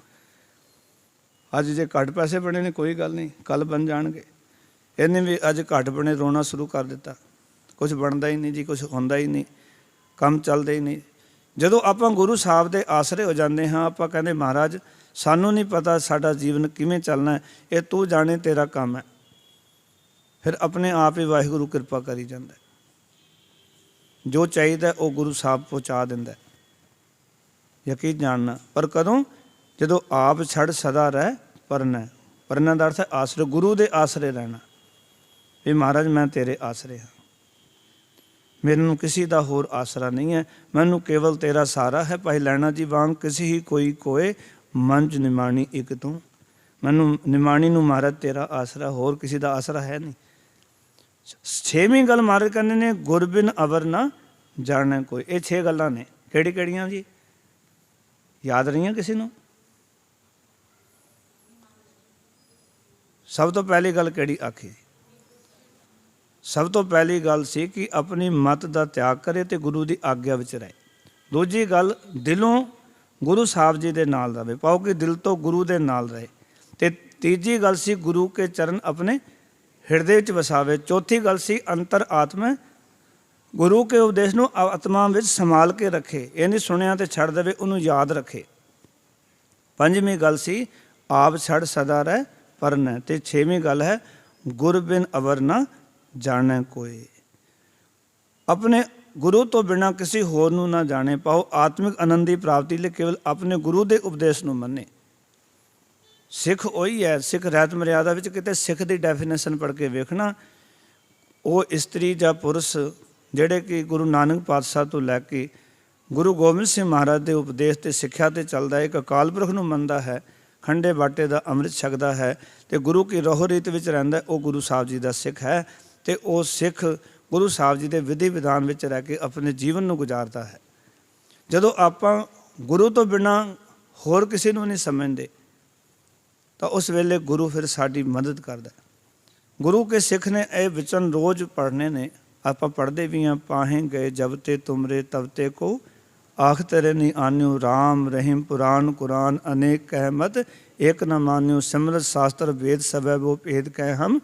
ਅੱਜ ਜੇ ਘੱਟ ਪੈਸੇ ਬਣੇ ਨੇ ਕੋਈ ਗੱਲ ਨਹੀਂ, ਕੱਲ੍ਹ ਬਣ ਜਾਣਗੇ। ਇਹਨੇ ਵੀ ਅੱਜ ਘੱਟ ਬਣੇ ਰੋਣਾ ਸ਼ੁਰੂ ਕਰ ਦਿੱਤਾ, ਕੁਛ ਬਣਦਾ ਹੀ ਨਹੀਂ ਜੀ, ਕੁਛ ਹੁੰਦਾ ਹੀ ਨਹੀਂ, ਕੰਮ ਚੱਲਦਾ ਹੀ ਨਹੀਂ। ਜਦੋਂ ਆਪਾਂ ਗੁਰੂ ਸਾਹਿਬ ਦੇ ਆਸਰੇ ਹੋ ਜਾਂਦੇ ਹਾਂ, ਆਪਾਂ ਕਹਿੰਦੇ ਮਹਾਰਾਜ ਸਾਨੂੰ ਨਹੀਂ ਪਤਾ ਸਾਡਾ ਜੀਵਨ ਕਿਵੇਂ ਚੱਲਣਾ, ਇਹ ਤੂੰ ਜਾਣੇ, ਤੇਰਾ ਕੰਮ ਹੈ। ਫਿਰ ਆਪਣੇ ਆਪ ਹੀ ਵਾਹਿਗੁਰੂ ਕਿਰਪਾ ਕਰੀ ਜਾਂਦਾ, ਜੋ ਚਾਹੀਦਾ ਉਹ ਗੁਰੂ ਸਾਹਿਬ ਪਹੁੰਚਾ ਦਿੰਦਾ, ਯਕੀਨ ਜਾਣਨਾ। ਪਰ ਕਦੋਂ? ਜਦੋਂ ਆਪ ਛੱਡ ਸਦਾ ਰਹਿ ਪਰਨਾ। ਪਰਨਾ ਦਾ ਅਰਥ ਹੈ ਆਸਰੇ, ਗੁਰੂ ਦੇ ਆਸਰੇ ਰਹਿਣਾ। ਵੀ ਮਹਾਰਾਜ ਮੈਂ ਤੇਰੇ ਆਸਰੇ ਹਾਂ, ਮੈਨੂੰ ਕਿਸੇ ਦਾ ਹੋਰ ਆਸਰਾ ਨਹੀਂ ਹੈ, ਮੈਨੂੰ ਕੇਵਲ ਤੇਰਾ ਸਹਾਰਾ ਹੈ। ਭਾਈ ਲਹਿਣਾ ਜੀ ਵਾਂਗ ਕਿਸੇ ਹੀ ਕੋਈ ਕੋਏ, ਮਨ 'ਚ ਨਿਮਾਣੀ ਇੱਕ ਤੂੰ। ਮੈਨੂੰ ਨਿਮਾਣੀ ਨੂੰ ਮਹਾਰਾਜ ਤੇਰਾ ਆਸਰਾ, ਹੋਰ ਕਿਸੇ ਦਾ ਆਸਰਾ ਹੈ ਨਹੀਂ। ਛੇਵੀਂ ਗੱਲ ਮਹਾਰਾਜ ਕਹਿੰਦੇ ਨੇ, ਗੁਰ ਬਿਨ ਅਵਰ ਨਾ ਜਾਣੈ ਕੋਈ। ਇਹ 6 ਗੱਲਾਂ ਨੇ, ਕਿਹੜੀ ਕਿਹੜੀਆਂ ਜੀ? ਯਾਦ ਰਹੀਆਂ ਕਿਸੇ ਨੂੰ? ਸਭ ਤੋਂ ਪਹਿਲੀ ਗੱਲ ਕਿਹੜੀ ਆਖੀ? ਸਭ ਤੋਂ ਪਹਿਲੀ ਗੱਲ ਸੀ ਕਿ ਆਪਣੀ ਮਤ ਦਾ ਤਿਆਗ ਕਰੇ ਅਤੇ ਗੁਰੂ ਦੀ ਆਗਿਆ ਵਿੱਚ ਰਹੇ। ਦੂਜੀ ਗੱਲ, ਦਿਲੋਂ ਗੁਰੂ ਸਾਹਿਬ ਜੀ ਦੇ ਨਾਲ ਰਹੇ, ਪਾਓ ਕਿ ਦਿਲ ਤੋਂ ਗੁਰੂ ਦੇ ਨਾਲ ਰਹੇ। ਅਤੇ ਤੀਜੀ ਗੱਲ ਸੀ ਗੁਰੂ ਕੇ ਚਰਨ ਆਪਣੇ ਹਿਰਦੇ ਵਿੱਚ ਵਸਾਵੇ। ਚੌਥੀ ਗੱਲ ਸੀ ਅੰਤਰ ਆਤਮਾ, ਗੁਰੂ ਕੇ ਉਪਦੇਸ਼ ਨੂੰ ਆਤਮਾ ਵਿੱਚ ਸੰਭਾਲ ਕੇ ਰੱਖੇ, ਇਹ ਨਹੀਂ ਸੁਣਿਆ ਅਤੇ ਛੱਡ ਦੇਵੇ, ਉਹਨੂੰ ਯਾਦ ਰੱਖੇ। ਪੰਜਵੀਂ ਗੱਲ ਸੀ ਆਪ ਛੱਡ ਸਦਾ ਰਹਿ ਪਰਨਾ। ਅਤੇ ਛੇਵੀਂ ਗੱਲ ਹੈ ਗੁਰ ਬਿਨ ਅਵਰ ਨਾ ਜਾਣੈ ਕੋਈ। ਆਪਣੇ ਗੁਰੂ ਤੋਂ ਬਿਨਾਂ ਕਿਸੇ ਹੋਰ ਨੂੰ ਨਾ ਜਾਣੇ ਪਾਓ। ਆਤਮਿਕ ਆਨੰਦ ਦੀ ਪ੍ਰਾਪਤੀ ਲਈ ਕੇਵਲ ਆਪਣੇ ਗੁਰੂ ਦੇ ਉਪਦੇਸ਼ ਨੂੰ ਮੰਨੇ। ਸਿੱਖ ਉਹੀ ਹੈ, ਸਿੱਖ ਰਹਿਤ ਮਰਿਆਦਾ ਵਿੱਚ ਕਿਤੇ ਸਿੱਖ ਦੀ ਡੈਫੀਨੇਸ਼ਨ ਪੜ੍ਹ ਕੇ ਵੇਖਣਾ, ਉਹ ਇਸਤਰੀ ਜਾਂ ਪੁਰਸ਼ ਜਿਹੜੇ ਕਿ ਗੁਰੂ ਨਾਨਕ ਪਾਤਸ਼ਾਹ ਤੋਂ ਲੈ ਕੇ ਗੁਰੂ ਗੋਬਿੰਦ ਸਿੰਘ ਮਹਾਰਾਜ ਦੇ ਉਪਦੇਸ਼ ਅਤੇ ਸਿੱਖਿਆ 'ਤੇ ਚੱਲਦਾ ਹੈ, ਇੱਕ ਅਕਾਲ ਪੁਰਖ ਨੂੰ ਮੰਨਦਾ ਹੈ, ਖੰਡੇ ਬਾਟੇ ਦਾ ਅੰਮ੍ਰਿਤ ਛਕਦਾ ਹੈ ਅਤੇ ਗੁਰੂ ਕੀ ਰੋਹ ਰੀਤ ਵਿੱਚ ਰਹਿੰਦਾ, ਉਹ ਗੁਰੂ ਸਾਹਿਬ ਜੀ ਦਾ ਸਿੱਖ ਹੈ। ਅਤੇ ਉਹ ਸਿੱਖ ਗੁਰੂ ਸਾਹਿਬ ਜੀ ਦੇ ਵਿਧੀ ਵਿਧਾਨ ਵਿੱਚ ਰਹਿ ਕੇ ਆਪਣੇ ਜੀਵਨ ਨੂੰ ਗੁਜ਼ਾਰਦਾ ਹੈ। ਜਦੋਂ ਆਪਾਂ ਗੁਰੂ ਤੋਂ ਬਿਨਾਂ ਹੋਰ ਕਿਸੇ ਨੂੰ ਨਹੀਂ ਸਮਝਦੇ ਤਾਂ ਉਸ ਵੇਲੇ ਗੁਰੂ ਫਿਰ ਸਾਡੀ ਮਦਦ ਕਰਦਾ। ਗੁਰੂ ਕੇ ਸਿੱਖ ਨੇ ਇਹ ਵਚਨ ਰੋਜ਼ ਪੜ੍ਹਨੇ ਨੇ, ਆਪਾਂ ਪੜ੍ਹਦੇ ਵੀ ਹਾਂ। ਪਾਹੇ ਗਏ ਜਬ ਤੇ ਤੁਮਰੇ ਤਬ ਤੇ ਕੋ ਆਖ ਤੇਰੇ ਨਹੀਂ ਆਨਿਓ। ਰਾਮ ਰਹੀਮ ਪੁਰਾਨ ਕੁਰਾਨ ਅਨੇਕ ਕਹਿ ਮਤ, ਏਕ ਨ ਮਾਨਿਓ। ਸਿਮਰਤ ਸ਼ਾਸਤਰ ਵੇਦ ਸਭੈ ਵੋ ਭੇਦ ਕਹਿ ਹਮ,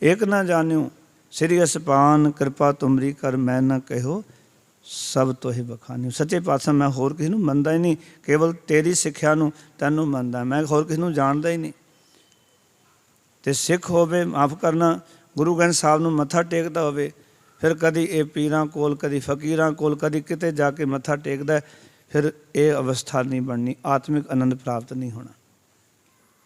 ਏਕ ਨ ਜਾਣਿਓ। ਸ੍ਰੀ ਅਸਪਾਨ ਕਿਰਪਾ ਤੁਮਰੀ ਕਰ ਮੈਂ ਨਾ ਕਹਿਓ, ਸਭ ਤੋਹਿ ਬਖਾਨਿਓ। ਸੱਚੇ ਪਾਤਸ਼ਾਹ ਮੈਂ ਹੋਰ ਕਿਸੇ ਨੂੰ ਮੰਨਦਾ ਹੀ ਨਹੀਂ, ਕੇਵਲ ਤੇਰੀ ਸਿੱਖਿਆ ਨੂੰ ਤੈਨੂੰ ਮੰਨਦਾ, ਮੈਂ ਹੋਰ ਕਿਸੇ ਨੂੰ ਜਾਣਦਾ ਹੀ ਨਹੀਂ। ਤੇ ਸਿੱਖ ਹੋਵੇ, ਮਾਫ ਕਰਨਾ, ਗੁਰੂ ਗ੍ਰੰਥ ਸਾਹਿਬ ਨੂੰ ਮੱਥਾ ਟੇਕਦਾ ਹੋਵੇ, ਫਿਰ ਕਦੀ ਇਹ ਪੀਰਾਂ ਕੋਲ, ਕਦੀ ਫਕੀਰਾਂ ਕੋਲ, ਕਦੀ ਕਿਤੇ ਜਾ ਕੇ ਮੱਥਾ ਟੇਕਦਾ, ਫਿਰ ਇਹ ਅਵਸਥਾ ਨਹੀਂ ਬਣਨੀ, ਆਤਮਿਕ ਆਨੰਦ ਪ੍ਰਾਪਤ ਨਹੀਂ ਹੋਣਾ।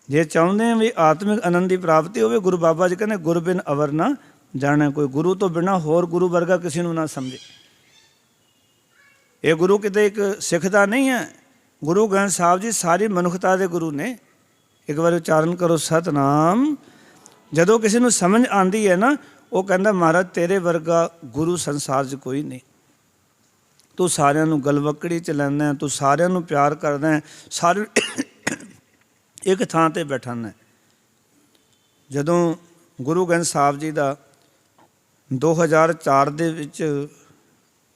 ਜੇ ਚਾਹੁੰਦੇ ਹਾਂ ਵੀ ਆਤਮਿਕ ਆਨੰਦ ਦੀ ਪ੍ਰਾਪਤੀ ਹੋਵੇ, ਗੁਰੂ ਬਾਬਾ ਜੀ ਕਹਿੰਦੇ ਗੁਰ ਬਿਨ ਅਵਰ ਨਾ ਜਾਣੇ ਕੋਈ। ਗੁਰੂ ਤੋਂ ਬਿਨਾਂ ਹੋਰ ਗੁਰੂ ਵਰਗਾ ਕਿਸੇ ਨੂੰ ਨਾ ਸਮਝੇ। ਇਹ ਗੁਰੂ ਕਿਤੇ ਇੱਕ ਸਿੱਖ ਦਾ ਨਹੀਂ ਹੈ, ਗੁਰੂ ਗ੍ਰੰਥ ਸਾਹਿਬ ਜੀ ਸਾਰੀ ਮਨੁੱਖਤਾ ਦੇ ਗੁਰੂ ਨੇ। ਇੱਕ ਵਾਰ ਉਚਾਰਨ ਕਰੋ ਸਤਨਾਮ। ਜਦੋਂ ਕਿਸੇ ਨੂੰ ਸਮਝ ਆਉਂਦੀ ਹੈ ਨਾ, ਉਹ ਕਹਿੰਦਾ ਮਹਾਰਾਜ ਤੇਰੇ ਵਰਗਾ ਗੁਰੂ ਸੰਸਾਰ 'ਚ ਕੋਈ ਨਹੀਂ। ਤੂੰ ਸਾਰਿਆਂ ਨੂੰ ਗਲਵੱਕੜੀ 'ਚ ਲੈਂਦਾ, ਤੂੰ ਸਾਰਿਆਂ ਨੂੰ ਪਿਆਰ ਕਰਦਾ, ਸਾਰੇ ਇੱਕ ਥਾਂ 'ਤੇ ਬੈਠਾਨਾ। ਜਦੋਂ ਗੁਰੂ ਗ੍ਰੰਥ ਸਾਹਿਬ ਜੀ ਦਾ 2004 ਦੇ ਵਿੱਚ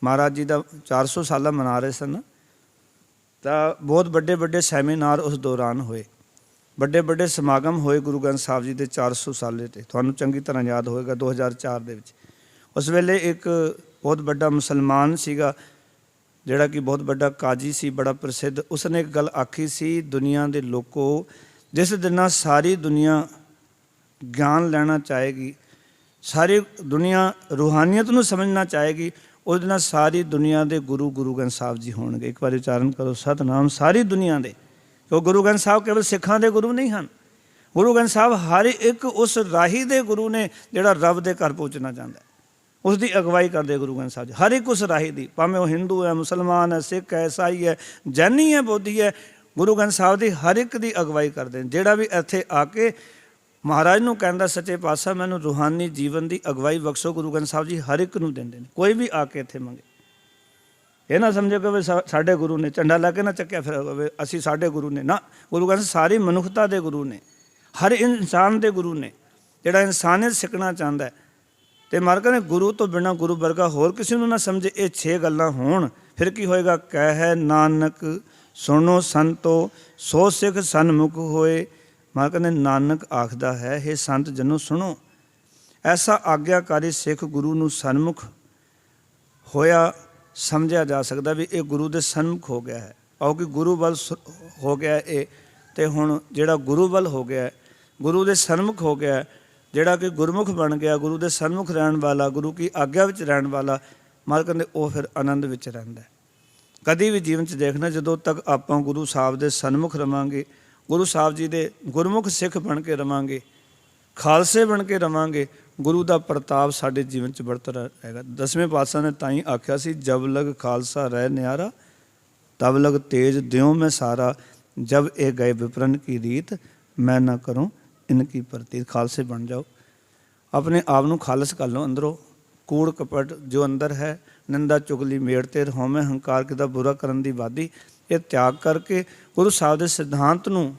ਮਹਾਰਾਜ ਜੀ ਦਾ 400 ਸਾਲਾ ਮਨਾ ਰਹੇ ਸਨ, ਤਾਂ ਬਹੁਤ ਵੱਡੇ ਵੱਡੇ ਸੈਮੀਨਾਰ ਉਸ ਦੌਰਾਨ ਹੋਏ, ਵੱਡੇ ਵੱਡੇ ਸਮਾਗਮ ਹੋਏ ਗੁਰੂ ਗ੍ਰੰਥ ਸਾਹਿਬ ਜੀ ਦੇ 400 ਸਾਲੇ 'ਤੇ। ਤੁਹਾਨੂੰ ਚੰਗੀ ਤਰ੍ਹਾਂ ਯਾਦ ਹੋਏਗਾ 2004 ਦੇ ਵਿੱਚ। ਉਸ ਵੇਲੇ ਇੱਕ ਬਹੁਤ ਵੱਡਾ ਮੁਸਲਮਾਨ ਸੀਗਾ, ਜਿਹੜਾ ਕਿ ਬਹੁਤ ਵੱਡਾ ਕਾਜੀ ਸੀ, ਬੜਾ ਪ੍ਰਸਿੱਧ। ਉਸਨੇ ਇੱਕ ਗੱਲ ਆਖੀ ਸੀ, ਦੁਨੀਆ ਦੇ ਲੋਕੋ, ਜਿਸ ਦਿਨ ਨਾਲ ਸਾਰੀ ਦੁਨੀਆ ਗਿਆਨ ਲੈਣਾ ਚਾਹੇਗੀ, ਸਾਰੀ ਦੁਨੀਆ ਰੂਹਾਨੀਅਤ ਨੂੰ ਸਮਝਣਾ ਚਾਹੇਗੀ, ਉਹਦੇ ਨਾਲ ਸਾਰੀ ਦੁਨੀਆ ਦੇ ਗੁਰੂ ਗੁਰੂ ਗ੍ਰੰਥ ਸਾਹਿਬ ਜੀ ਹੋਣਗੇ। ਇੱਕ ਵਾਰ ਉਚਾਰਨ ਕਰੋ ਸਤਨਾਮ। ਸਾਰੀ ਦੁਨੀਆ ਦੇ, ਕਿਉਂ ਗੁਰੂ ਗ੍ਰੰਥ ਸਾਹਿਬ ਕੇਵਲ ਸਿੱਖਾਂ ਦੇ ਗੁਰੂ ਨਹੀਂ ਹਨ। ਗੁਰੂ ਗ੍ਰੰਥ ਸਾਹਿਬ ਹਰ ਇੱਕ ਉਸ ਰਾਹੀ ਦੇ ਗੁਰੂ ਨੇ ਜਿਹੜਾ ਰੱਬ ਦੇ ਘਰ ਪਹੁੰਚਣਾ ਚਾਹੁੰਦਾ, ਉਸ ਦੀ ਅਗਵਾਈ ਕਰਦੇ ਗੁਰੂ ਗ੍ਰੰਥ ਸਾਹਿਬ ਜੀ। ਹਰ ਇੱਕ ਉਸ ਰਾਹੀ ਦੀ, ਭਾਵੇਂ ਉਹ ਹਿੰਦੂ ਹੈ, ਮੁਸਲਮਾਨ ਹੈ, ਸਿੱਖ ਹੈ, ਈਸਾਈ ਹੈ, ਜੈਨੀ ਹੈ, ਬੋਧੀ ਹੈ, ਗੁਰੂ ਗ੍ਰੰਥ ਸਾਹਿਬ ਦੀ ਹਰ ਇੱਕ ਦੀ ਅਗਵਾਈ ਕਰਦੇ ਨੇ। ਜਿਹੜਾ ਵੀ ਇੱਥੇ ਆ ਕੇ ਮਹਾਰਾਜ ਨੂੰ ਕਹਿੰਦਾ ਸੱਚੇ ਪਾਤਸ਼ਾਹ ਮੈਨੂੰ ਰੂਹਾਨੀ ਜੀਵਨ ਦੀ ਅਗਵਾਈ ਬਖਸ਼ੋ, ਗੁਰੂ ਗ੍ਰੰਥ ਸਾਹਿਬ ਜੀ ਹਰ ਇੱਕ ਨੂੰ ਦਿੰਦੇ ਨੇ। ਕੋਈ ਵੀ ਆ ਕੇ ਇੱਥੇ ਮੰਗੇ, ਇਹ ਨਾ ਸਮਝੋ ਕਿ ਵੀ ਸਾਡੇ ਗੁਰੂ ਨੇ, ਝੰਡਾ ਲਾ ਕੇ ਨਾ ਚੱਕਿਆ ਫਿਰ ਅਸੀਂ ਸਾਡੇ ਗੁਰੂ ਨੇ, ਨਾ। ਗੁਰੂ ਗ੍ਰੰਥ ਸਾਰੀ ਮਨੁੱਖਤਾ ਦੇ ਗੁਰੂ ਨੇ, ਹਰ ਇਨਸਾਨ ਦੇ ਗੁਰੂ ਨੇ, ਜਿਹੜਾ ਇਨਸਾਨੀਅਤ ਸਿੱਖਣਾ ਚਾਹੁੰਦਾ ਹੈ। ਅਤੇ ਮਹਾਰਾਜ ਕਹਿੰਦੇ ਗੁਰੂ ਤੋਂ ਬਿਨਾਂ ਗੁਰੂ ਵਰਗਾ ਹੋਰ ਕਿਸੇ ਨੂੰ ਨਾ ਸਮਝੇ। ਇਹ 6 ਗੱਲਾਂ ਹੋਣ, ਫਿਰ ਕੀ ਹੋਏਗਾ? ਕਹਿ ਨਾਨਕ ਸੁਣੋ ਸੰਤੋ, ਸੋ ਸਿੱਖ ਸਨਮੁਖ ਹੋਏ। ਮਹਾਰਾਜ ਕਹਿੰਦੇ ਨਾਨਕ ਆਖਦਾ ਹੈ, ਇਹ ਸੰਤ ਜਨੋ ਸੁਣੋ। ਐਸਾ ਆਗਿਆਕਾਰੀ ਸਿੱਖ ਗੁਰੂ ਨੂੰ ਸਨਮੁਖ ਹੋਇਆ ਸਮਝਿਆ ਜਾ ਸਕਦਾ ਵੀ ਇਹ ਗੁਰੂ ਦੇ ਸਨਮੁਖ ਹੋ ਗਿਆ ਹੈ, ਕਿਉਂਕਿ ਗੁਰੂ ਵੱਲ ਹੋ ਗਿਆ ਇਹ। ਅਤੇ ਹੁਣ ਜਿਹੜਾ ਗੁਰੂ ਵੱਲ ਹੋ ਗਿਆ, ਗੁਰੂ ਦੇ ਸਨਮੁਖ ਹੋ ਗਿਆ, ਜਿਹੜਾ ਕਿ ਗੁਰਮੁਖ ਬਣ ਗਿਆ, ਗੁਰੂ ਦੇ ਸਨਮੁਖ ਰਹਿਣ ਵਾਲਾ, ਗੁਰੂ ਕੀ ਆਗਿਆ ਵਿੱਚ ਰਹਿਣ ਵਾਲਾ, ਮਹਾਰਾਜ ਕਹਿੰਦੇ ਉਹ ਫਿਰ ਆਨੰਦ ਵਿੱਚ ਰਹਿੰਦਾ। ਕਦੀ ਵੀ ਜੀਵਨ 'ਚ ਦੇਖਣਾ, ਜਦੋਂ ਤੱਕ ਆਪਾਂ ਗੁਰੂ ਸਾਹਿਬ ਦੇ ਸਨਮੁਖ ਰਵਾਂਗੇ, ਗੁਰੂ ਸਾਹਿਬ ਜੀ ਦੇ ਗੁਰਮੁਖ ਸਿੱਖ ਬਣ ਕੇ ਰਵਾਂਗੇ, ਖਾਲਸੇ ਬਣ ਕੇ ਰਵਾਂਗੇ, ਗੁਰੂ ਦਾ ਪ੍ਰਤਾਪ ਸਾਡੇ ਜੀਵਨ 'ਚ ਬਰਕਰਾਰ ਰਹੇਗਾ। 10ਵੇਂ ਪਾਤਸ਼ਾਹ ਨੇ ਤਾਂ ਹੀ ਆਖਿਆ ਸੀ, ਜਬ ਲਗ ਖਾਲਸਾ ਰਹਿ ਨਿਆਰਾ, ਤਬ ਲਗ ਤੇਜ ਦਿਓ ਮੈਂ ਸਾਰਾ, ਜਬ ਇਹ ਗਏ ਵਿਪਰਨ ਕੀ ਰੀਤ, ਮੈਂ ਨਾ ਕਰੂੰ ਇਨਕੀ ਪ੍ਰਤੀਤ। ਖਾਲਸੇ ਬਣ ਜਾਓ, ਆਪਣੇ ਆਪ ਨੂੰ ਖਾਲਸ ਕਰ ਲਓ ਅੰਦਰੋਂ। ਕੂੜ ਕਪਟ ਜੋ ਅੰਦਰ ਹੈ, ਨਿੰਦਾ ਚੁਗਲੀ ਮੇੜ ਤੇ ਹਉਮੈ ਹੰਕਾਰ ਕਿਦਾ ਬੁਰਾ ਕਰਨ ਦੀ ਵਾਦੀ, ਇਹ ਤਿਆਗ ਕਰਕੇ ਗੁਰੂ ਸਾਹਿਬ ਦੇ ਸਿਧਾਂਤ ਨੂੰ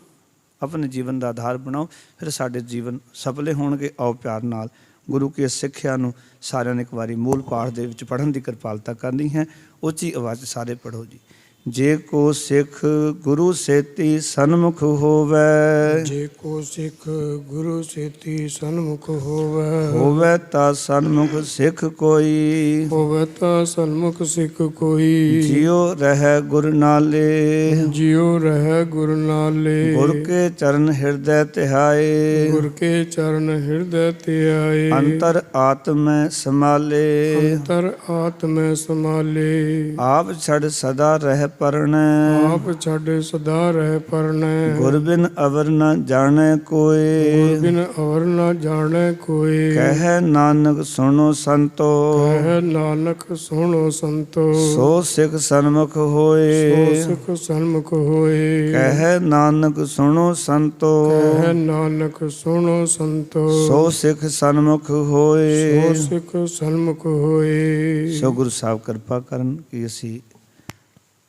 ਆਪਣੇ ਜੀਵਨ ਦਾ ਆਧਾਰ ਬਣਾਓ, ਫਿਰ ਸਾਡੇ ਜੀਵਨ ਸਫਲੇ ਹੋਣਗੇ। ਆਓ ਪਿਆਰ ਨਾਲ ਗੁਰੂ ਕੀ ਸਿੱਖਿਆ ਨੂੰ ਸਾਰਿਆਂ ਨੇ ਇੱਕ ਵਾਰੀ ਮੂਲ ਪਾਠ ਦੇ ਵਿੱਚ ਪੜ੍ਹਨ ਦੀ ਕਿਰਪਾਲਤਾ ਕਰਨੀ ਹੈ। ਉੱਚੀ ਆਵਾਜ਼ 'ਚ ਸਾਰੇ ਪੜ੍ਹੋ ਜੀ। ਜੇ ਕੋ ਸਿੱਖ ਗੁਰੂ ਸੇਤੀ ਸਨਮੁਖ ਹੋਵੈ, ਜੇ ਕੋ ਸਿੱਖ ਗੁਰੂ ਸੇਤੀ ਸਨਮੁਖ ਹੋਵੈ, ਹੋਵੈ ਤਾ ਸਨਮੁਖ ਸਿੱਖ ਕੋਈ, ਹੋਵੈ ਤਾ ਸਨਮੁਖ ਸਿੱਖ ਕੋਈ। ਜਿਉ ਰਹਿ ਗੁਰ ਨਾਲੇ, ਜਿਉ ਰਹਿ ਗੁਰ ਨਾਲੇ, ਗੁਰ ਕੇ ਚਰਨ ਹਿਰਦੈ ਧਿਆਏ, ਗੁਰ ਕੇ ਚਰਨ ਹਿਰਦੈ ਧਿਆਏ। ਅੰਤਰ ਆਤਮੈ ਸਮਾਲੇ, ਅੰਤਰ ਆਤਮੈ ਸਮਾਲੇ। ਆਪ ਛੜ ਸਦਾ ਰਹਿ ਪਰਣੈ, ਆਪ ਛੱਡ ਸਦਾ ਰਹਿ ਪਰਣੈ। ਗੁਰ ਬਿਨ ਅਵਰ ਨ ਜਾਣੈ ਕੋਇ, ਗੁਰ ਬਿਨ ਅਵਰ ਨ ਜਾਣੈ ਕੋਇ। ਕਹਿ ਨਾਨਕ ਸੁਣੋ ਸੰਤੋ, ਕਹਿ ਨਾਨਕ ਸੁਣੋ ਸੰਤੋ, ਸੋ ਸਿੱਖ ਸਨਮੁਖ ਹੋਏ। ਸੋ ਸਿੱਖ ਸਨਮੁਖ ਹੋਏ। ਕਹਿ ਨਾਨਕ ਸੁਣੋ ਸੰਤੋ, ਕਹਿ ਨਾਨਕ ਸੁਣੋ ਸੰਤੋ, ਸੋ ਸਿੱਖ ਸਨਮੁਖ ਹੋਏ। ਸੋ ਸਿੱਖ ਸਨਮੁਖ ਹੋਏ। ਸੋ ਗੁਰੂ ਸਾਹਿਬ ਕਿਰਪਾ ਕਰਨ ਕਿ ਅਸੀਂ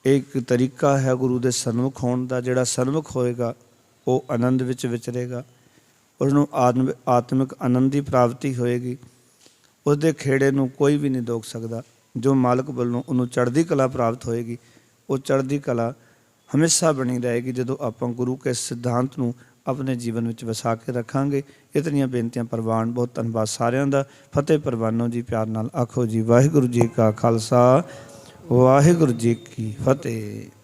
ਇੱਕ ਤਰੀਕਾ ਹੈ ਗੁਰੂ ਦੇ ਸਨਮੁਖ ਹੋਣ ਦਾ। ਜਿਹੜਾ ਸਨਮੁਖ ਹੋਏਗਾ ਉਹ ਆਨੰਦ ਵਿੱਚ ਵਿਚਰੇਗਾ, ਉਸਨੂੰ ਆਤਮਿਕ ਆਨੰਦ ਦੀ ਪ੍ਰਾਪਤੀ ਹੋਏਗੀ। ਉਸਦੇ ਖੇੜੇ ਨੂੰ ਕੋਈ ਵੀ ਨਹੀਂ ਰੋਕ ਸਕਦਾ। ਜੋ ਮਾਲਕ ਵੱਲੋਂ ਉਹਨੂੰ ਚੜ੍ਹਦੀ ਕਲਾ ਪ੍ਰਾਪਤ ਹੋਏਗੀ, ਉਹ ਚੜ੍ਹਦੀ ਕਲਾ ਹਮੇਸ਼ਾ ਬਣੀ ਰਹੇਗੀ ਜਦੋਂ ਆਪਾਂ ਗੁਰੂ ਕੇ ਸਿਧਾਂਤ ਨੂੰ ਆਪਣੇ ਜੀਵਨ ਵਿੱਚ ਵਸਾ ਕੇ ਰੱਖਾਂਗੇ। ਇਤਨੀਆਂ ਬੇਨਤੀਆਂ ਪ੍ਰਵਾਨ। ਬਹੁਤ ਧੰਨਵਾਦ ਸਾਰਿਆਂ ਦਾ। ਫਤਿਹ ਪ੍ਰਵਾਨੋ ਜੀ। ਪਿਆਰ ਨਾਲ ਆਖੋ ਜੀ ਵਾਹਿਗੁਰੂ ਜੀ ਕਾ ਖਾਲਸਾ ਵਾਹਿਗੁਰੂ ਜੀ ਕੀ ਫਤਿਹ।